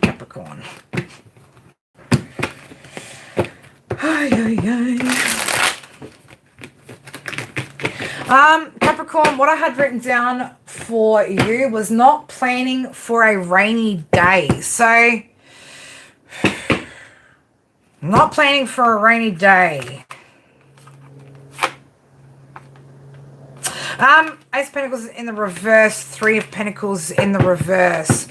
what I had written down for you was not planning for a rainy day. So, not planning for a rainy day. Ace of Pentacles in the reverse, Three of Pentacles in the reverse.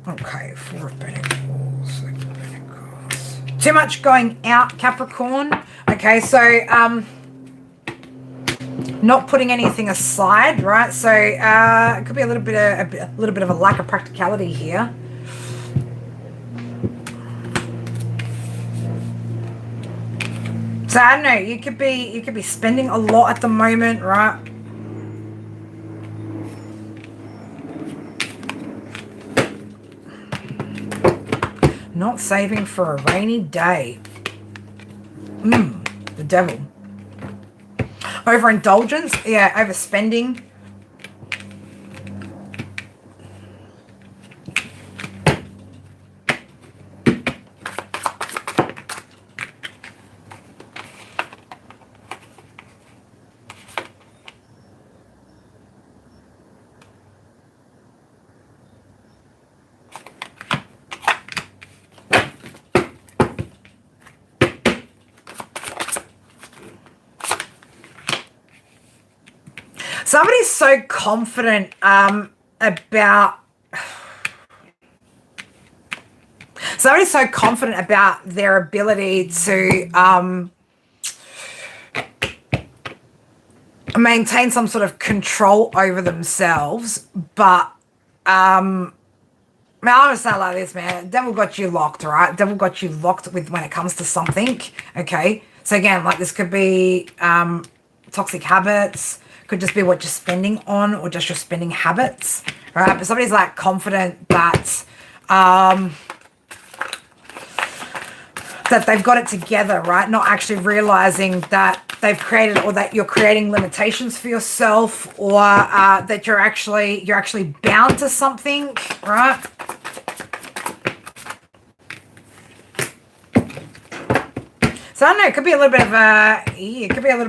Okay, Four of Pentacles, Six of Pentacles. Too much going out, Capricorn. Okay, so not putting anything aside, right? So it could be a little bit of a lack of practicality here. So I don't know, you could be spending a lot at the moment, right? Not saving for a rainy day. The devil. Overindulgence, yeah, overspending. Somebody's so confident about their ability to maintain some sort of control over themselves, but Man, I'm gonna say it like this, man. Devil got you locked, all right? Devil got you locked with when it comes to something. Okay. So again, like this could be toxic habits, could just be what you're spending on, or just your spending habits. Right. But somebody's like confident that that they've got it together, right? Not actually realizing that they've created, or that you're creating limitations for yourself, or that you're actually bound to something, right? So I don't know, it could be a little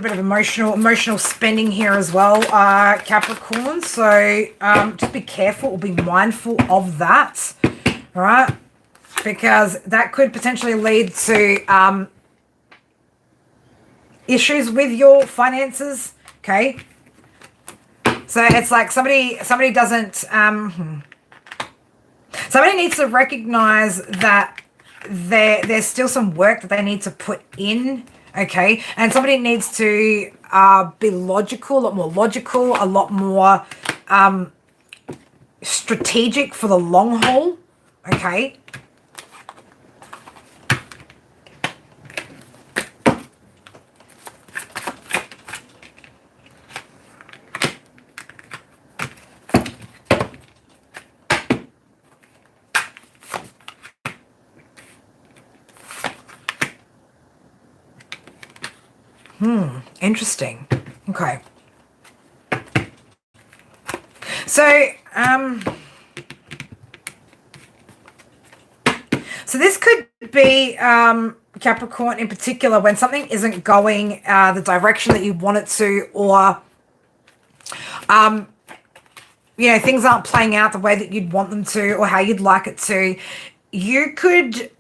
bit of emotional spending here as well, Capricorn. So just be careful or be mindful of that, right? Because that could potentially lead to issues with your finances. Okay, so it's like somebody doesn't somebody needs to recognize that there's still some work that they need to put in. Okay, and somebody needs to be logical, a lot more logical, a lot more strategic for the long haul. Okay. Interesting. Okay. So, so this could be Capricorn in particular, when something isn't going the direction that you want it to, or things aren't playing out the way that you'd want them to, or how you'd like it to. You could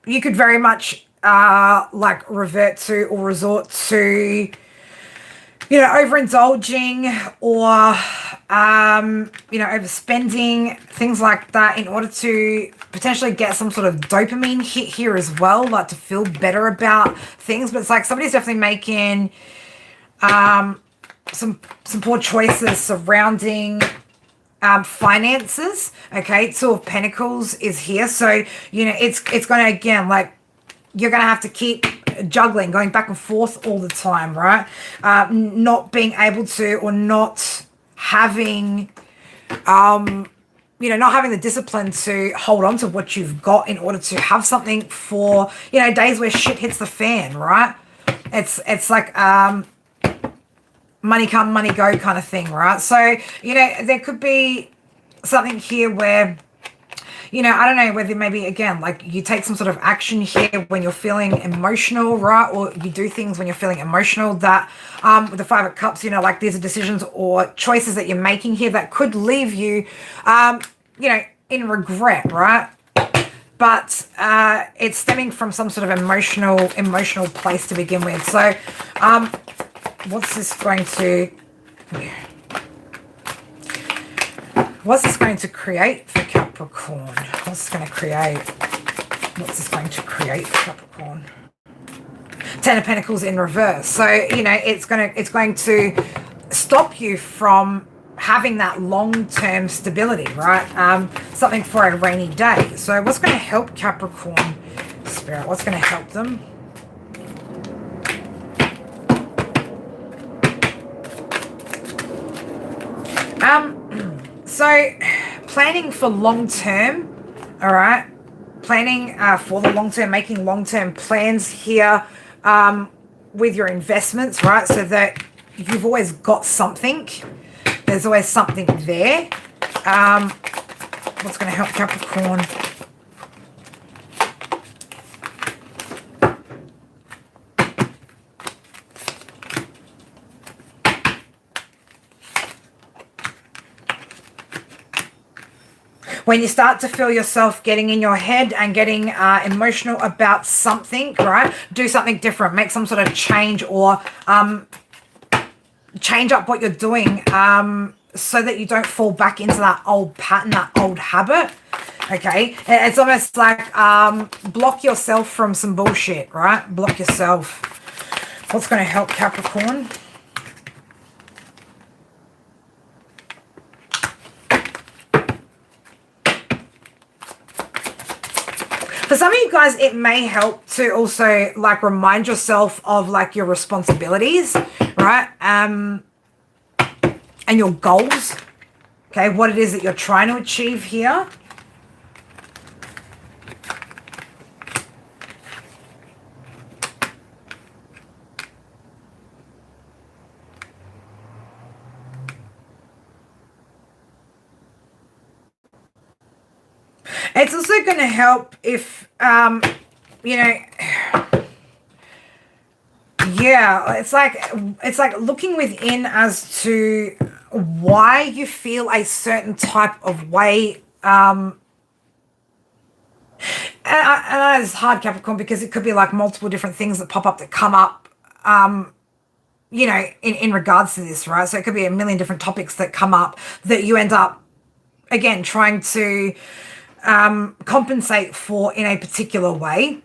very much like revert to or resort to overindulging, or overspending, things like that, in order to potentially get some sort of dopamine hit here as well, like to feel better about things. But it's like somebody's definitely making some poor choices surrounding finances. Okay, Two of Pentacles is here, so it's going to, again, like, you're going to have to keep juggling, going back and forth all the time, right? Not being able to, or not having not having the discipline to hold on to what you've got, in order to have something for days where shit hits the fan, right? It's like money come, money go kind of thing, right? So there could be something here where I don't know whether, maybe, again, like, you take some sort of action here when you're feeling emotional, right? Or you do things when you're feeling emotional that, with the Five of Cups, like, these are decisions or choices that you're making here that could leave you, in regret, right? But it's stemming from some sort of emotional place to begin with. So what's this going to... What's this going to create for Capricorn? What's this going to create? What's this going to create for Capricorn? Ten of Pentacles in reverse. So, it's going to stop you from having that long-term stability, right? Something for a rainy day. So what's going to help Capricorn Spirit? What's going to help them? So planning for long term, all right? Planning for the long term, making long-term plans here with your investments, right? So that you've always got something. There's always something there. What's going to help Capricorn? When you start to feel yourself getting in your head and getting emotional about something, right? Do something different. Make some sort of change, or change up what you're doing so that you don't fall back into that old pattern, that old habit. Okay? It's almost like block yourself from some bullshit, right? Block yourself. What's going to help Capricorn? For some of you guys, it may help to also like remind yourself of like your responsibilities, right? And your goals. Okay, what it is that you're trying to achieve here. It's also going to help if, you know, yeah, it's like looking within as to why you feel a certain type of way. And I know it's hard, Capricorn, because it could be like multiple different things that pop up that come up, you know, in regards to this, right? So it could be a million different topics that come up that you end up, again, trying to compensate for in a particular way.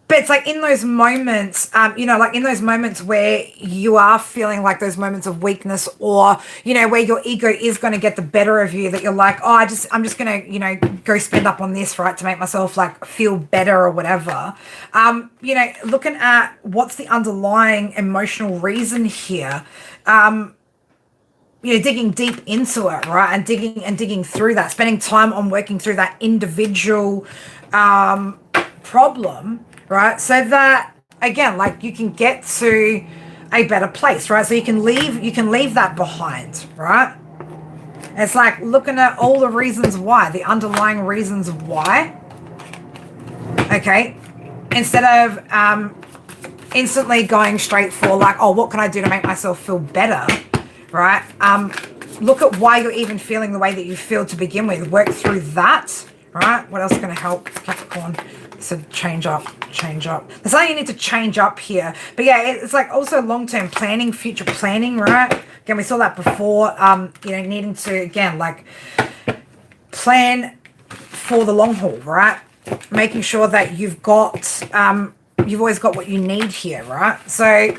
But it's like in those moments, you know, like in those moments where you are feeling like those moments of weakness, or, you know, where your ego is going to get the better of you, that you're like, oh, I'm just going to, you know, go spend up on this, right, to make myself like feel better or whatever. You know, looking at what's the underlying emotional reason here, you know, digging deep into it, right, and digging through that, spending time on working through that individual problem, right, so that, again, like you can get to a better place, right? So you can leave that behind, right? It's like looking at all the reasons why, the underlying reasons why, okay, instead of instantly going straight for like, oh, what can I do to make myself feel better, right? Look at why you're even feeling the way that you feel to begin with. Work through that, right? What else is going to help, Capricorn? So change up. There's something you need to change up here. But yeah, it's like also long-term planning, future planning, right? Again, we saw that before, you know, needing to, again, like plan for the long haul, right? Making sure that you've got, you've always got what you need here, right? So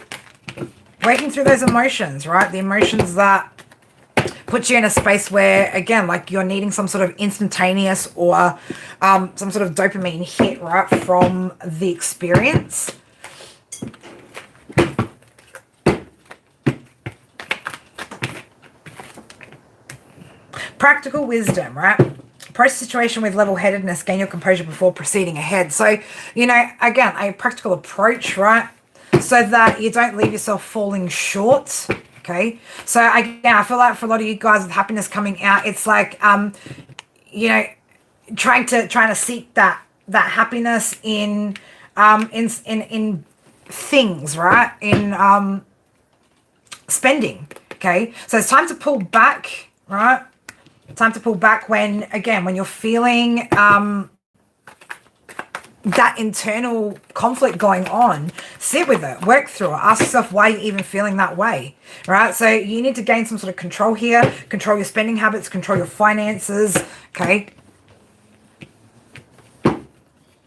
working through those emotions, right? The emotions that put you in a space where, again, like you're needing some sort of instantaneous or some sort of dopamine hit, right, from the experience. Practical wisdom, right? Approach the situation with level-headedness, gain your composure before proceeding ahead. So, you know, again, a practical approach, right? So that you don't leave yourself falling short. Okay, so again, I feel like for a lot of you guys with happiness coming out, it's like, you know, trying to seek that happiness in things, right? In spending. Okay, so it's time to pull back, right? Time to pull back when, again, when you're feeling that internal conflict going on. Sit with it, work through it, ask yourself why you're even feeling that way, right? So you need to gain some sort of control here, control your spending habits, control your finances, okay?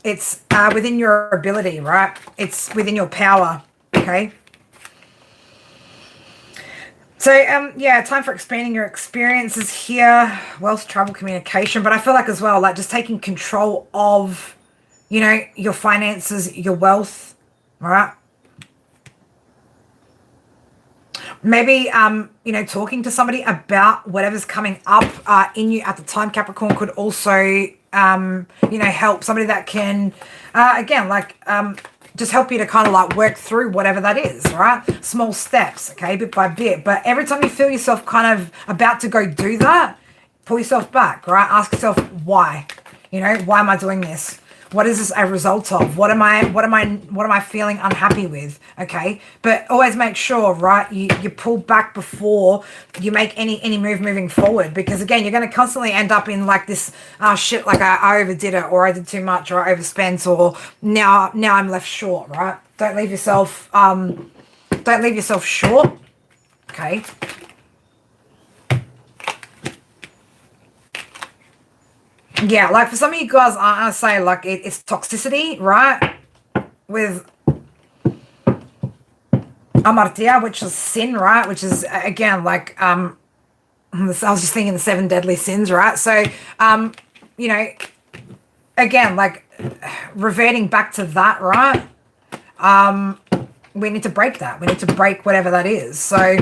It's within your ability, right? It's within your power, okay? So, yeah, time for expanding your experiences here, wealth, travel, communication, but I feel like as well, like just taking control of, you know, your finances, your wealth, right? Maybe, you know, talking to somebody about whatever's coming up in you at the time, Capricorn, could also, you know, help. Somebody that can, again, like, just help you to kind of like work through whatever that is, right? Small steps, okay, bit by bit. But every time you feel yourself kind of about to go do that, pull yourself back, right? Ask yourself why. You know, why am I doing this? What is this a result of? What am I feeling unhappy with? Okay. But always make sure, right, you pull back before you make any move moving forward, because again, you're going to constantly end up in like this, oh shit, like I overdid it, or I did too much, or I overspent, or now I'm left short, right? Don't leave yourself short. Okay. Yeah, like for some of you guys, I say like it's toxicity, right? With amartia, which is sin, right? Which is, again, like I was just thinking the 7 deadly sins, right? So, you know, again, like reverting back to that, right? We need to break that. We need to break whatever that is. So,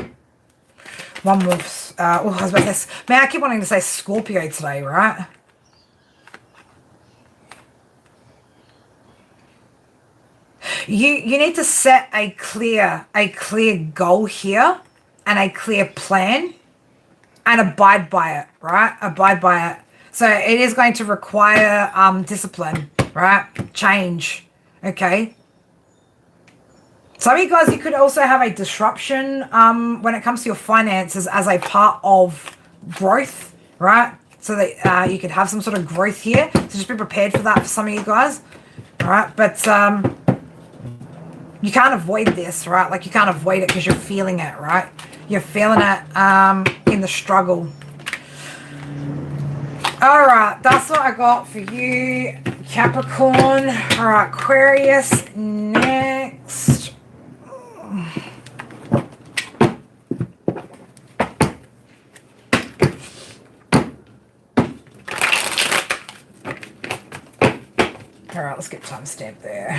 one more. I was about to say, man, I keep wanting to say Scorpio today, right? You need to set a clear goal here and a clear plan and abide by it, right? Abide by it. So it is going to require discipline, right? Change, okay? Some of you guys, you could also have a disruption when it comes to your finances as a part of growth, right? So that you could have some sort of growth here. So just be prepared for that for some of you guys, all right? But you can't avoid this, right? Like you can't avoid it because you're feeling it, right? You're feeling it in the struggle. All right, that's what I got for you, Capricorn. All right, Aquarius next. All right, let's get timestamp there.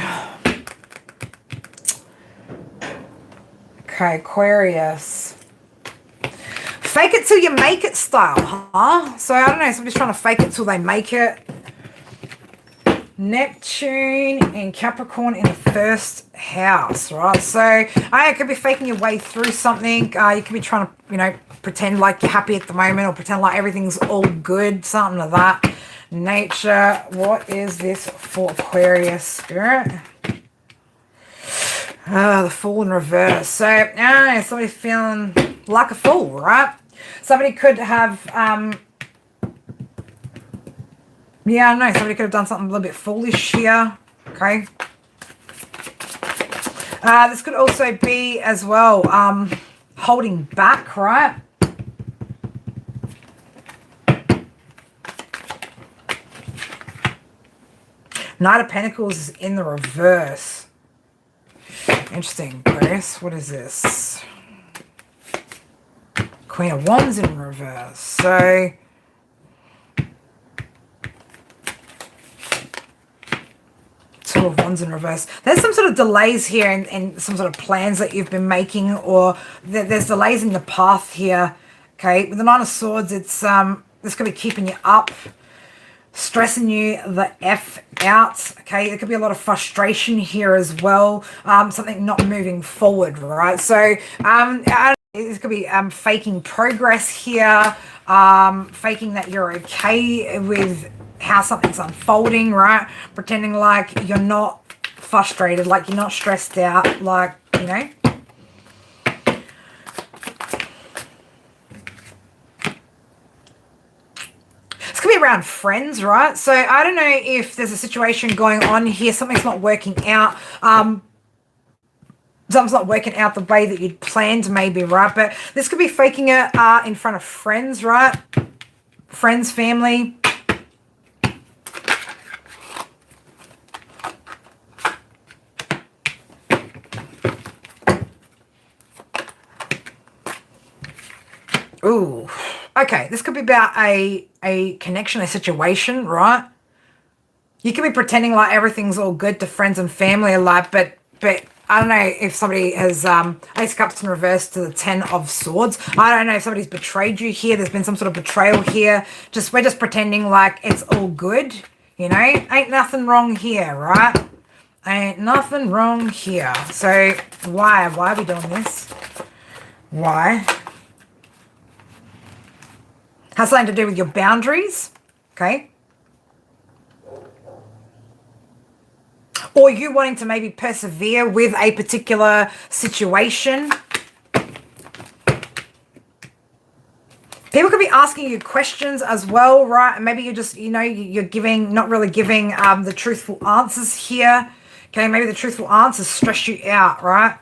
Okay, Aquarius. Fake it till you make it style, huh? So I don't know, somebody's trying to fake it till they make it. Neptune and Capricorn in the first house, right? So it could be faking your way through something. You could be trying to, you know, pretend like you're happy at the moment or pretend like everything's all good, something like that. Nature, what is this for Aquarius, Spirit? The Fool in reverse. So, somebody's feeling like a fool, right? Somebody could have, yeah, I don't know. Somebody could have done something a little bit foolish here. Okay. This could also be as well holding back, right? Knight of Pentacles is in the reverse. Interesting, Grace. What is this? Queen of Wands in reverse. So Two of Wands in reverse. There's some sort of delays here in some sort of plans that you've been making, or there's delays in the path here. Okay, with the Nine of Swords, it's this could be keeping you up, stressing you the F out. Okay, there could be a lot of frustration here as well. Something not moving forward, right? So this could be faking progress here, faking that you're okay with how something's unfolding, right? Pretending like you're not frustrated, like you're not stressed out, like, you know. This could be around friends, right? So I don't know if there's a situation going on here, something's not working out. Something's not working out the way that you'd planned maybe, right? But this could be faking it in front of friends, right? Friends, family. Ooh, okay. This could be about a connection, a situation, right? You could be pretending like everything's all good to friends and family alike, but I don't know if somebody has Ace of Cups in reverse to the Ten of Swords. I don't know if somebody's betrayed you here. There's been some sort of betrayal here. We're just pretending like it's all good, you know? Ain't nothing wrong here, right? Ain't nothing wrong here. So why are we doing this? Why? Has something to do with your boundaries, okay? Or you wanting to maybe persevere with a particular situation. People could be asking you questions as well, right? And maybe you're just, you know, you're not really giving the truthful answers here. Okay, maybe the truthful answers stress you out, right?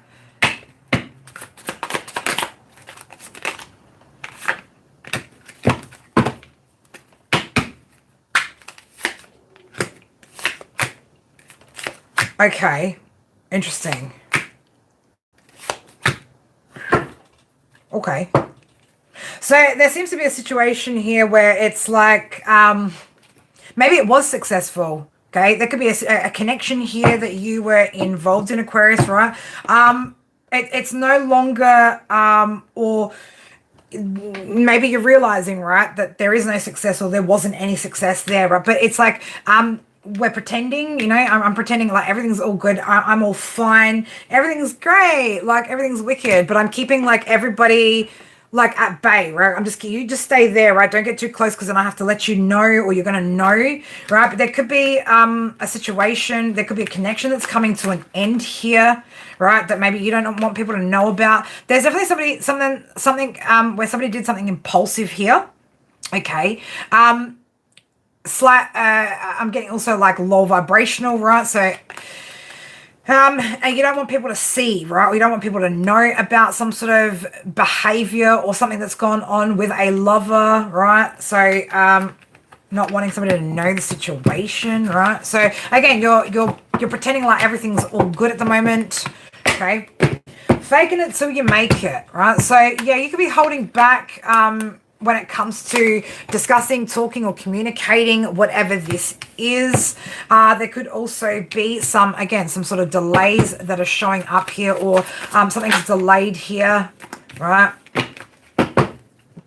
Okay, interesting. Okay. So there seems to be a situation here where it's like maybe it was successful. Okay, there could be a connection here that you were involved in, Aquarius, right? It's no longer or maybe you're realizing, right, that there is no success or there wasn't any success there, right? But it's like we're pretending, you know, I'm pretending like everything's all good. I'm all fine. Everything's great. Like everything's wicked, but I'm keeping like everybody like at bay, right? You just stay there, right? Don't get too close because then I have to let you know or you're going to know, right? But there could be a situation, there could be a connection that's coming to an end here, right? That maybe you don't want people to know about. There's definitely something where somebody did something impulsive here. Okay. I'm getting also like low vibrational, right? So and you don't want people to see, right? We don't want people to know about some sort of behavior or something that's gone on with a lover, right? So not wanting somebody to know the situation, right? So again, you're pretending like everything's all good at the moment, okay? Faking it till you make it, right? So yeah, you could be holding back when it comes to discussing, talking, or communicating, whatever this is. There could also be some sort of delays that are showing up here, or something's delayed here, right?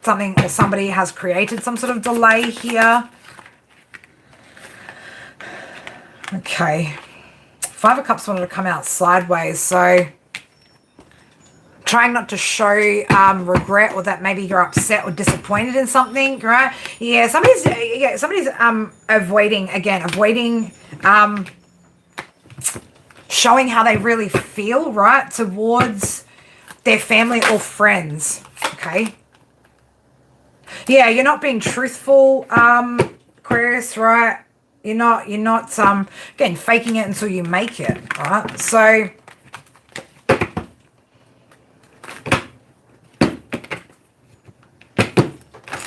Something or somebody has created some sort of delay here. Okay. Five of Cups wanted to come out sideways, so trying not to show regret or that maybe you're upset or disappointed in something, right? Yeah, somebody's avoiding showing how they really feel, right, towards their family or friends. Okay. Yeah, you're not being truthful, Aquarius, right? You're not again faking it until you make it, right? So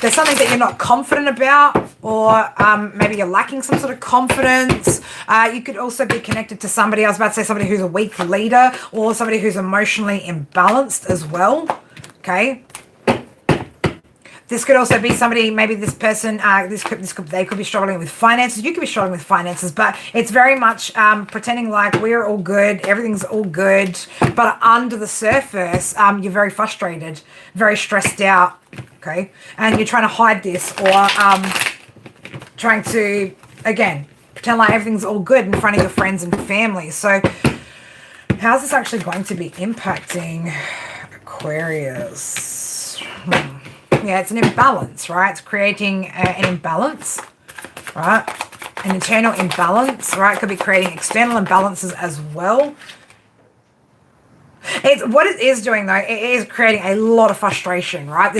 there's something that you're not confident about, or maybe you're lacking some sort of confidence. You could also be connected to somebody, I was about to say somebody who's a weak leader, or somebody who's emotionally imbalanced as well, okay? This could also be somebody, maybe this person, they could be struggling with finances. You could be struggling with finances, but it's very much pretending like we're all good, everything's all good. But under the surface, you're very frustrated, very stressed out, okay? And you're trying to hide this, or trying to, again, pretend like everything's all good in front of your friends and family. So how's this actually going to be impacting Aquarius? Yeah, it's an imbalance, right? It's creating an imbalance, right? An internal imbalance, right? It could be creating external imbalances as well. What it is doing, though, it is creating a lot of frustration, right?